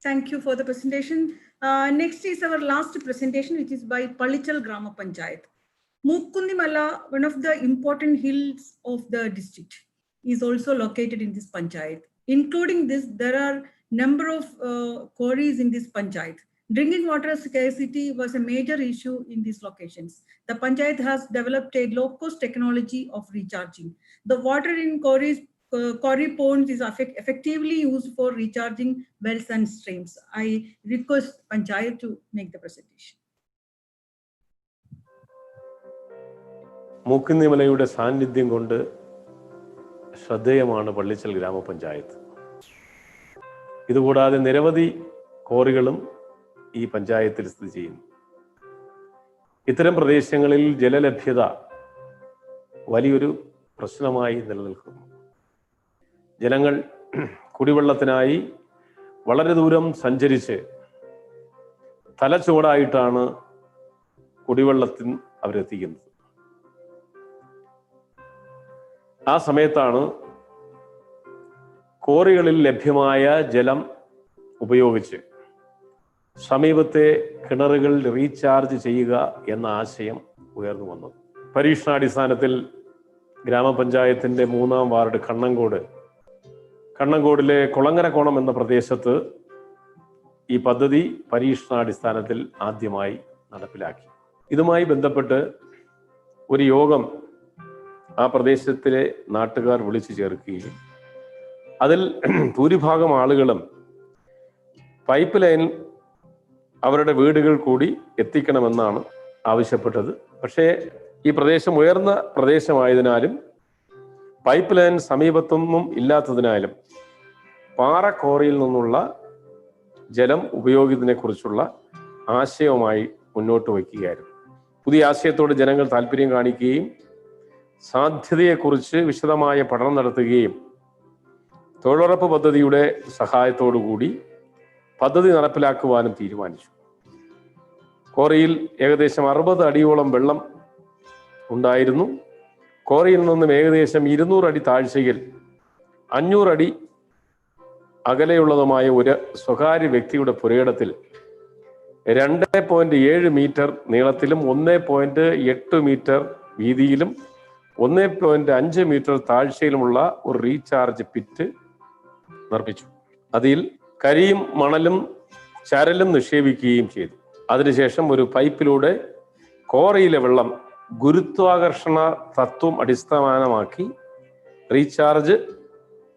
Thank you for the presentation. Next is our last presentation, which is by Pallichal Grama Panchayat. Mukkundimala, one of the important hills of the district, is also located in this panchayat. Including this, there are number of quarries in this panchayat. Drinking water scarcity was a major issue in these locations. The panchayat has developed a low-cost technology of recharging. The water in quarry ponds is effectively used for recharging wells and streams. I request panchayat to make the presentation. മൂക്കുന്നിമലയുടെ സാന്നിധ്യം കൊണ്ട് ശ്രദ്ധേയമാണ് പള്ളിച്ചൽ ഗ്രാമപഞ്ചായത്ത്. ഇതുകൂടാതെ നിരവധി കോറികളും ഈ പഞ്ചായത്തിൽ സ്ഥിതി ചെയ്യുന്നു. ഇത്തരം പ്രദേശങ്ങളിൽ ജലലഭ്യത വലിയൊരു പ്രശ്നമായി നിലനിൽക്കുന്നു. ജനങ്ങൾ കുടിവെള്ളത്തിനായി വളരെ ദൂരം സഞ്ചരിച്ച് തലച്ചോടായിട്ടാണ് കുടിവെള്ളത്തിന് അവരെത്തിക്കുന്നത്. ആ സമയത്താണ് കോറികളിൽ ലഭ്യമായ ജലം ഉപയോഗിച്ച് സമീപത്തെ കിണറുകൾ റീചാർജ് ചെയ്യുക എന്ന ആശയം ഉയർന്നു വന്നു. പരീക്ഷണാടിസ്ഥാനത്തിൽ ഗ്രാമപഞ്ചായത്തിൻ്റെ 3-ാം വാർഡ് കണ്ണങ്കോടിലെ കുളങ്ങരക്കോണം എന്ന പ്രദേശത്ത് ഈ പദ്ധതി പരീക്ഷണാടിസ്ഥാനത്തിൽ ആദ്യമായി നടപ്പിലാക്കി. ഇതുമായി ബന്ധപ്പെട്ട് ഒരു യോഗം ആ പ്രദേശത്തിലെ നാട്ടുകാർ വിളിച്ചു ചേർക്കുകയും അതിൽ ഭൂരിഭാഗം ആളുകളും പൈപ്പ് ലൈൻ അവരുടെ വീടുകൾ കൂടി എത്തിക്കണമെന്നാണ് ആവശ്യപ്പെട്ടത്. പക്ഷേ ഈ പ്രദേശം ഉയർന്ന പ്രദേശമായതിനാലും പൈപ്പ് ലൈൻ സമീപത്തൊന്നും ഇല്ലാത്തതിനാലും പാറക്കോറിയിൽ നിന്നുള്ള ജലം ഉപയോഗിക്കുന്നതിനെക്കുറിച്ചുള്ള ആശയവുമായി മുന്നോട്ട് വയ്ക്കുകയായിരുന്നു. പുതിയ ആശയത്തോട് ജനങ്ങൾ താല്പര്യം കാണിക്കുകയും സാധ്യതയെക്കുറിച്ച് വിശദമായ പഠനം നടത്തുകയും തൊഴിലുറപ്പ് പദ്ധതിയുടെ സഹായത്തോടുകൂടി പദ്ധതി നടപ്പിലാക്കുവാനും തീരുമാനിച്ചു. കോറിയിൽ ഏകദേശം 60 അടിയോളം വെള്ളം ഉണ്ടായിരുന്നു. കോറിയിൽ നിന്നും ഏകദേശം 200 അടി താഴ്ചയിൽ 500 അടി അകലെയുള്ളതുമായ ഒരു സ്വകാര്യ വ്യക്തിയുടെ പുരയിടത്തിൽ 2.7 മീറ്റർ നീളത്തിലും 1.8 മീറ്റർ വീതിയിലും 1.5 മീറ്റർ താഴ്ചയിലുമുള്ള ഒരു റീചാർജ് പിറ്റ് നിർമ്മിച്ചു. അതിൽ കരിയും മണലും ചരലും നിക്ഷേപിക്കുകയും ചെയ്തു. അതിനുശേഷം ഒരു പൈപ്പിലൂടെ കോറിയിലെ വെള്ളം ഗുരുത്വാകർഷണ തത്വം അടിസ്ഥാനമാക്കി റീചാർജ്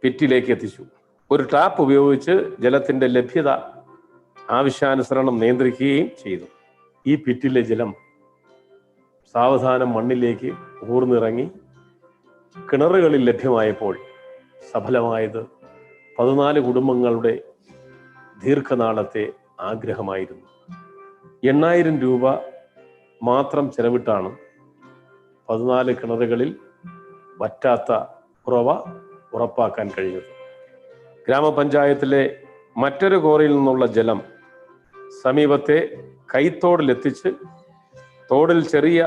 പിറ്റിലേക്ക് എത്തിച്ചു. ഒരു ടാപ്പ് ഉപയോഗിച്ച് ജലത്തിൻ്റെ ലഭ്യത ആവശ്യാനുസരണം നിയന്ത്രിക്കുകയും ചെയ്തു. ഈ പിറ്റിലെ ജലം സാവധാനം മണ്ണിലേക്ക് ഊർന്നിറങ്ങി കിണറുകളിൽ ലഭ്യമായപ്പോൾ സഫലമായത് 14 കുടുംബങ്ങളുടെ ദീർഘനാളത്തെ ആഗ്രഹമായിരുന്നു. 8,000 രൂപ മാത്രം ചെലവിട്ടാണ് 14 കിണറുകളിൽ വറ്റാത്ത ഉറവ ഉറപ്പാക്കാൻ കഴിഞ്ഞത്. ഗ്രാമപഞ്ചായത്തിലെ മറ്റൊരു കോറിയിൽ നിന്നുള്ള ജലം സമീപത്തെ കൈത്തോടിലെത്തിച്ച് തോടിൽ ചെറിയ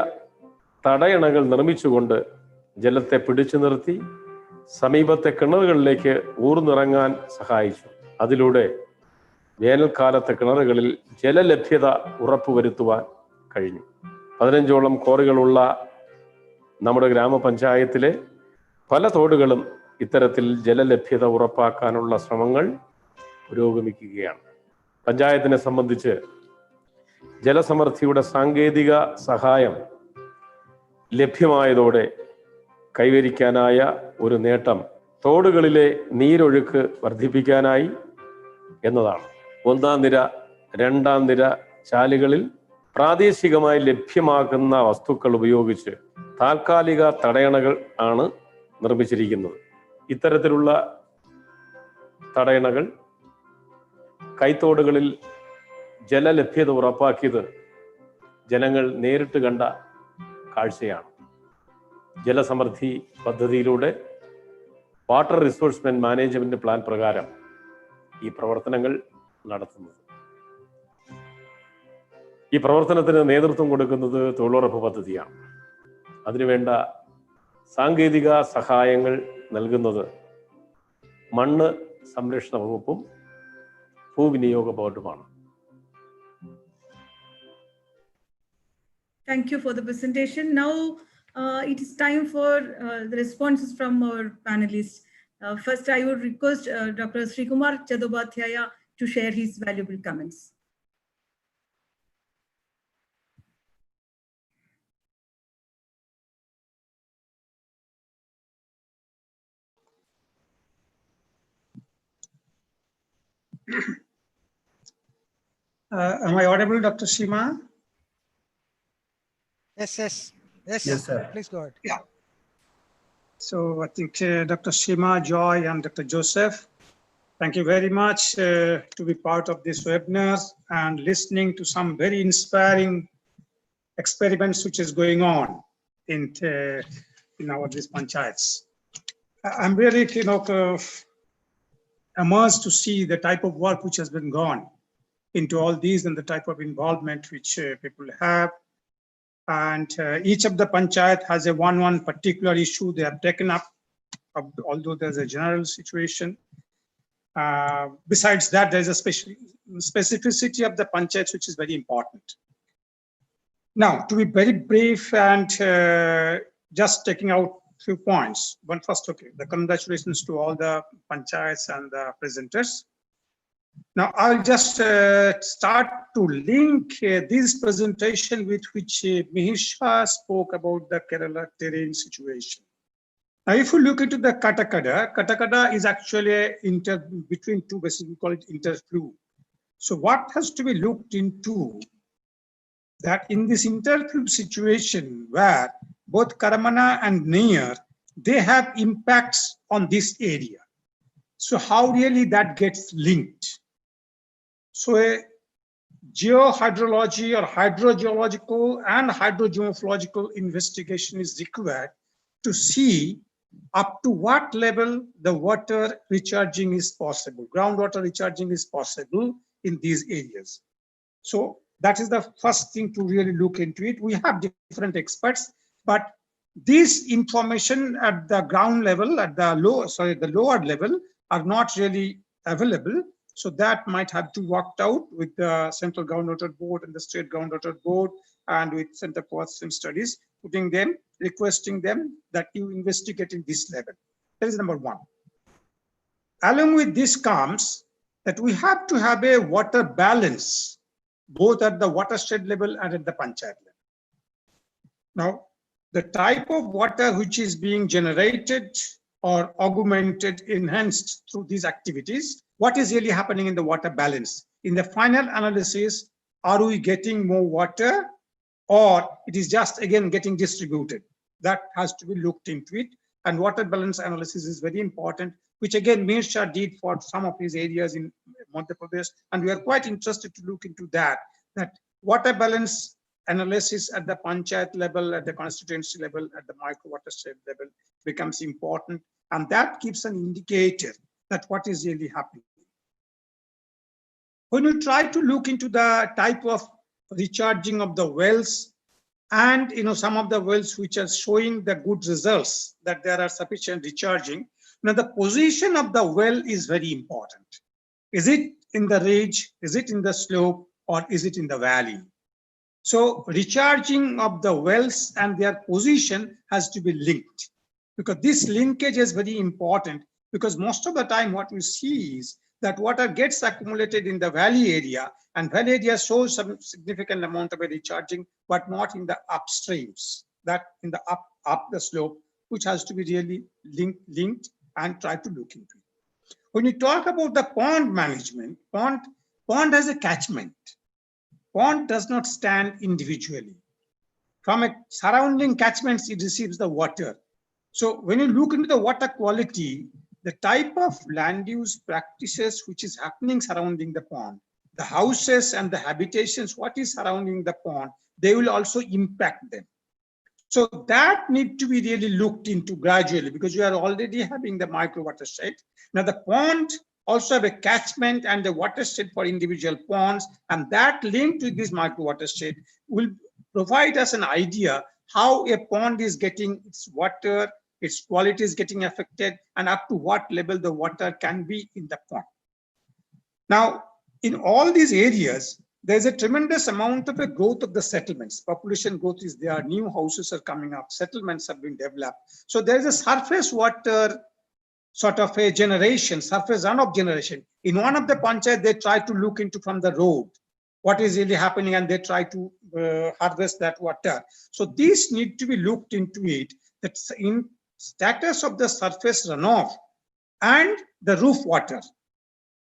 തടയണകൾ നിർമ്മിച്ചുകൊണ്ട് ജലത്തെ പിടിച്ചു നിർത്തി സമീപത്തെ കിണറുകളിലേക്ക് ഊർന്നിറങ്ങാൻ സഹായിച്ചു. അതിലൂടെ വേനൽക്കാലത്തെ കിണറുകളിൽ ജലലഭ്യത ഉറപ്പുവരുത്തുവാൻ കഴിഞ്ഞു. 15ഓളം കോറികളുള്ള നമ്മുടെ ഗ്രാമപഞ്ചായത്തിലെ പല തോടുകളും ഇത്തരത്തിൽ ജലലഭ്യത ഉറപ്പാക്കാനുള്ള ശ്രമങ്ങൾ പുരോഗമിക്കുകയാണ്. പഞ്ചായത്തിനെ സംബന്ധിച്ച് ജലസമൃദ്ധിയുടെ സാങ്കേതിക സഹായം ലഭ്യമായതോടെ കൈവരിക്കാനായ ഒരു നേട്ടം തോടുകളിലെ നീരൊഴുക്ക് വർദ്ധിപ്പിക്കാനായി എന്നതാണ്. 1-ാം നിര 2-ാം നിര ചാലുകളിൽ പ്രാദേശികമായി ലഭ്യമാകുന്ന വസ്തുക്കൾ ഉപയോഗിച്ച് താൽക്കാലിക തടയണകൾ ആണ് നിർമ്മിച്ചിരിക്കുന്നത്. ഇത്തരത്തിലുള്ള തടയണകൾ കൈത്തോടുകളിൽ ജലലഭ്യത ഉറപ്പാക്കിയത് ജനങ്ങൾ നേരിട്ട് കണ്ട കാഴ്ചയാണ്. ജലസമൃദ്ധി പദ്ധതിയിലൂടെ വാട്ടർ റിസോഴ്സ് മാനേജ്മെന്റ് പ്ലാൻ പ്രകാരം ഈ പ്രവർത്തനങ്ങൾ നടത്തുന്നത്. ഈ പ്രവർത്തനത്തിന് നേതൃത്വം കൊടുക്കുന്നത് തൊഴിലുറപ്പ് പദ്ധതിയാണ്. അതിനുവേണ്ട സാങ്കേതിക സഹായങ്ങൾ നൽകുന്നത് മണ്ണ് സംരക്ഷണ വകുപ്പും ഭൂവിനിയോഗ ബോർഡുമാണ്. Thank you for the presentation. Now it is time for the responses from our panelists. First, I would request Dr. Srikumar Chattopadhyaya to share his valuable comments. Am I audible, Dr. Shima? Yes, sir. Please go ahead. Yeah. So I think Dr. Shima, Joy, and Dr. Joseph, thank you very much to be part of this webinar and listening to some very inspiring experiments which is going on in our these panchayats. I'm really, amazed to see the type of work which has been gone into all these and the type of involvement which people have. And each of the panchayat has a one particular issue they have taken up, although there's a general situation. Besides that, there is a specificity of the panchayats which is very important. Now, to be very brief and just taking out few points. One first, okay, the congratulations to all the panchayats and the presenters. Now, I'll just start to link this presentation with which Mihir Shah spoke about the Kerala terrain situation. Now, if you look into the Kattakkada is actually between two basins, we call it interflow. So what has to be looked into, that in this interflow situation where both Karamana and Mihir, they have impacts on this area. So how really that gets linked? So a geohydrology or hydrogeological and hydrogeomorphological investigation is required to see up to what level the water recharging is possible, groundwater recharging is possible in these areas. So that is the first thing to really look into it. We have different experts, but this information at the ground level, at the lower level, are not really available. So that might have to worked out with the Central Groundwater Board and the State Groundwater Board and with Center for System Studies, putting them, requesting them that you investigate in this level. That is number one. Along with this comes that we have to have a water balance, both at the watershed level and at the panchayat level. Now, the type of water which is being generated or augmented, enhanced through these activities, what is really happening in the water balance? In the final analysis, are we getting more water or it is just again getting distributed? That has to be looked into it. And water balance analysis is very important, which again Mihir Shah did for some of his areas in Madhya Pradesh. And we are quite interested to look into that water balance analysis at the panchayat level, at the constituency level, at the micro watershed level becomes important. And that gives an indicator that what is really happening. When you try to look into the type of recharging of the wells and some of the wells which are showing the good results, that there are sufficient recharging. Now the position of the well is very important. Is it in the ridge? Is it in the slope? Or is it in the valley? So recharging of the wells and their position has to be linked, because this linkage is very important, because most of the time what we see is that water gets accumulated in the valley area, and valley area shows some significant amount of recharging, but not in the upstreams, that in the up the slope, which has to be really linked and try to look into it. When you talk about the pond management, pond has a catchment. Pond does not stand individually. From a surrounding catchments, it receives the water. So when you look into the water quality, the type of land use practices which is happening surrounding the pond, the houses and the habitations, what is surrounding the pond, they will also impact them. So that need to be really looked into gradually, because you are already having the micro watershed. Now the pond also have a catchment and the watershed for individual ponds, and that link to this micro watershed will provide us an idea how a pond is getting its water, its quality is getting affected, and up to what level the water can be in the pond. Now, in all these areas, there's a tremendous amount of a growth of the settlements. Population growth is there, new houses are coming up, settlements have been developed. So there's a surface water sort of a generation, surface runoff generation. In one of the panchayat, they try to look into from the road, what is really happening, and they try to harvest that water. So these need to be looked into it, that in status of the surface runoff and the roof water,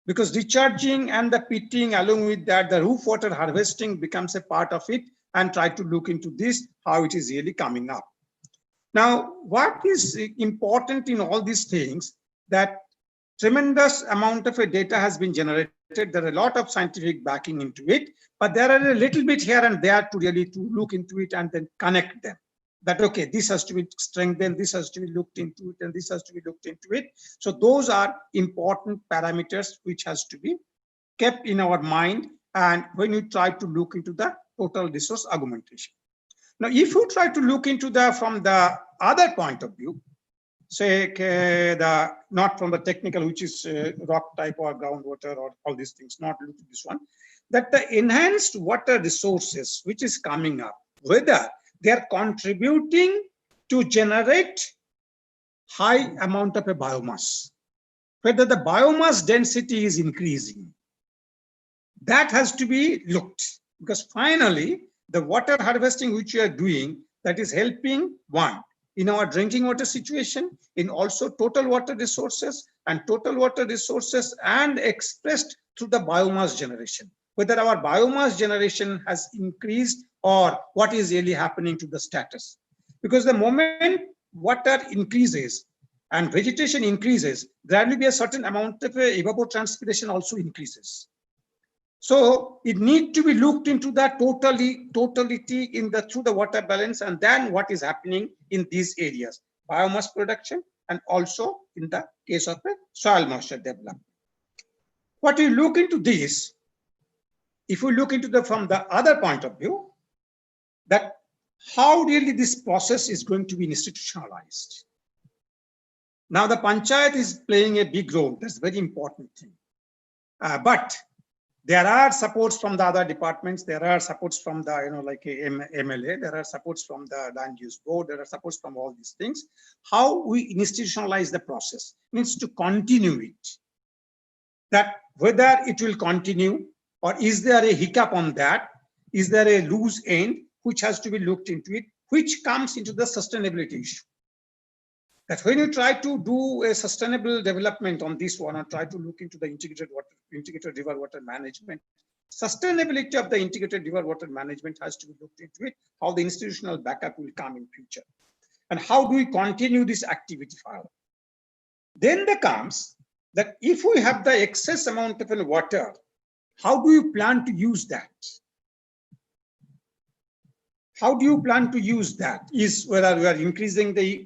because recharging and the pitting, along with that, the roof water harvesting becomes a part of it, and try to look into this, how it is really coming up. Now, what is important in all these things, that tremendous amount of data has been generated. There are a lot of scientific backing into it, but there are a little bit here and there to really to look into it and then connect them. That, okay, this has to be strengthened, this has to be looked into it, and this has to be looked into it. So those are important parameters which has to be kept in our mind, and when you try to look into the total resource augmentation. Now, if you try to look into from the other point of view, say not from the technical, which is rock type or groundwater or all these things, not look at this one, that the enhanced water resources which is coming up, whether they are contributing to generate high amount of a biomass, whether the biomass density is increasing. That has to be looked, because finally the water harvesting which you are doing, that is helping one in our drinking water situation, in also total water resources and expressed through the biomass generation, whether our biomass generation has increased or what is really happening to the status. Because the moment water increases and vegetation increases, there will be a certain amount of evapotranspiration also increases. So it needs to be looked into the totality in the through the water balance, and then what is happening in these areas, biomass production, and also in the case of a soil moisture development. What you look into this, if you look into from the other point of view, that how really this process is going to be institutionalized. Now the panchayat is playing a big role. That's a very important thing. But there are supports from the other departments. There are supports from the, like MLA. There are supports from the land use board. There are supports from all these things. How we institutionalize the process needs to continue it. That whether it will continue, or is there a hiccup on that? Is there a loose end which has to be looked into it, which comes into the sustainability issue? That when you try to do a sustainable development on this one, or try to look into the integrated river water management, sustainability of the integrated river water management has to be looked into it, how the institutional backup will come in future, and how do we continue this activity further. Then there comes that if we have the excess amount of water, how do you plan to use that? How do you plan to use that? Is whether we are increasing the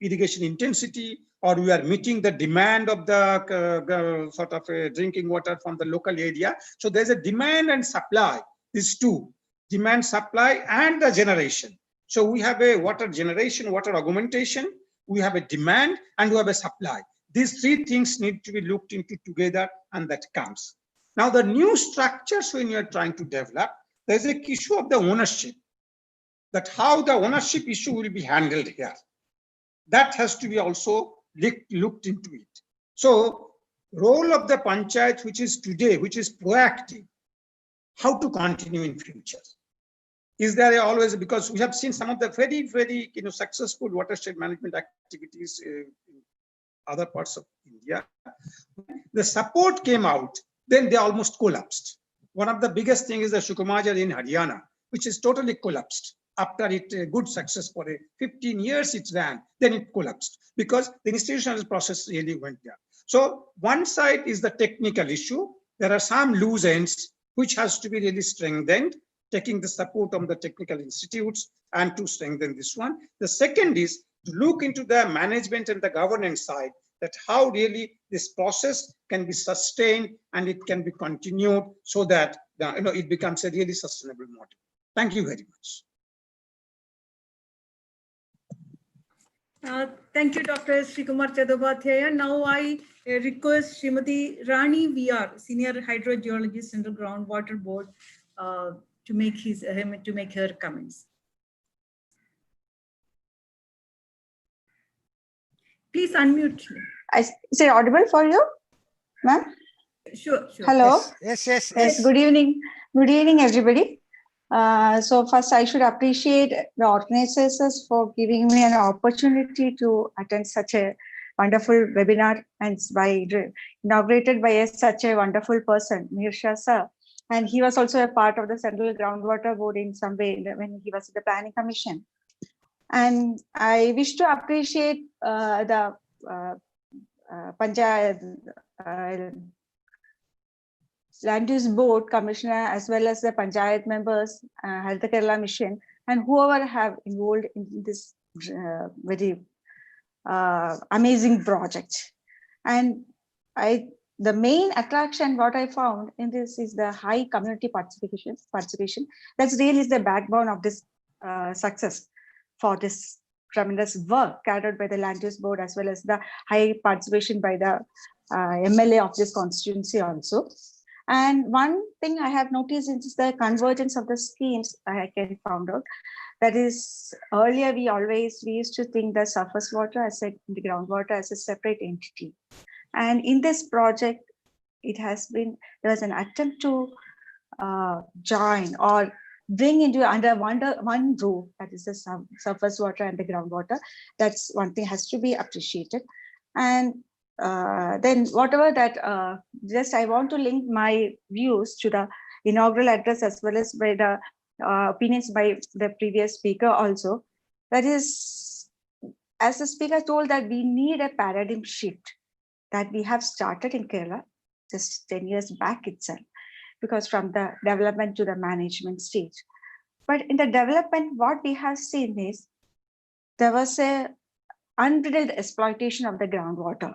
irrigation intensity, or we are meeting the demand of the sort of drinking water from the local area. So there's a demand and supply, these two, demand, supply, and the generation. So we have a water generation, water augmentation, we have a demand, and we have a supply. These three things need to be looked into together, and that comes. Now the new structures when you are trying to develop, there's a issue of the ownership, that how the ownership issue will be handled here. That has to be also looked into it. So role of the panchayat, which is today, which is proactive, how to continue in future. Is there always, because we have seen some of the very, very successful watershed management activities in other parts of India. The support came out, then they almost collapsed. One of the biggest things is the Shukumajar in Haryana, which is totally collapsed. After it good success for 15 years it ran, then it collapsed because the institutional process really went there. So one side is the technical issue. There are some loose ends which has to be really strengthened, taking the support of the technical institutes and to strengthen this one. The second is to look into the management and the governance side, that how really this process can be sustained and it can be continued so that it becomes a really sustainable model. Thank you very much. Thank you, Dr. Srikumar Chattopadhyaya. Now I request Srimati Rani VR, Senior Hydrogeologist in the Groundwater Board, to make her comments. Please unmute. Is it audible for you, ma'am? Sure. Hello. Yes. Good evening. Good evening, everybody. So first, I should appreciate the organizers for giving me an opportunity to attend such a wonderful webinar, and inaugurated by such a wonderful person, Mihir Shah sir. And he was also a part of the Central Groundwater Board in some way when he was at the Planning Commission. And I wish to appreciate the Panchayat Land Use Board Commissioner, as well as the Panchayat members, Health Kerala Mission, and whoever have involved in this very amazing project. And the main attraction, what I found in this, is the high community participation. That's really the backbone of this success for this tremendous work carried out by the Land Use Board as well as the high participation by the MLA of this constituency also. And one thing I have noticed is the convergence of the schemes I can found out. That is, earlier we used to think the surface water as the groundwater as a separate entity. And in this project, there was an attempt to join or bring into under one roof, that is the surface water and the groundwater. That's one thing has to be appreciated. And then whatever that, just I want to link my views to the inaugural address as well as by the opinions by the previous speaker also. That is, as the speaker told, that we need a paradigm shift that we have started in Kerala just 10 years back itself, because from the development to the management stage. But in the development, what we have seen is there was a unbridled exploitation of the groundwater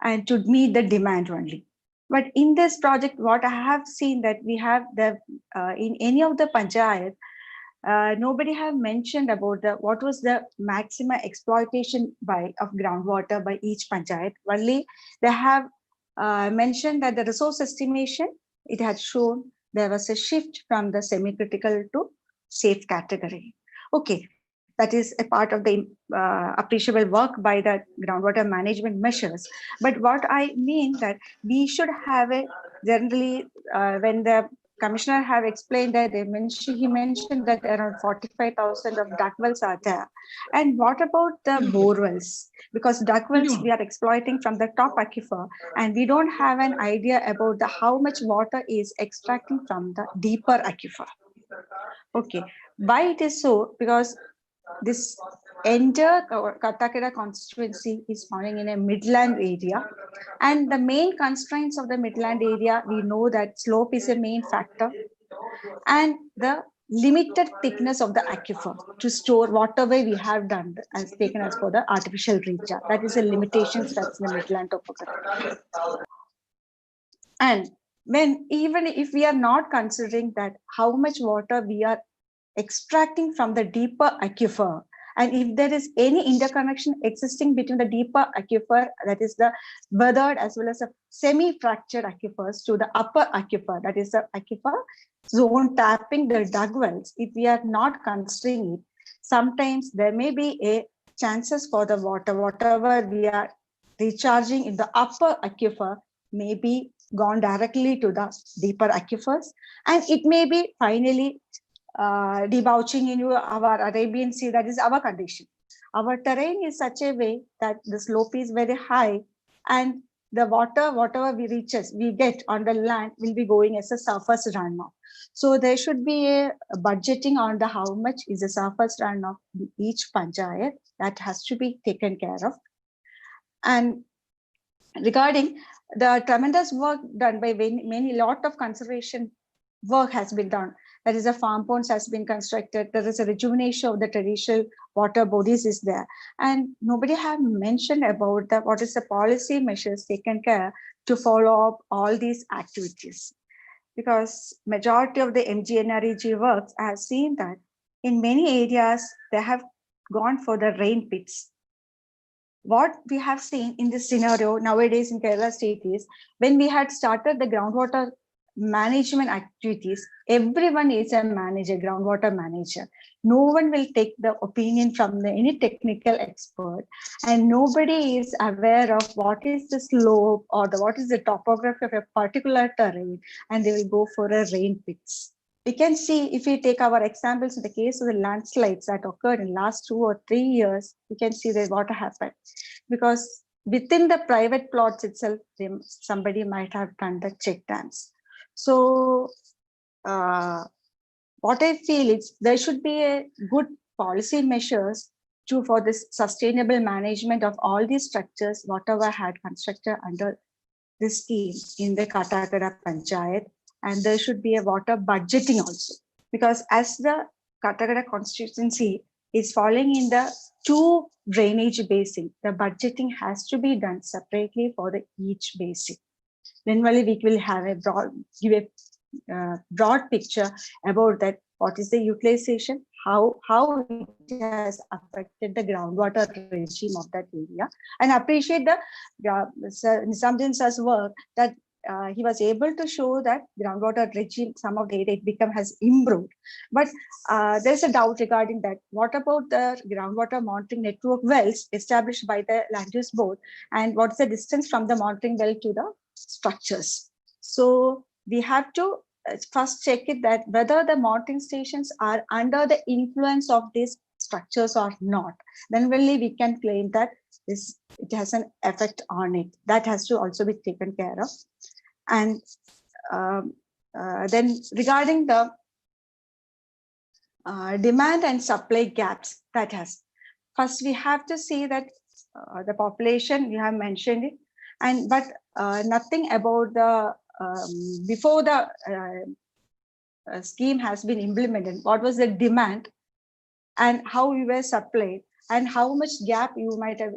and to meet the demand only. But in this project, what I have seen that we have the in any of the panchayat, nobody have mentioned about what was the maximum exploitation of groundwater by each panchayat. Only they have mentioned that the resource estimation, it had shown there was a shift from the semi-critical to safe category. Okay, that is a part of the appreciable work by the groundwater management measures. But what I mean that we should have a generally, when the commissioner have explained that he mentioned that around 45,000 of duct wells are there. And what about the bore wells? Because duct wells we are exploiting from the top aquifer, and we don't have an idea about how much water is extracting from the deeper aquifer. Okay, why it is so? Because this entire Kattakkada constituency is falling in a midland area, and the main constraints of the midland area, we know that slope is a main factor, and the limited thickness of the aquifer to store whatever we have done as taken as for the artificial recharge. That is a limitation that's in the midland topography. And even if we are not considering that how much water we are extracting from the deeper aquifer, and if there is any interconnection existing between the deeper aquifer, that is the weathered as well as the semi-fractured aquifers, to the upper aquifer, that is the aquifer zone tapping the duct wells, if we are not considering it, sometimes there may be a chances for the water, whatever we are recharging in the upper aquifer may be gone directly to the deeper aquifers, and it may be finally debouching into our Arabian Sea. That is our condition. Our terrain is such a way that the slope is very high, and the water, whatever we get on the land will be going as a surface runoff. So there should be a budgeting on the how much is the surface runoff in each panchayat that has to be taken care of. And regarding the tremendous work done by lot of conservation work has been done. That is, a farm ponds has been constructed. There is a rejuvenation of the traditional water bodies is there. And nobody have mentioned about what is the policy measures taken care to follow up all these activities. Because majority of the MGNREG works, I have seen that in many areas, they have gone for the rain pits. What we have seen in this scenario nowadays in Kerala state is, when we had started the groundwater management activities, everyone is a manager, groundwater manager. No one will take the opinion from any technical expert, and nobody is aware of what is the slope or what is the topography of a particular terrain, and they will go for a rain pits. We can see, if we take our examples in the case of the landslides that occurred in last 2 or 3 years, we can see that what happened. Because within the private plots itself, somebody might have done the check dams. So what I feel is there should be a good policy measures for this sustainable management of all these structures, whatever had constructed under this scheme in the Kattakkada Panchayat. And there should be a water budgeting also, because as the Kattakkada constituency is falling in the 2 drainage basin, the budgeting has to be done separately for each basin. Then only we will have give a broad picture about that. What is the utilization? how it has affected the groundwater regime of that area, and appreciate the Nizamuddin Sir's work that he was able to show that groundwater regime, some of the area has improved. But there's a doubt regarding that. What about the groundwater monitoring network wells established by the Land Use Board, and what's the distance from the monitoring well to the structures? So we have to first check it that whether the monitoring stations are under the influence of these structures or not. Then only we can claim that it has an effect on it. That has to also be taken care of. And then regarding the demand and supply gaps, that has, first we have to see that the population, you have mentioned it, and but nothing about the before the scheme has been implemented. What was the demand and how you were supplied, and how much gap you might have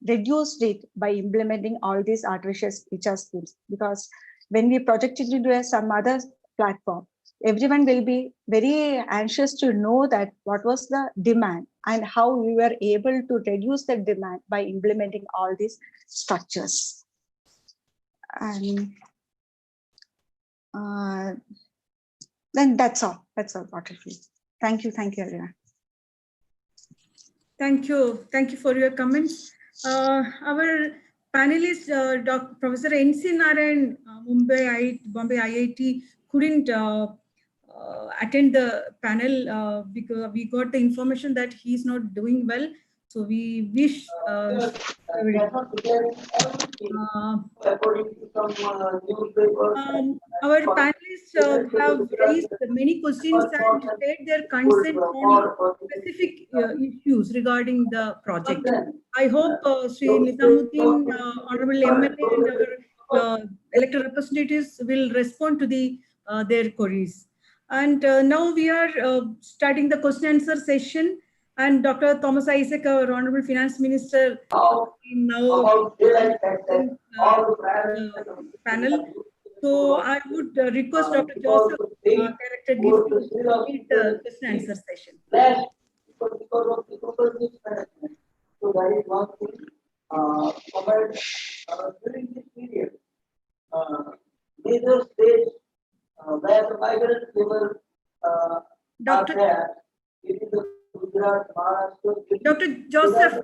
reduced it by implementing all these artificial recharge schemes? Because when we project it into some other platform, everyone will be very anxious to know that what was the demand and how we were able to reduce the demand by implementing all these structures. And then that's all what I feel. Thank you everyone. Thank you for your comments. Our panelist, Professor N.C. Narayan, Bombay IIT, couldn't attend the panel because we got the information that he's not doing well. So we wish our panelists have raised many questions and shared their consent on specific issues regarding the project. I hope Sri Nizamuddin, Honorable MLA, and our elected representatives will respond to their queries. And now we are starting the question and answer session. And Dr. Thomas Isaac, our Honorable Finance Minister, now panel. So I would request Dr. Joseph, Director Gift, to lead the question and answer session. So that is one thing. During this period, major states where the migrants were Dr. Dr. Joseph,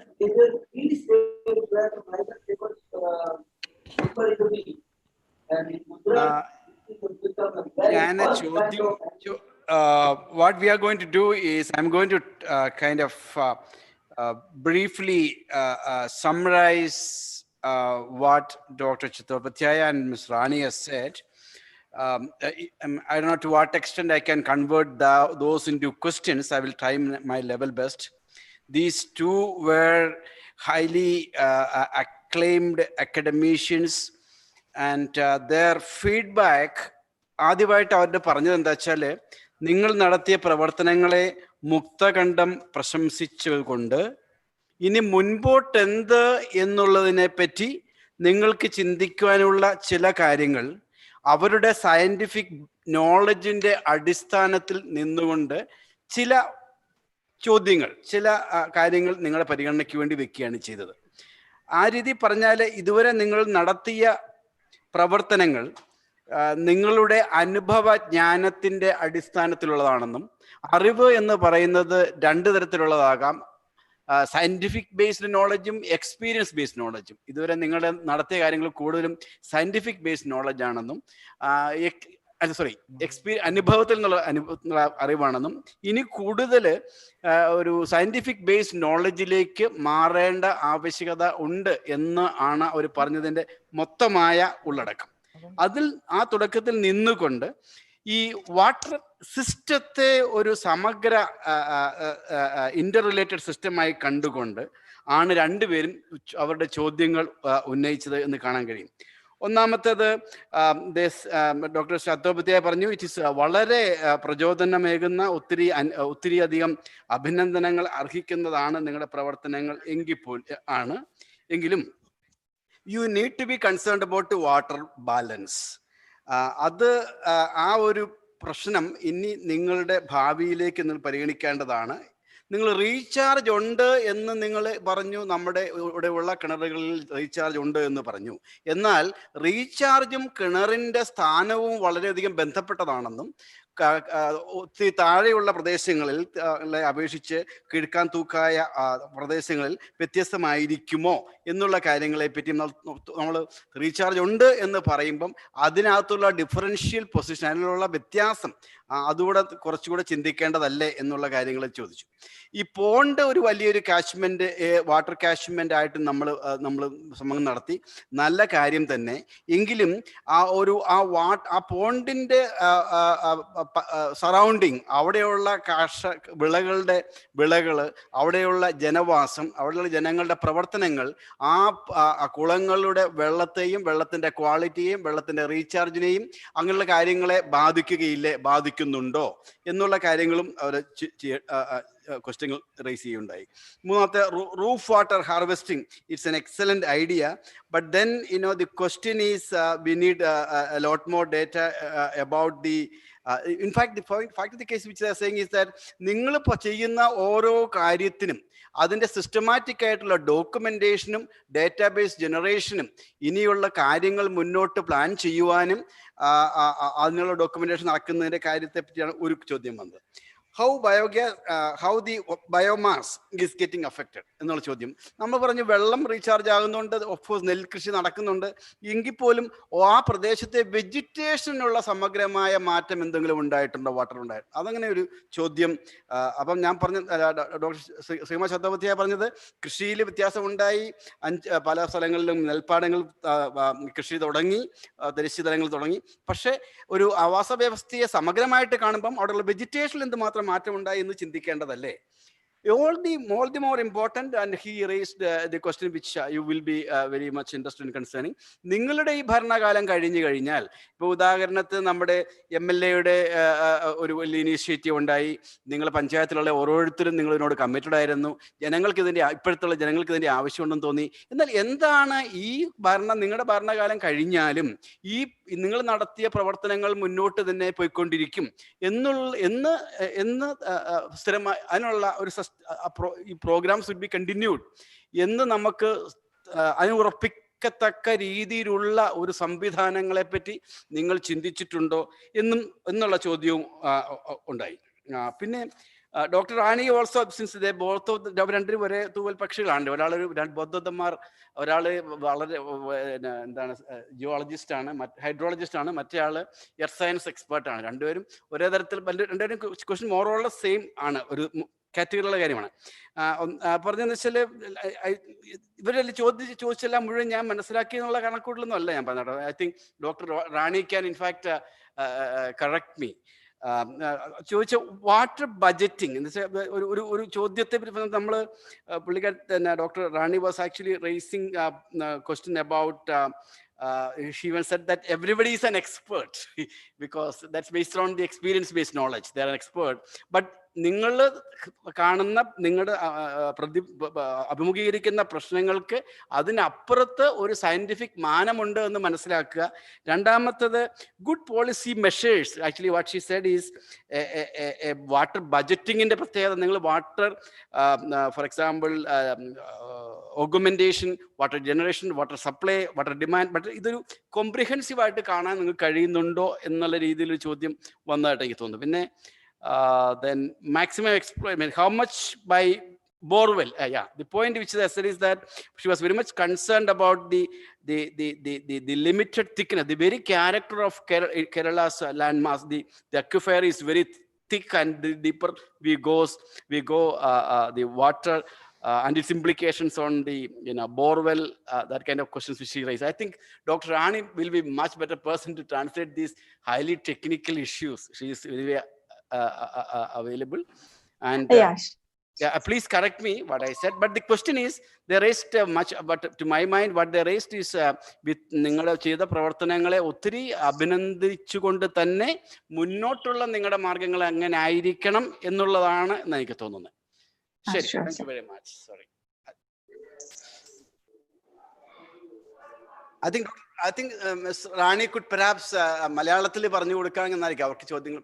what we are going to do is I'm going to kind of briefly summarize what Dr. Chattopadhyaya and Ms. Rani has said. I don't know to what extent I can convert those into questions. I will try my level best. These two were highly acclaimed academicians, and their feedback, ആദ്യമായിട്ട് അവരുടെ പറഞ്ഞത് എന്താ വെച്ചാൽ നിങ്ങൾ നടത്തിയ പ്രവർത്തനങ്ങളെ മുക്തകണ്ഠം പ്രശംസിച്ചുകൊണ്ട് ഇനി മുൻപോട്ട് എന്ത് എന്നുള്ളതിനെ പറ്റി നിങ്ങൾക്ക് ചിന്തിക്കുവാനുള്ള ചില കാര്യങ്ങൾ അവരുടെ സയന്റിഫിക് നോളജിന്റെ അടിസ്ഥാനത്തിൽ നിന്നുകൊണ്ട് ചില ചോദ്യങ്ങൾ, ചില കാര്യങ്ങൾ നിങ്ങളുടെ പരിഗണനയ്ക്ക് വേണ്ടി വെക്കുകയാണ് ചെയ്തത്. ആ രീതി പറഞ്ഞാൽ ഇതുവരെ നിങ്ങൾ നടത്തിയ പ്രവർത്തനങ്ങൾ നിങ്ങളുടെ അനുഭവ ജ്ഞാനത്തിൻ്റെ അടിസ്ഥാനത്തിലുള്ളതാണെന്നും, അറിവ് എന്ന് പറയുന്നത് രണ്ട് തരത്തിലുള്ളതാകാം, സയന്റിഫിക് ബേസ്ഡ് നോളജും എക്സ്പീരിയൻസ് ബേസ്ഡ് നോളജും. ഇതുവരെ നിങ്ങളുടെ നടത്തിയ കാര്യങ്ങൾ കൂടുതലും സയന്റിഫിക് ബേസ്ഡ് നോളജ് ആണെന്നും, അനുഭവത്തിൽ നിന്നുള്ള അറിവാണെന്നും, ഇനി കൂടുതൽ ഒരു സയന്റിഫിക് ബേസ്ഡ് നോളജിലേക്ക് മാറേണ്ട ആവശ്യകത ഉണ്ട് എന്ന് ആണ് അവർ പറഞ്ഞതിൻ്റെ മൊത്തമായ ഉള്ളടക്കം. അതിൽ ആ തുടക്കത്തിൽ നിന്നുകൊണ്ട് ഈ വാട്ടർ സിസ്റ്റത്തെ ഒരു സമഗ്ര ഇന്റർ റിലേറ്റഡ് സിസ്റ്റമായി കണ്ടുകൊണ്ട് ആണ് രണ്ടുപേരും അവരുടെ ചോദ്യങ്ങൾ ഉന്നയിച്ചത് എന്ന് കാണാൻ കഴിയും. ഒന്നാമത്തേത് ഡോക്ടർ ചത്തോപധ്യായ പറഞ്ഞു, ഇറ്റ് ഈസ് വളരെ പ്രചോദനമേകുന്ന ഒത്തിരിയധികം അഭിനന്ദനങ്ങൾ അർഹിക്കുന്നതാണ് നിങ്ങളുടെ പ്രവർത്തനങ്ങൾ എങ്കിലും you need to be concerned about the water balance. അത് ആ ഒരു പ്രശ്നം ഇനി നിങ്ങളുടെ ഭാവിയിലേക്ക് നിങ്ങൾ പരിഗണിക്കേണ്ടതാണ്. നിങ്ങൾ റീചാർജ് ഉണ്ട് എന്ന് നിങ്ങൾ പറഞ്ഞു, നമ്മുടെ ഇവിടെയുള്ള കിണറുകളിൽ റീചാർജ് ഉണ്ട് എന്ന് പറഞ്ഞു. എന്നാൽ റീചാർജും കിണറിൻ്റെ സ്ഥാനവും വളരെയധികം ബന്ധപ്പെട്ടതാണെന്നും ഒത്തിരി താഴെയുള്ള പ്രദേശങ്ങളിൽ അപേക്ഷിച്ച് കിഴക്കാൻ തൂക്കായ പ്രദേശങ്ങളിൽ വ്യത്യസ്തമായിരിക്കുമോ എന്നുള്ള കാര്യങ്ങളെപ്പറ്റി നമ്മൾ റീചാർജ് ഉണ്ട് എന്ന് പറയുമ്പം അതിനകത്തുള്ള ഡിഫറൻഷ്യൽ പൊസിഷൻ, അതിനുള്ള വ്യത്യാസം അതുകൂടെ കുറച്ചുകൂടെ ചിന്തിക്കേണ്ടതല്ലേ എന്നുള്ള കാര്യങ്ങൾ ചോദിച്ചു. ഈ പോണ്ട് ഒരു വലിയൊരു കാച്ച്മെന്റ്, വാട്ടർ കാച്ച്മെന്റ് ആയിട്ട് നമ്മൾ ശ്രമം നടത്തി, നല്ല കാര്യം തന്നെ. എങ്കിലും ആ പോണ്ടിന്റെ സറൗണ്ടിങ്, അവിടെയുള്ള വിളകൾ, അവിടെയുള്ള ജനവാസം, അവിടെയുള്ള ജനങ്ങളുടെ പ്രവർത്തനങ്ങൾ ആ കുളങ്ങളുടെ വെള്ളത്തെയും വെള്ളത്തിന്റെ ക്വാളിറ്റിയെയും വെള്ളത്തിന്റെ റീചാർജിനെയും അങ്ങനെയുള്ള കാര്യങ്ങളെ ബാധിക്കുന്നുണ്ടോ എന്നുള്ള കാര്യങ്ങളും അവർ ക്വസ്റ്റ്യങ്ങൾ റേസ് ചെയ്യുണ്ടായി. മൂന്നാമത്തെ, roof water harvesting. It's an excellent idea, but then the question is we need a lot more data about the in fact the case which they are saying is that നിങ്ങൾ ചെയ്യുന്ന ഓരോ കാര്യത്തിനും അതിൻ്റെ systematic ആയിട്ടുള്ള ഡോക്യുമെന്റേഷനും database ജനറേഷനും ഇനിയുള്ള കാര്യങ്ങൾ മുന്നോട്ട് plan ചെയ്യുവാനും അതിനുള്ള ഡോക്യുമെന്റേഷൻ നടക്കുന്നതിൻ്റെ കാര്യത്തെ പറ്റിയാണ് ഒരു ചോദ്യം വന്നത്. how the biomass is getting affected എന്നുള്ള ചോദ്യം. നമ്മൾ പറഞ്ഞു വെള്ളം റീചാർജ് ആകുന്നുണ്ട്, ഓഫ്കോഴ്സ് നെൽകൃഷി നടക്കുന്നുണ്ട്, എങ്കിൽ പോലും ആ പ്രദേശത്തെ വെജിറ്റേഷനുള്ള സമഗ്രമായ മാറ്റം എന്തെങ്കിലും ഉണ്ടായിട്ടുണ്ടോ, വാട്ടർ ഉണ്ടായിട്ട്? അതങ്ങനെ ഒരു ചോദ്യം. അപ്പം ഞാൻ പറഞ്ഞ ഡോക്ടർ ശ്രീമ ചത്തോപധ്യായ പറഞ്ഞത് കൃഷിയിൽ വ്യത്യാസം ഉണ്ടായി, പല സ്ഥലങ്ങളിലും നെൽപ്പാടങ്ങൾ കൃഷി തുടങ്ങി, തരിശുതലങ്ങൾ തുടങ്ങി. പക്ഷേ ഒരു ആവാസ വ്യവസ്ഥയെ സമഗ്രമായിട്ട് കാണുമ്പം അവിടെയുള്ള വെജിറ്റേഷനിൽ എന്തുമാത്രം മാറ്റം ഉണ്ടായി എന്ന് ചിന്തിക്കേണ്ടതല്ലേ? All the more important, and he raised the question which you will be very much interested in concerning. നിങ്ങളുടെ ഈ ഭരണകാലം കഴിഞ്ഞു കഴിഞ്ഞാൽ, ഇപ്പോൾ ഉദാഹരണത്തിന് നമ്മുടെ MLA-യുടെ ഒരു വലിയ ഇനീഷ്യേറ്റീവ് ഉണ്ടായി, നിങ്ങൾ പഞ്ചായത്തിലുള്ള ഓരോരുത്തരും നിങ്ങളിതിനോട് കമ്മിറ്റഡ് ആയിരുന്നു, ഇപ്പോഴത്തുള്ള ജനങ്ങൾക്ക് ഇതിൻ്റെ ആവശ്യമുണ്ടെന്ന് തോന്നി. എന്നാൽ എന്താണ് ഈ നിങ്ങളുടെ ഭരണകാലം കഴിഞ്ഞാലും ഈ നിങ്ങൾ നടത്തിയ പ്രവർത്തനങ്ങൾ മുന്നോട്ട് തന്നെ പോയിക്കൊണ്ടിരിക്കും എന്ന് സ്ഥിരമായി അതിനുള്ള ഒരു ഈ പ്രോഗ്രാംസ് വുഡ് ബി കണ്ടിന്യൂഡ് എന്ന് നമുക്ക് അതിന് ഉറപ്പിക്കത്തക്ക രീതിയിലുള്ള ഒരു സംവിധാനങ്ങളെ പറ്റി നിങ്ങൾ ചിന്തിച്ചിട്ടുണ്ടോ എന്നുള്ള ചോദ്യവും ഉണ്ടായി. പിന്നെ ഡോക്ടർ റാണി ഓൾസോ, സിൻസ് രണ്ടുപേരും ഒരേ തൂവൽ പക്ഷികളാണ്. ബൗദ്ധന്മാർ, ഒരാൾ വളരെ എന്താണ് ജിയോളജിസ്റ്റ് ആണ്, ഹൈഡ്രോളജിസ്റ്റ് ആണ്, മറ്റേ ആള് എർത്ത് സയൻസ് എക്സ്പേർട്ട് ആണ്. രണ്ടുപേരും ഒരേ തരത്തിൽ രണ്ടുപേരും ക്വസ്റ്റ്യൻ മോറോള സെയിം ആണ്, ഒരു കാറ്റഗറിയുള്ള കാര്യമാണ്. പറഞ്ഞതെന്ന് വെച്ചാൽ ഇവരെല്ലാം ചോദിച്ചെല്ലാം മുഴുവൻ ഞാൻ മനസ്സിലാക്കി എന്നുള്ള കണക്കൂട്ടലൊന്നും അല്ല ഞാൻ പറഞ്ഞത്. I think doctor Rani can in fact correct me. ചോദിച്ച വാട്ടർ ബജറ്റിംഗ് എന്ന് വെച്ചാൽ ഒരു ചോദ്യത്തെ നമ്മൾ പുള്ളിക്കാരൻ doctor Rani was actually raising question about she even said that everybody is an expert because that's based on the experience based knowledge. They are an expert, but നിങ്ങൾ കാണുന്ന നിങ്ങളുടെ അഭിമുഖീകരിക്കുന്ന പ്രശ്നങ്ങൾക്ക് അതിനപ്പുറത്ത് ഒരു സയന്റിഫിക് മാനമുണ്ട് എന്ന് മനസ്സിലാക്കുക. രണ്ടാമത്തത്, good policy measures. Actually what she said is water ബജറ്റിങ്ങിൻ്റെ പ്രത്യേകത. നിങ്ങൾ water for example augmentation, water generation, water supply, water demand, but ഇതൊരു കോംപ്രിഹെൻസീവ് ആയിട്ട് കാണാൻ നിങ്ങൾക്ക് കഴിയുന്നുണ്ടോ എന്നുള്ള രീതിയിലൊരു ചോദ്യം വന്നതായിട്ട് എനിക്ക് തോന്നുന്നു. പിന്നെ then maximum exploit, how much by borewell? The point which they said is that she was very much concerned about the limited thickness, the very character of Kerala's land mass. The aquifer is very thick, and the deeper we go the water and its implications on the borewell, that kind of questions which she raised. I think Dr. Rani will be much better person to translate these highly technical issues. She is very available, and please correct me what I said, but the question is they raised much, but to my mind what they raised is with നിങ്ങളുടെ ചെയ്ത പ്രവർത്തനങ്ങളെ ഒത്തിരി അഭിനന്ദിച്ചുകൊണ്ട് തന്നെ മുന്നോട്ടുള്ള നിങ്ങളുടെ മാർഗങ്ങൾ എങ്ങനെ ആയിരിക്കണം എന്നുള്ളതാണ് എന്ന് എനിക്ക് തോന്നുന്നത്. ശരി, thank you very much. Sorry. I think Ms. Rani could perhaps Malayalatili പറഞ്ഞു കൊടുക്കാമെന്നായിരിക്കും അവർക്ക് ചോദ്യങ്ങൾ.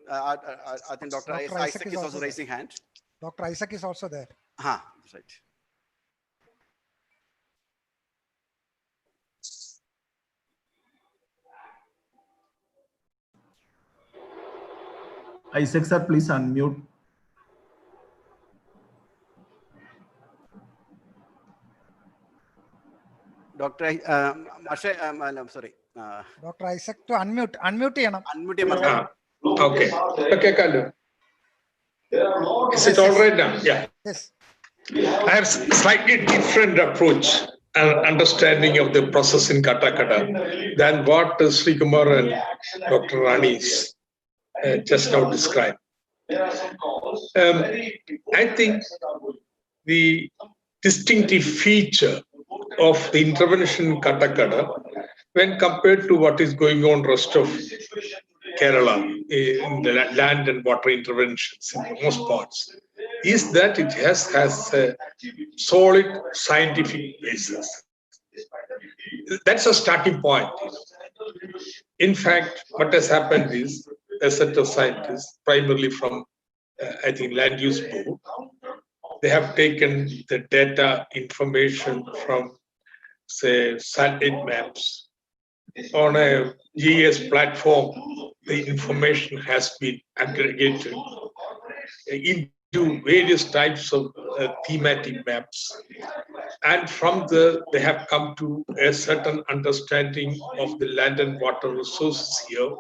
I think Dr. Isaac is also raising hand. Dr. Isaac is also there. That's right. Isaac sir, please unmute. Dr. I'm sorry. Dr. Isaac to unmute ചെയ്യണം. Unmute ചെയ്യണം. Okay. Okay, Kalu. Is it all right now? Yeah. Yes. I have slightly different approach and understanding of the process in Kattakkada than what Sri Kumar and Dr. Rani's just now described. I think the distinctive feature of the intervention in Kattakkada, when compared to what is going on rest of Kerala in the land and water interventions in most parts, is that it has a solid scientific basis. That's a starting point. In fact, what has happened is a set of scientists, primarily from, I think, Land Use Board, they have taken the data information from, say, satellite maps. On a GIS platform, the information has been aggregated into various types of thematic maps. And from they have come to a certain understanding of the land and water resources here.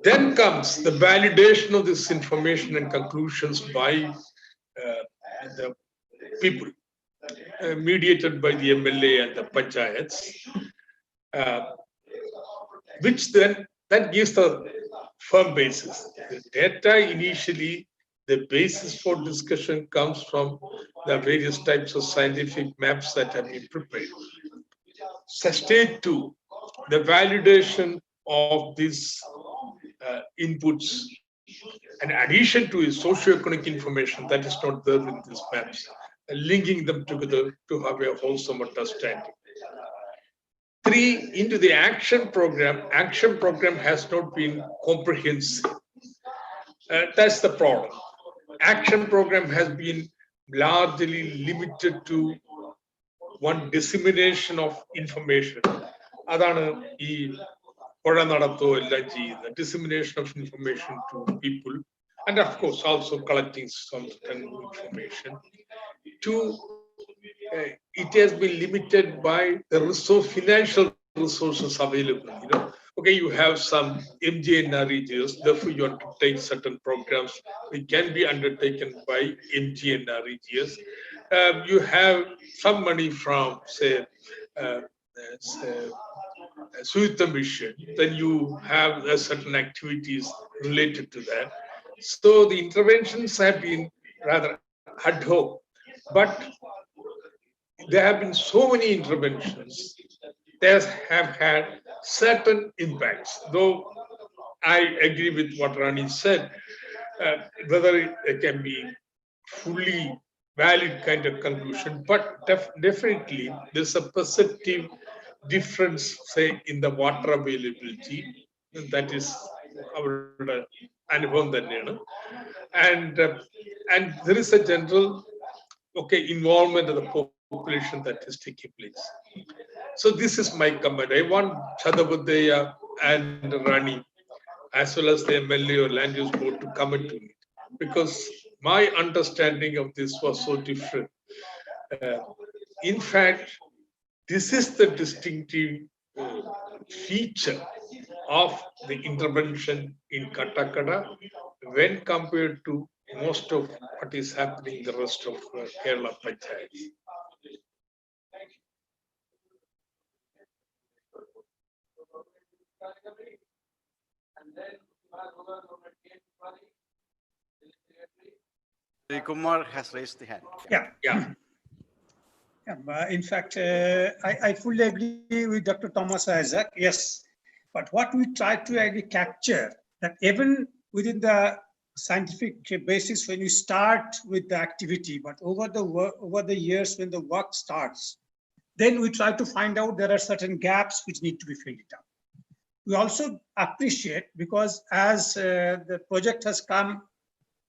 Then comes the validation of this information and conclusions by the people, mediated by the MLA and the panchayats, which then that gives the firm basis. The data initially, the basis for discussion comes from the various types of scientific maps that have been prepared. So stage 2, the validation of these inputs, in addition to socioeconomic information that is not there in these maps, linking them together to have a wholesome understanding. 3, into the action program. Action program has not been comprehensive. That's the problem. Action program has been largely limited to one dissemination of information. Adana dissemination of information to people, and of course also collecting some information. 2, it has been limited by the financial resources available. Okay, you have some MGNR regions, therefore you want to take certain programs which can be undertaken by MGNR regions. You have some money from, say, Suyuta Mission, then you have certain activities related to that. So the interventions have been rather ad hoc, but there have been so many interventions, they have had certain impacts. Though I agree with what Rani said, whether it can be fully valid kind of conclusion, but definitely there's a perceptive difference, say, in the water availability. That is our anubhavam thaneyanu. And there is a general involvement of the population that is taking place. So this is my comment. I want Chadabudaya and Rani, as well as the MLA or Land Use Board, to comment to it, because my understanding of this was so different. In fact, this is the distinctive feature of the intervention in Kattakkada when compared to most of what is happening in the rest of Kerala Panchayats. Kumar has raised the hand. Yeah. In fact, I fully agree with Dr. Thomas Isaac. Yes, but what we try to actually capture, that even within the scientific basis, when you start with the activity, but over the years when the work starts, Then we try to find out there are certain gaps which need to be filled up. We also appreciate because as the project has come,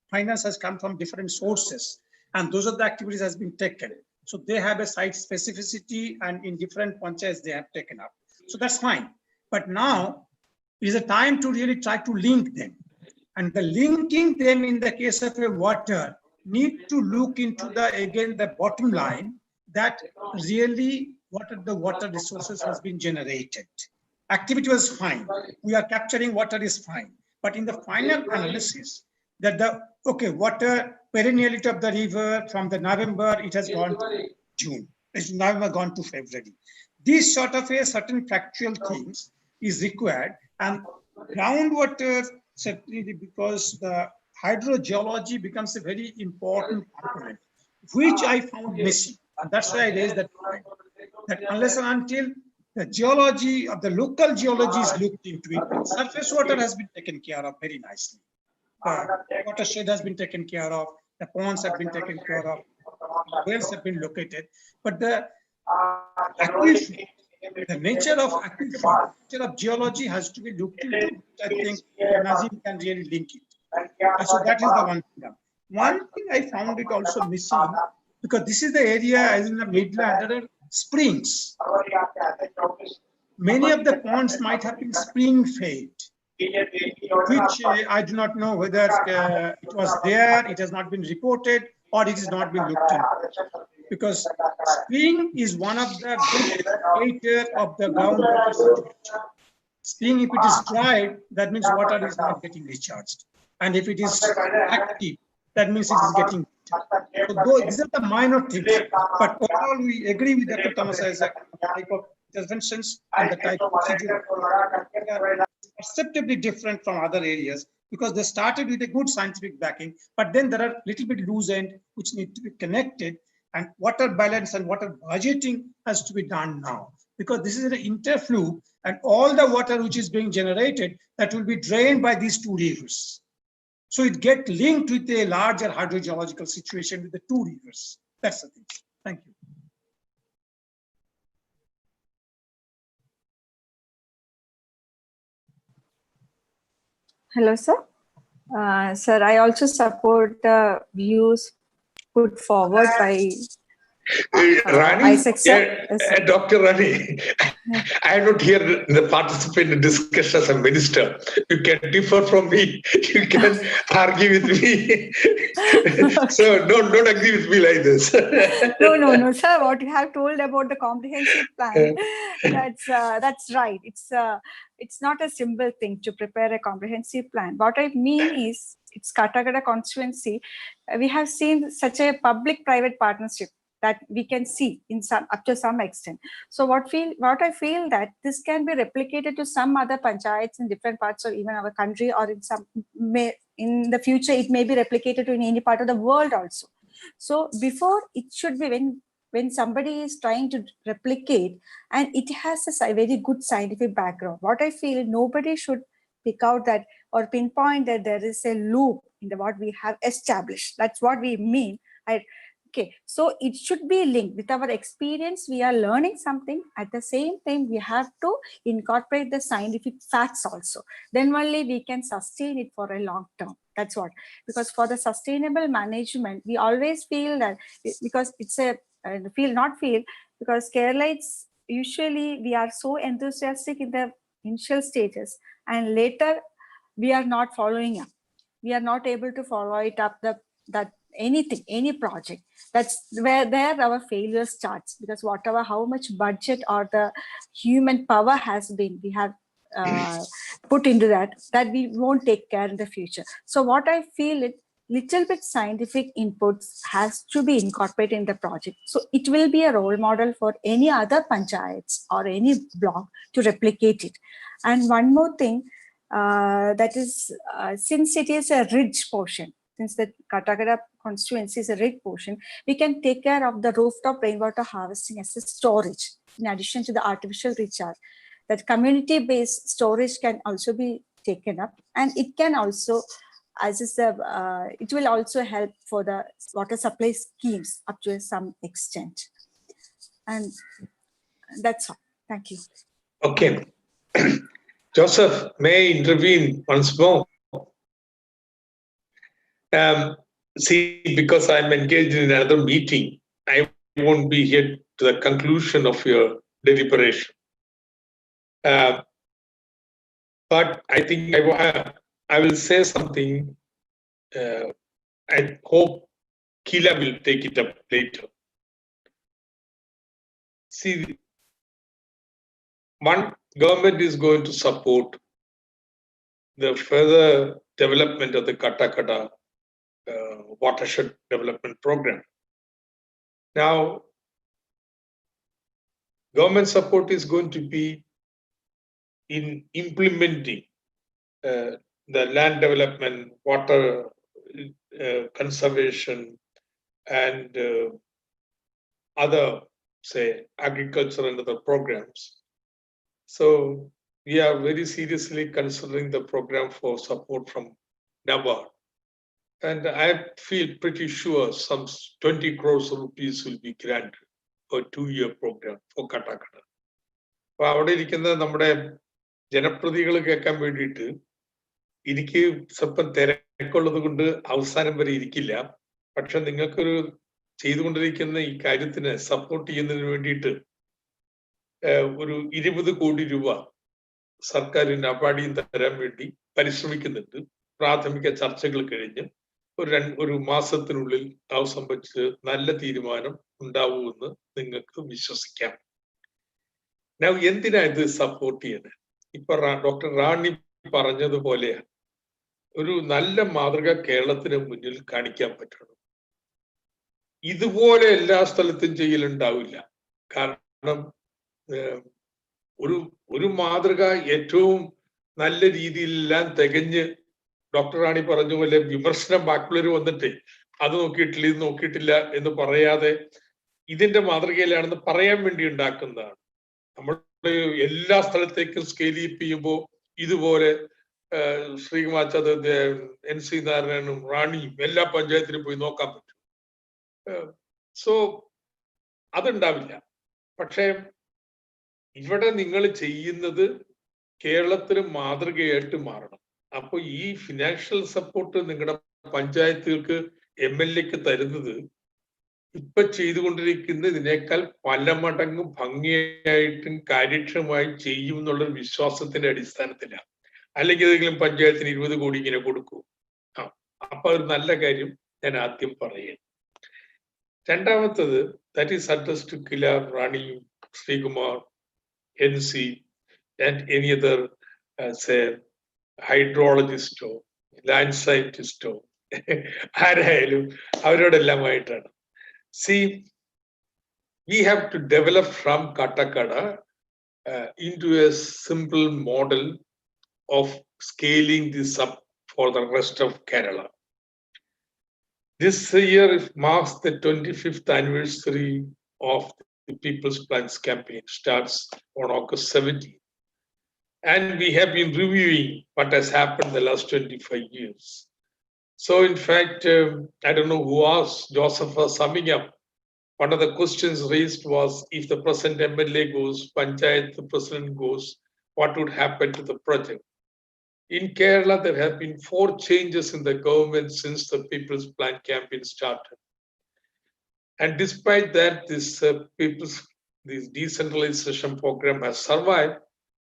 finance has come from different sources, and those are the activities has been taken. So they have a site specificity, and in different panchayats they have taken up. So that's fine. But now is a time to really try to link them. And the linking them in the case of a water need to look into the bottom line that really what are the water resources has been generated. Activity was fine. We are capturing water is fine. But in the final analysis, that water perenniality of the river from the November, it has gone to June. It's November gone to February. This sort of a certain factual things is required, and groundwater certainly because the hydrogeology becomes a very important component, which I found missing. And that's why I raised that point. That unless and until the geology of the local geology is looked into it, surface water has been taken care of very nicely. Watershed has been taken care of, the ponds have been taken care of, wells have been located, but the aquifer, the nature of aquifer, nature of geology has to be looked into. I think Nazim can really link it. So that is the one thing. One thing I found it also missing, because this is the area as in the Midland, there are springs. Many of the ponds might have been spring fed, which I do not know whether it was there, it has not been reported, or it has not been looked into. Because spring is one of the good indicator of the groundwater situation. Spring, if it is dry, that means water is not getting recharged. And if it is active, that means it is getting. So these are the minor things. But overall, we agree with Dr. Thomas as a type of interventions and the type of procedure are perceptibly different from other areas because they started with a good scientific backing, but then there are little bit loose end which need to be connected, and water balance and water budgeting has to be done now because this is an interflow, and all the water which is being generated that will be drained by these two rivers. So it gets linked with a larger hydrogeological situation with the two rivers. That's the thing. Thank you. Hello, sir. Sir, I also support the views put forward by Rani, Isaac, sir. Dr. Rani, I am not here to participate in the discussion as a minister. You can differ from me. You can argue with me. So don't agree with me like this. No, sir. What you have told about the comprehensive plan, that's right. It's not a simple thing to prepare a comprehensive plan. What I mean is, it's Kattakkada constituency. We have seen such a public-private partnership that we can see in some up to some extent. So what I feel that this can be replicated to some other panchayats in different parts of even our country, or in the future it may be replicated to in any part of the world also. So before, it should be when somebody is trying to replicate and it has a very good scientific background, what I feel, nobody should pick out that or pinpoint that there is a loop in what we have established. That's what we mean. Okay, so it should be linked with our experience. We are learning something. At the same time, we have to incorporate the scientific facts also. Then only we can sustain it for a long term. That's what. Because for the sustainable management, we always feel that because it's a because Keralites usually we are so enthusiastic in the initial stages, and later we are not following up. We are not able to follow it up. Any project, that's where our failure starts, because how much budget or the human power has been we have put into that we won't take care in the future. So what I feel, it little bit scientific inputs has to be incorporated in the project, so it will be a role model for any other panchayats or any block to replicate it. And one more thing, that is since it is a ridge portion, since the Kattakkada constituency is a ridge portion, we can take care of the rooftop rainwater harvesting as a storage, in addition to the artificial recharge. That community-based storage can also be taken up, and it can also, it will also help for the water supply schemes up to some extent. And That's all. Thank you. Okay. Joseph, may I intervene once more? See, because I'm engaged in another meeting, I won't be here to the conclusion of your deliberation. But I think I will say something. I hope Kila will take it up later. See, one, government is going to support the further development of the Kattakkada watershed development program. Now, government support is going to be in implementing the land development, water conservation, and other, say, agriculture and other programs. So we are very seriously considering the program for support from NABARD. And I feel pretty sure some 20 crores rupees will be granted for a 2-year program for Kattakkada. അപ്പൊ അവിടെ ഇരിക്കുന്ന നമ്മുടെ ജനപ്രതികൾ കേൾക്കാൻ വേണ്ടിയിട്ട് എനിക്ക് സ്വല്പം തിരക്കുള്ളത് കൊണ്ട് അവസാനം വരെ ഇരിക്കില്ല. പക്ഷെ നിങ്ങൾക്കൊരു ചെയ്തുകൊണ്ടിരിക്കുന്ന ഈ കാര്യത്തിന് സപ്പോർട്ട് ചെയ്യുന്നതിന് വേണ്ടിയിട്ട് ഒരു 20 കോടി രൂപ സർക്കാർ നബാർഡിൽ തരാൻ വേണ്ടി പരിശ്രമിക്കുന്നുണ്ട്. പ്രാഥമിക ചർച്ചകൾ കഴിഞ്ഞ് ഒരു മാസത്തിനുള്ളിൽ അത് സംബന്ധിച്ച് നല്ല തീരുമാനം ഉണ്ടാവുമെന്ന് നിങ്ങൾക്ക് വിശ്വസിക്കാം. എന്തിനാ ഇത് സപ്പോർട്ട് ചെയ്യുന്നത്? ഇപ്പൊ ഡോക്ടർ റാണി പറഞ്ഞതുപോലെ ഒരു നല്ല മാതൃക കേരളത്തിന് മുന്നിൽ കാണിക്കാൻ പറ്റണം. ഇതുപോലെ എല്ലാ സ്ഥലത്തും ചെയ്യലുണ്ടാവില്ല. കാരണം ഒരു മാതൃക ഏറ്റവും നല്ല രീതിയിലെല്ലാം തികഞ്ഞ് ഡോക്ടർ റാണി പറഞ്ഞ പോലെ വിമർശനം ബാക്കിയുള്ളവർ വന്നിട്ട് അത് നോക്കിയിട്ടില്ല ഇത് നോക്കിയിട്ടില്ല എന്ന് പറയാതെ ഇതിന്റെ മാതൃകയിലാണെന്ന് പറയാൻ വേണ്ടി ഉണ്ടാക്കുന്നതാണ്. നമ്മൾ എല്ലാ സ്ഥലത്തേക്കും സ്കെയിൽ ചെയ്യുമ്പോൾ ഇതുപോലെ ശ്രീകുമാർ NC നാരായണനും റാണിയും എല്ലാ പഞ്ചായത്തിലും പോയി നോക്കാൻ പറ്റും. സോ അതുണ്ടാവില്ല. പക്ഷേ ഇവിടെ നിങ്ങൾ ചെയ്യുന്നത് കേരളത്തിന് മാതൃകയായിട്ട് മാറണം. അപ്പൊ ഈ ഫിനാൻഷ്യൽ സപ്പോർട്ട് നിങ്ങളുടെ പഞ്ചായത്തുകൾക്ക് MLAക്ക് തരുന്നത് ഇപ്പൊ ചെയ്തുകൊണ്ടിരിക്കുന്ന ഇതിനേക്കാൾ പല മടങ്ങ് ഭംഗിയായിട്ടും കാര്യക്ഷമമായി ചെയ്യും എന്നുള്ളൊരു വിശ്വാസത്തിന്റെ അടിസ്ഥാനത്തിലാണ്. അല്ലെങ്കിൽ ഏതെങ്കിലും പഞ്ചായത്തിന് 20 കോടി ഇങ്ങനെ കൊടുക്കൂ. അപ്പൊ ഒരു നല്ല കാര്യം ഞാൻ ആദ്യം പറയാം. രണ്ടാമത്തത്, that is addressed to Kila, Rani, Srikumar, NC, and any other say hydrologistോ ലാൻഡ് സയന്റിസ്റ്റോ ആരായാലും അവരോടെല്ലാമായിട്ടാണ്. See, we have to develop from Kattakkada into a simple model of scaling this up for the rest of Kerala. This year marks the 25th anniversary of the People's Plans campaign. Starts on August 17th. And we have been reviewing what has happened the last 25 years. So in fact, I don't know who asked, Joseph was summing up. One of the questions raised was, if the present MLA goes, Panchayat, the president goes, what would happen to the project? In Kerala, there have been 4 changes in the government since the People's Plan campaign started. And despite that, this decentralization program has survived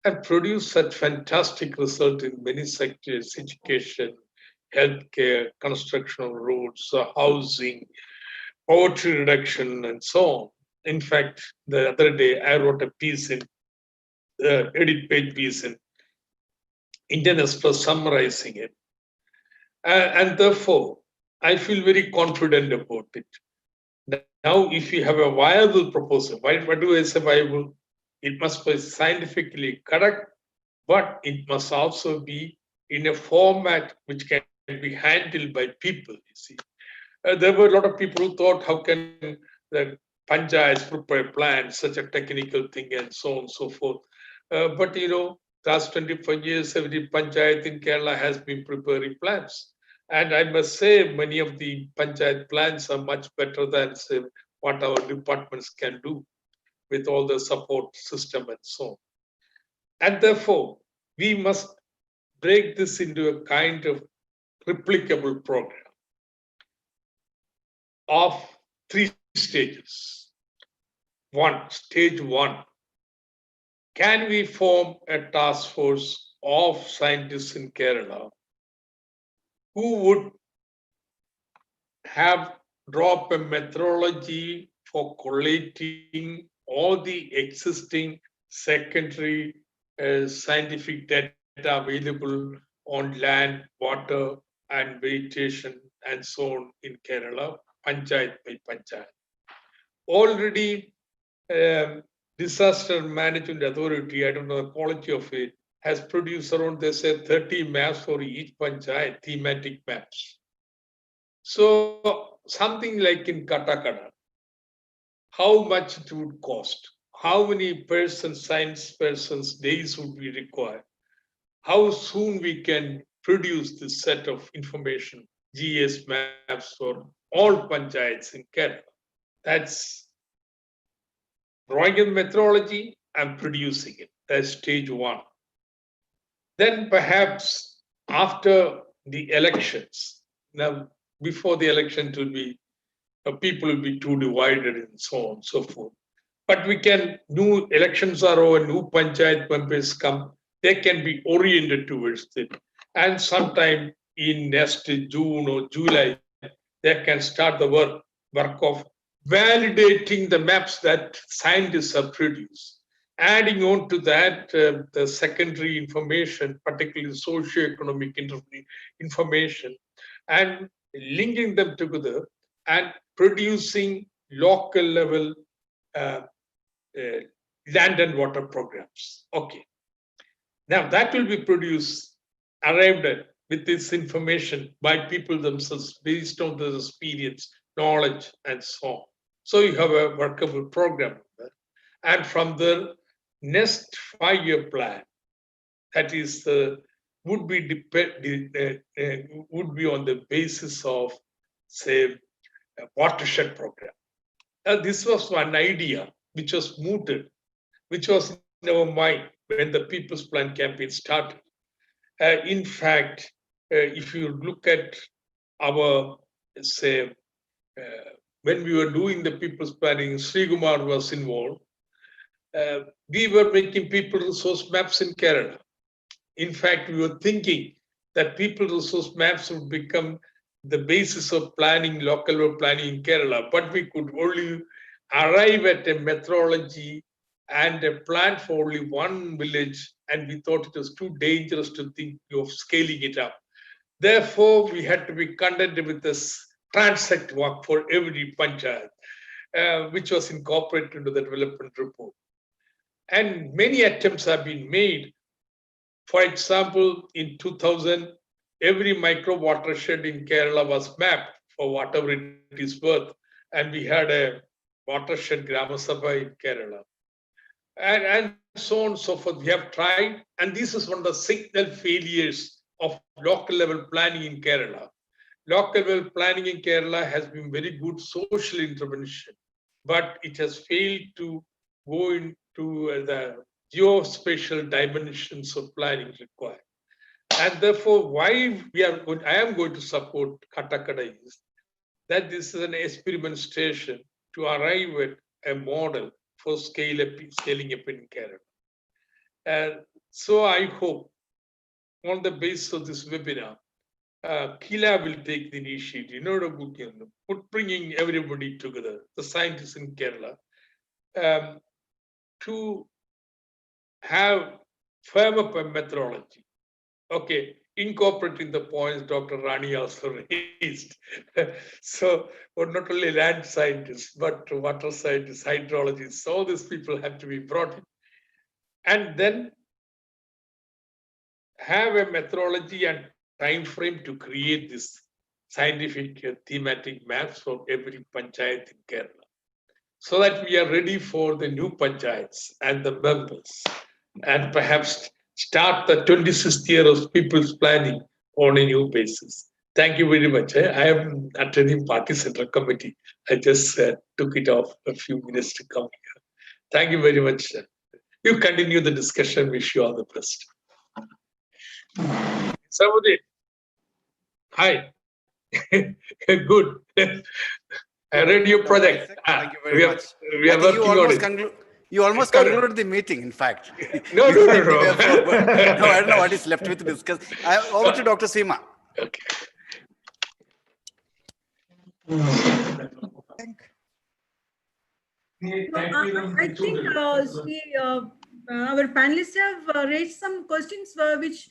and produced such fantastic results in many sectors: education, healthcare, construction of roads, housing, poverty reduction, and so on. In fact, the other day I wrote a piece in edit page piece in Indian Express summarizing it. And therefore, I feel very confident about it. Now, if you have a viable proposal, what do I say viable? It must be scientifically correct, but it must also be in a format which can be handled by people, you see. There were a lot of people who thought, how can the panchayats prepare plans, such a technical thing, and so on and so forth. But you know, last 25 years, every panchayat in Kerala has been preparing plans. And I must say, many of the panchayat plans are much better than, say, what our departments can do. with all the support system and so on. And therefore, we must break this into a kind of replicable program of 3 stages. Stage 1, can we form a task force of scientists in Kerala who would have drop a methodology for collating all the existing secondary scientific data available on land, water, and vegetation, and so on in Kerala, panchayat by panchayat. Already, Disaster Management Authority, I don't know the quality of it, has produced around, they said, 30 maps for each panchayat, thematic maps. So something like in Kattakkada, how much it would cost, how many science persons days would be required, how soon we can produce this set of information, GS maps for all panchayats in Kerala. That's drawing a methodology and producing it. That's stage 1. Then perhaps after the elections, now before the election it will be, people will be too divided and so on and so forth. But new elections are over, new panchayat members come, they can be oriented towards it. And sometime in next June or July, they can start the work of validating the maps that scientists have produced. Adding on to that, the secondary information, particularly socio-economic information, and linking them together and producing local level land and water programs. Okay. Now that will be produced, arrived at with this information by people themselves based on their experience, knowledge, and so on. So you have a workable program. And from the next 5-year plan, that is would be on the basis of, say, a watershed program. This was one idea which was mooted, which was in our mind when the People's Plan campaign started. In fact, if you look at our, say, when we were doing the People's Planning, Sri Kumar was involved. We were making people resource maps in Kerala. In fact, we were thinking that people resource maps would become the basis of planning, local planning in Kerala, but we could only arrive at a methodology and a plan for only one village, and we thought it was too dangerous to think of scaling it up. Therefore, we had to be contented with this transect work for every panchayat, which was incorporated into the development report. And many attempts have been made. For example, in 2000, every micro watershed in Kerala was mapped for whatever it is worth. And we had a watershed Grama Sabha in Kerala. And so on and so forth. We have tried. And this is one of the signal failures of local level planning in Kerala. Local level planning in Kerala has been very good social intervention, but it has failed to go into the geospatial dimensions of planning required. And therefore, why I am going to support Kattakkada is that this is an experiment station to arrive at a model for scaling up in Kerala. And so I hope on the basis of this webinar, Kila will take the initiative, bringing everybody together, the scientists in Kerala, to have firm up a methodology. Okay, incorporating the points Dr. Rani also raised. So, not only land scientists, but water scientists, hydrologists, all these people have to be brought in. And then have a methodology and time frame to create this scientific thematic maps for every panchayat in Kerala, so that we are ready for the new panchayats and the members, and perhaps start the 26th year of people's planning on a new basis. Thank you very much. I am attending Party Central Committee. I just took it off a few minutes to come here. Thank you very much. You continue the discussion. Wish you all the best. Samuddin. Hi. Good. I read your project. Thank you very much. We are working on it. You almost concluded the meeting, in fact. No. Now, I don't know what is left with to discuss. Over to Dr. Seema. Okay. I think our panelists have raised some questions which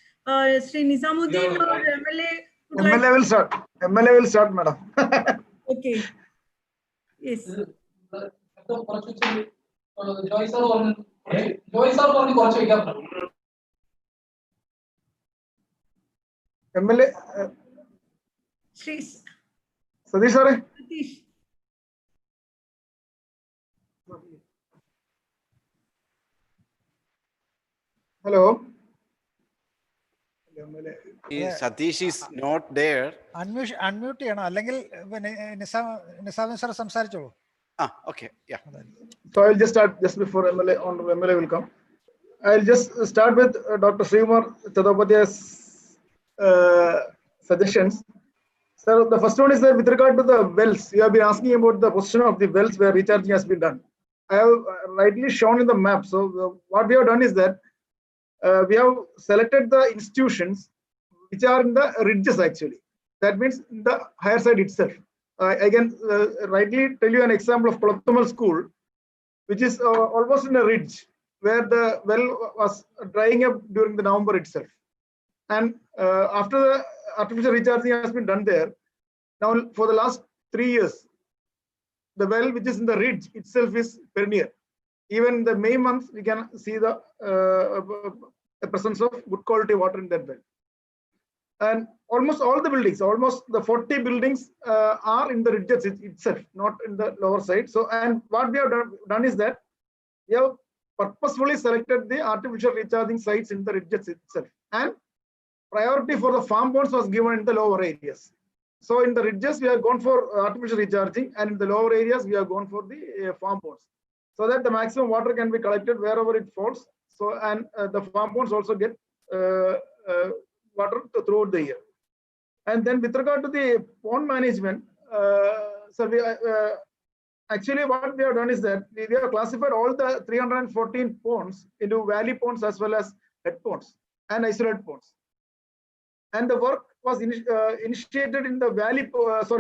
Sri Nizamuddin or MLA would like. MLA will start. MLA will start, madam. Okay. Yes. MLA. Sri Satish, sorry. Satish. Hello. Satish is not there. Unmute ചെയ്യണം അല്ലെങ്കിൽ Nizam sir സംസാരിച്ചോളൂ. Okay, yeah. So I'll just start just before MLA will come. I'll just start with Dr. Srimar Chadopathyay's suggestions. So the first one is that with regard to the wells, you have been asking about the position of the wells where recharging has been done. I have rightly shown in the map. So what we have done is that we have selected the institutions which are in the ridges actually. That means in the higher side itself. I can rightly tell you an example of Kulattumal School, which is almost in a ridge where the well was drying up during the November itself. And after the artificial recharging has been done there, now for the last 3 years, the well which is in the ridge itself is perennial. Even in the May month, we can see the presence of good quality water in that well. And almost all the buildings, almost the 40 buildings are in the ridges itself, not in the lower side. So, and what we have done is that we have purposefully selected the artificial recharging sites in the ridges itself. And priority for the farm ponds was given in the lower areas. So in the ridges, we have gone for artificial recharging, and in the lower areas, we have gone for the farm ponds, so that the maximum water can be collected wherever it falls. So, and the farm ponds also get water throughout the year. And then with regard to the pond management, so we, actually what we have done is that we have classified all the 314 ponds into valley ponds as well as head ponds and isolated ponds. And the work was initiated in the valley,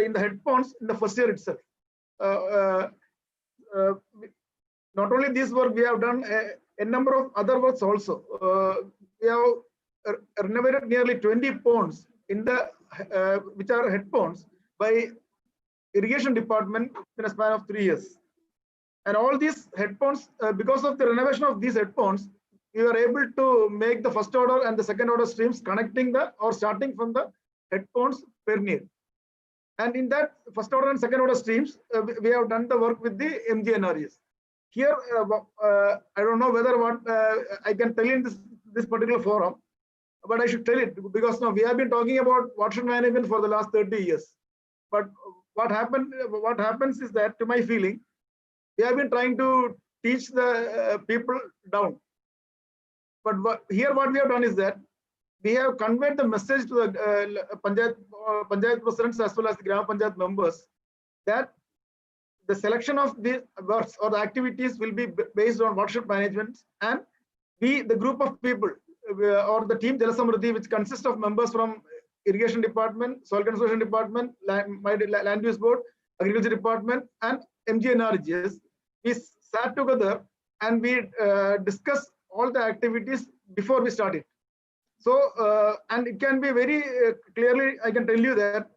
in the head ponds in the first year itself. Not only this work, we have done a number of other works also. We have renovated nearly 20 ponds in the which are head ponds by irrigation department in a span of 3 years. And all these head ponds, because of the renovation of these head ponds, we were able to make the first order and the second order streams connecting the or starting from the head ponds perennial. And in that first order and second order streams, we have done the work with the MGNREs. Here, I don't know whether what I can tell in this particular forum, but I should tell it because now we have been talking about water management for the last 30 years. But what happens is that, to my feeling, we have been trying to teach the people down. But here what we have done is that we have conveyed the message to the Panchayat presidents as well as the Gram Panchayat members that the selection of the works or the activities will be based on watershed management, and we, the group of people or the team Jala Samruddhi, which consists of members from irrigation department, soil conservation department, land use board, agriculture department, and MGNRGs, we sat together and we discussed all the activities before we started. So, and it can be very clearly, I can tell you that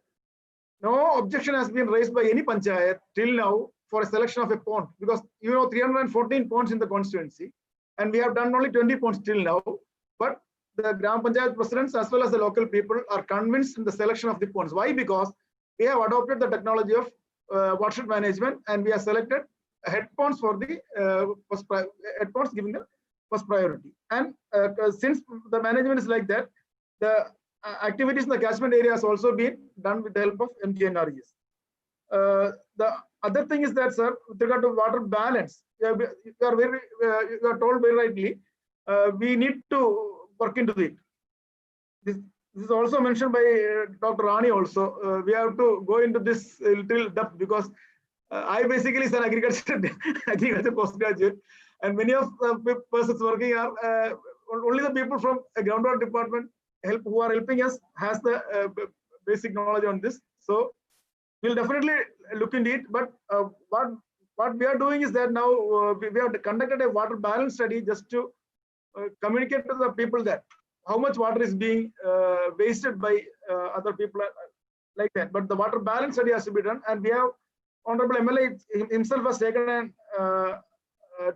no objection has been raised by any panchayat till now for a selection of a pond, because 314 ponds in the constituency, and we have done only 20 ponds till now. But the Gram Panchayat presidents as well as the local people are convinced in the selection of the ponds. Why? Because we have adopted the technology of watershed management, and we have selected head ponds for the head ponds, giving the first priority. And since the management is like that, the activities in the catchment area has also been done with the help of MGNREs. The other thing is that, sir, with regard to water balance, you are told very rightly, we need to work into it. This is also mentioned by Dr. Rani also. We have to go into this little depth because I basically is an agriculture postgraduate, and many of the persons working are only the people from a groundwater department who are helping us has the basic knowledge on this. So we'll definitely look into it. But what we are doing is that now we have conducted a water balance study just to communicate to the people that how much water is being wasted by other people like that. But the water balance study has to be done, and we have Honorable MLA himself has taken a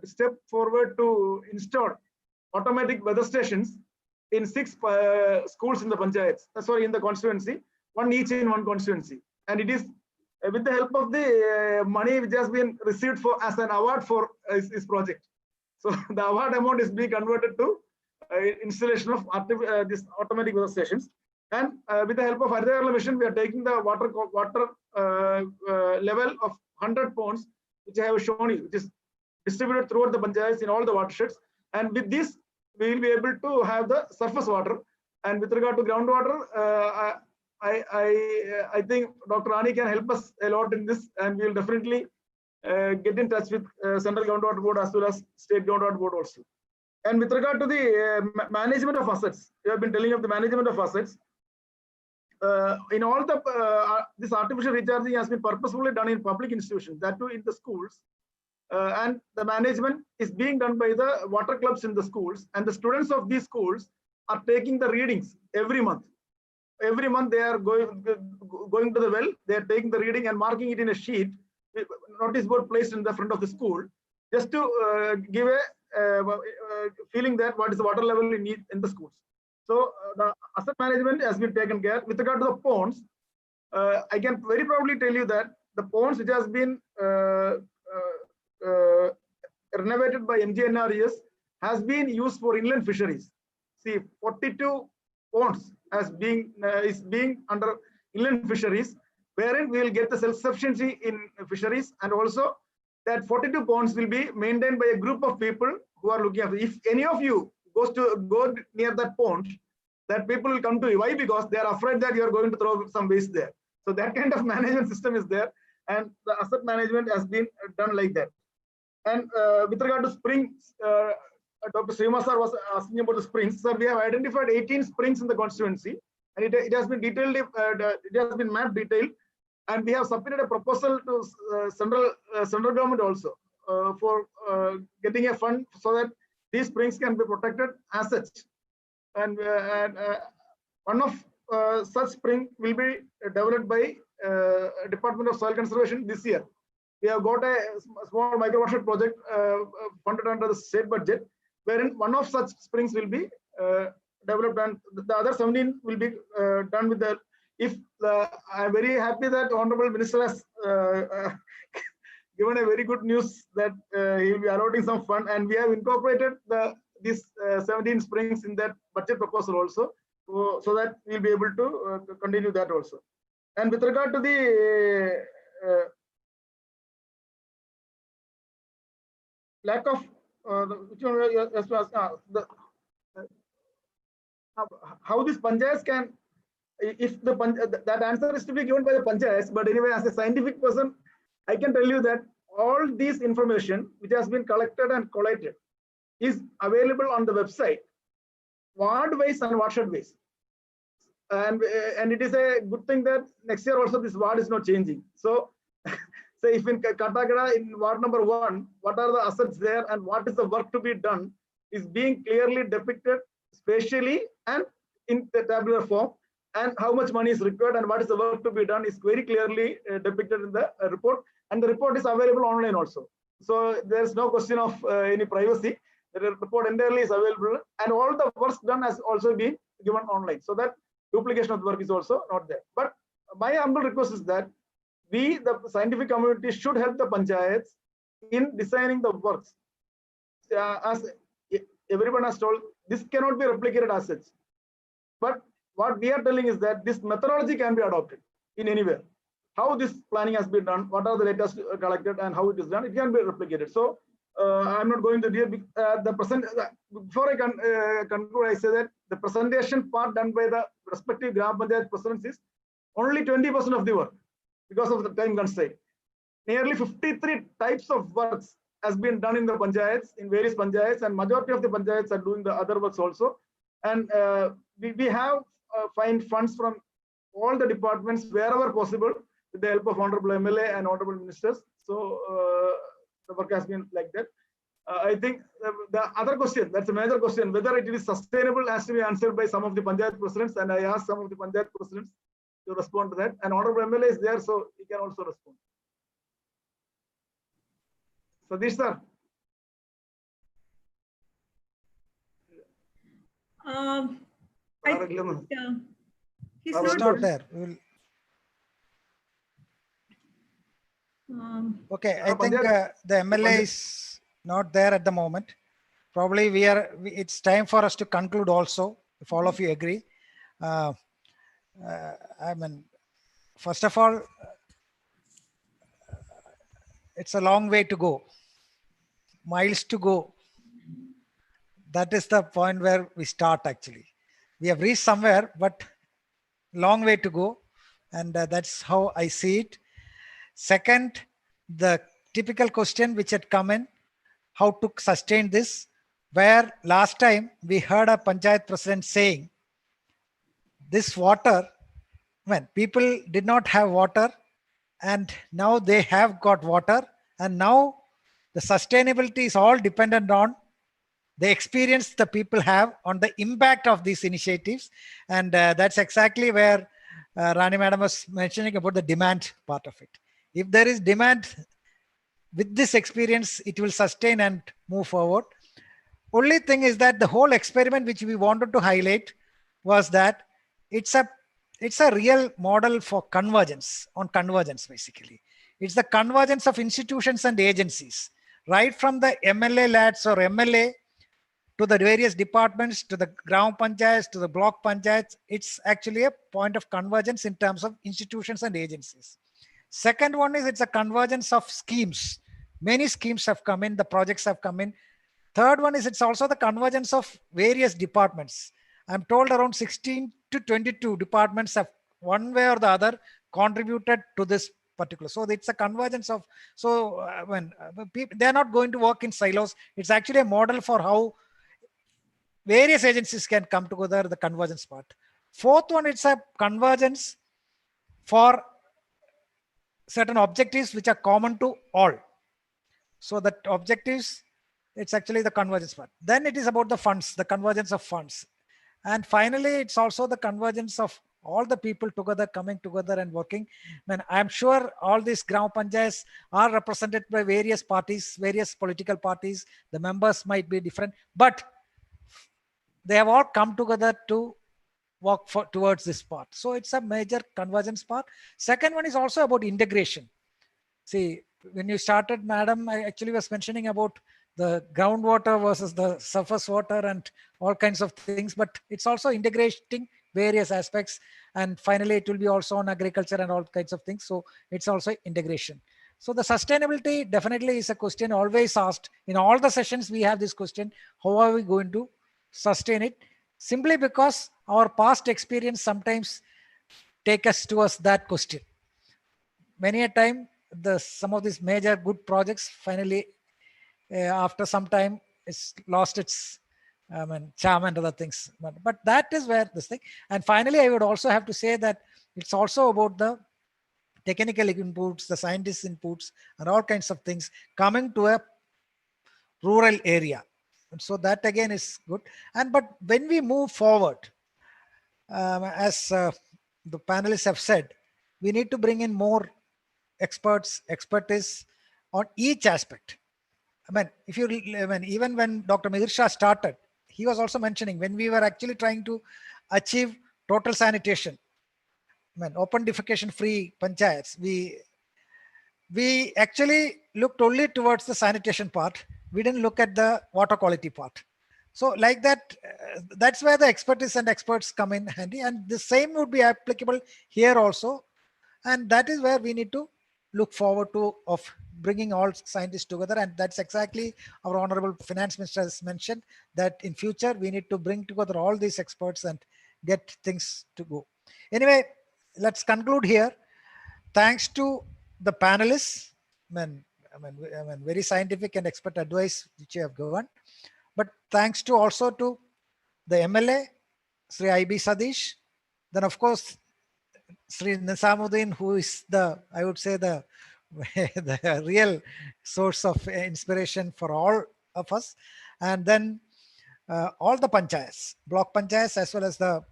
step forward to install automatic weather stations in 6 schools in the panchayats, in the constituency, one each in one constituency. And it is with the help of the money which has been received for as an award for his project. So the award amount is being converted to installation of these automatic weather stations. And with the help of Haridayarla mission, we are taking the water level of 100 ponds, which I have shown you, which is distributed throughout the panchayats in all the watersheds. And with this, we will be able to have the surface water. And with regard to groundwater, I think Dr. Rani can help us a lot in this, and we will definitely get in touch with Central Groundwater Board as well as State Groundwater Board also. And with regard to the management of assets, we have been telling of the management of assets. In all the this artificial recharging has been purposefully done in public institutions, that too in the schools, and the management is being done by the water clubs in the schools, and the students of these schools are taking the readings every month. Every month they are going to the well, they are taking the reading and marking it in a sheet, notice board placed in the front of the school, just to give a feeling that what is the water level in the schools. So the asset management has been taken care. With regard to the ponds, I can very proudly tell you that the ponds which has been renovated by MGNRES has been used for inland fisheries. See, 42 ponds is being under inland fisheries, wherein we will get the self-sufficiency in fisheries, and also that 42 ponds will be maintained by a group of people who are looking after. If any of you go near that pond, that people will come to you. Why? Because they are afraid that you are going to throw some waste there. So that kind of management system is there, and the asset management has been done like that. And with regard to springs, Dr. Srimas sir was asking about the springs. Sir, we have identified 18 springs in the constituency, and it has been detailed. It has been mapped detailed, and we have submitted a proposal to central government also for getting a fund so that these springs can be protected as such. And one of such spring will be developed by Department of Soil Conservation this year. We have got a small micro watershed project funded under the state budget, wherein one of such springs will be developed, and the other 17 will be done with the. I'm very happy that Honorable Minister has given a very good news that he will be allotting some fund, and we have incorporated these 17 springs in that budget proposal also, so that we'll be able to continue that also. And with regard to the lack of how these panchayats can, if that answer is to be given by the panchayats, but anyway, as a scientific person, I can tell you that all this information which has been collected and collated is available on the website, ward-wise and watershed-wise. And it is a good thing that next year also this ward is not changing. So, say if in Kattakkada in ward number 1, what are the assets there and what is the work to be done is being clearly depicted spatially and in the tabular form, and how much money is required and what is the work to be done is very clearly depicted in the report, and the report is available online also. So there is no question of any privacy. The report entirely is available, and all the work done has also been given online, so that duplication of the work is also not there. But my humble request is that we, the scientific community, should help the panchayats in designing the works. As everyone has told, this cannot be replicated as such. But what we are telling is that this methodology can be adopted in anywhere. how this planning has been done, what are the data collected, and how it is done. It can be replicated. So I'm not going to deal with the present. Before I conclude, I say that the presentation part done by the respective Gram Panchayat presidents is only 20% of the work because of the time constraint. Nearly 53 types of works has been done in the panchayats, in various panchayats, and majority of the panchayats are doing the other works also. And we have find funds from all the departments wherever possible with the help of Honorable MLA and Honorable Ministers. So the work has been like that. I think the other question, that's a major question, whether it is sustainable has to be answered by some of the panchayat presidents, and I asked some of the panchayat presidents to respond to that. And Honorable MLA is there, so he can also respond. Satish sir. I think, he's not there. Okay, I think the MLA is not there at the moment. Probably it's time for us to conclude also, if all of you agree. I mean, first of all, it's a long way to go, miles to go. That is the point where we start actually. We have reached somewhere, but long way to go. And that's how I see it. Second, the typical question which had come in, how to sustain this, where last time we heard a panchayat president saying, this water, when people did not have water and now they have got water, and now the sustainability is all dependent on the experience the people have on the impact of these initiatives. And that's exactly where Rani Madam was mentioning about the demand part of it. If there is demand with this experience, it will sustain and move forward. Only thing is that the whole experiment which we wanted to highlight was that it's a real model for convergence, on convergence basically. It's the convergence of institutions and agencies, right from the MLA lads or MLA to the various departments, to the Gram Panchayats, to the block panchayats. It's actually a point of convergence in terms of institutions and agencies. Second one is it's a convergence of schemes. Many schemes have come in, the projects have come in. Third one is it's also the convergence of various departments. I'm told around 16 to 22 departments have one way or the other contributed to this particular. So it's a convergence of, so when people, they're not going to work in silos. It's actually a model for how various agencies can come together, the convergence part. Fourth one, it's a convergence for certain objectives which are common to all. So that objectives, it's actually the convergence part. Then it is about the funds, the convergence of funds. And finally, it's also the convergence of all the people together, coming together and working. I mean, I'm sure all these Gram Panchayats are represented by various parties, various political parties. The members might be different, but they have all come together to work towards this part. So it's a major convergence part. Second one is also about integration. See, when you started, madam, I actually was mentioning about the groundwater versus the surface water and all kinds of things, but it's also integrating various aspects. And finally, it will be also on agriculture and all kinds of things. So it's also integration. So the sustainability definitely is a question always asked. In all the sessions, we have this question, how are we going to sustain it? Simply because our past experience sometimes take us towards that question. Many a time, some of these major good projects finally, after some time, it's lost its charm and other things. But that is where this thing. And finally, I would also have to say that it's also about the technical inputs, the scientists' inputs, and all kinds of things coming to a rural area. And so that again is good. But when we move forward, as the panelists have said, we need to bring in more expertise on each aspect. I mean, even when Dr. Mihir Shah started, he was also mentioning when we were actually trying to achieve total sanitation, open defecation free panchayats, we actually looked only towards the sanitation part. We didn't look at the water quality part. So like that, that's where the expertise and experts come in handy. And the same would be applicable here also. And that is where we need to look forward to of bringing all scientists together. And that's exactly our honorable finance minister has mentioned, that in future we need to bring together all these experts and get things to go. Anyway, let's conclude here. Thanks to the panelists, I mean, very scientific and expert advice which you have given. But thanks to also to the MLA, Sri IB Sadish, then of course Sri Nisamuddin, who is the, I would say, the the real source of inspiration for all of us, and then all the panchayats, block panchayats, as well as the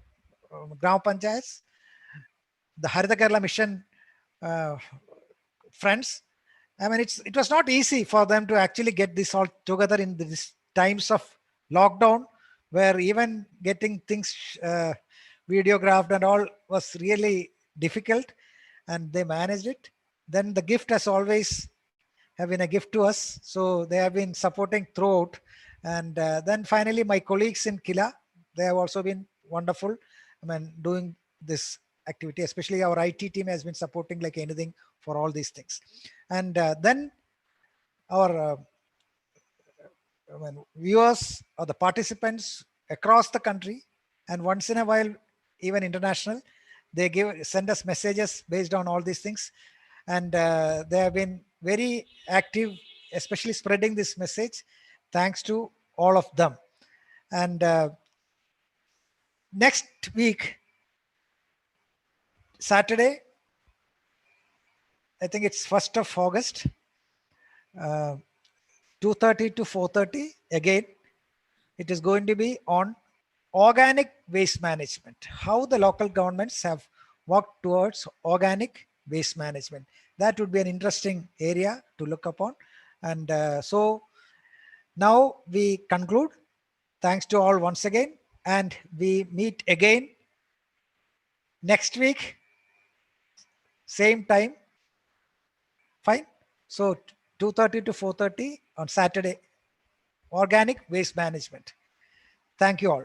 gram panchayats, the Harita Kerala Mission friends. I mean, it was not easy for them to actually get this all together in these times of lockdown, where even getting things videographed and all was really difficult, and they managed it. Then the gift has always have been a gift to us, so they have been supporting throughout. And then finally, my colleagues in Kila, they have also been wonderful. I mean, doing this activity, especially our IT team has been supporting like anything for all these things. And then our viewers or the participants across the country, and once in a while even international, they send us messages based on all these things, and they have been very active, especially spreading this message. Thanks to all of them. And next week, Saturday, I think it's 1st of August, 2:30 to 4:30. Again, it is going to be on organic waste management, how the local governments have worked towards organic waste management. That would be an interesting area to look upon. And so now we conclude. Thanks to all once again, and we meet again next week, same time. Fine. So 2:30 to 4:30 on Saturday, organic waste management. Thank you all.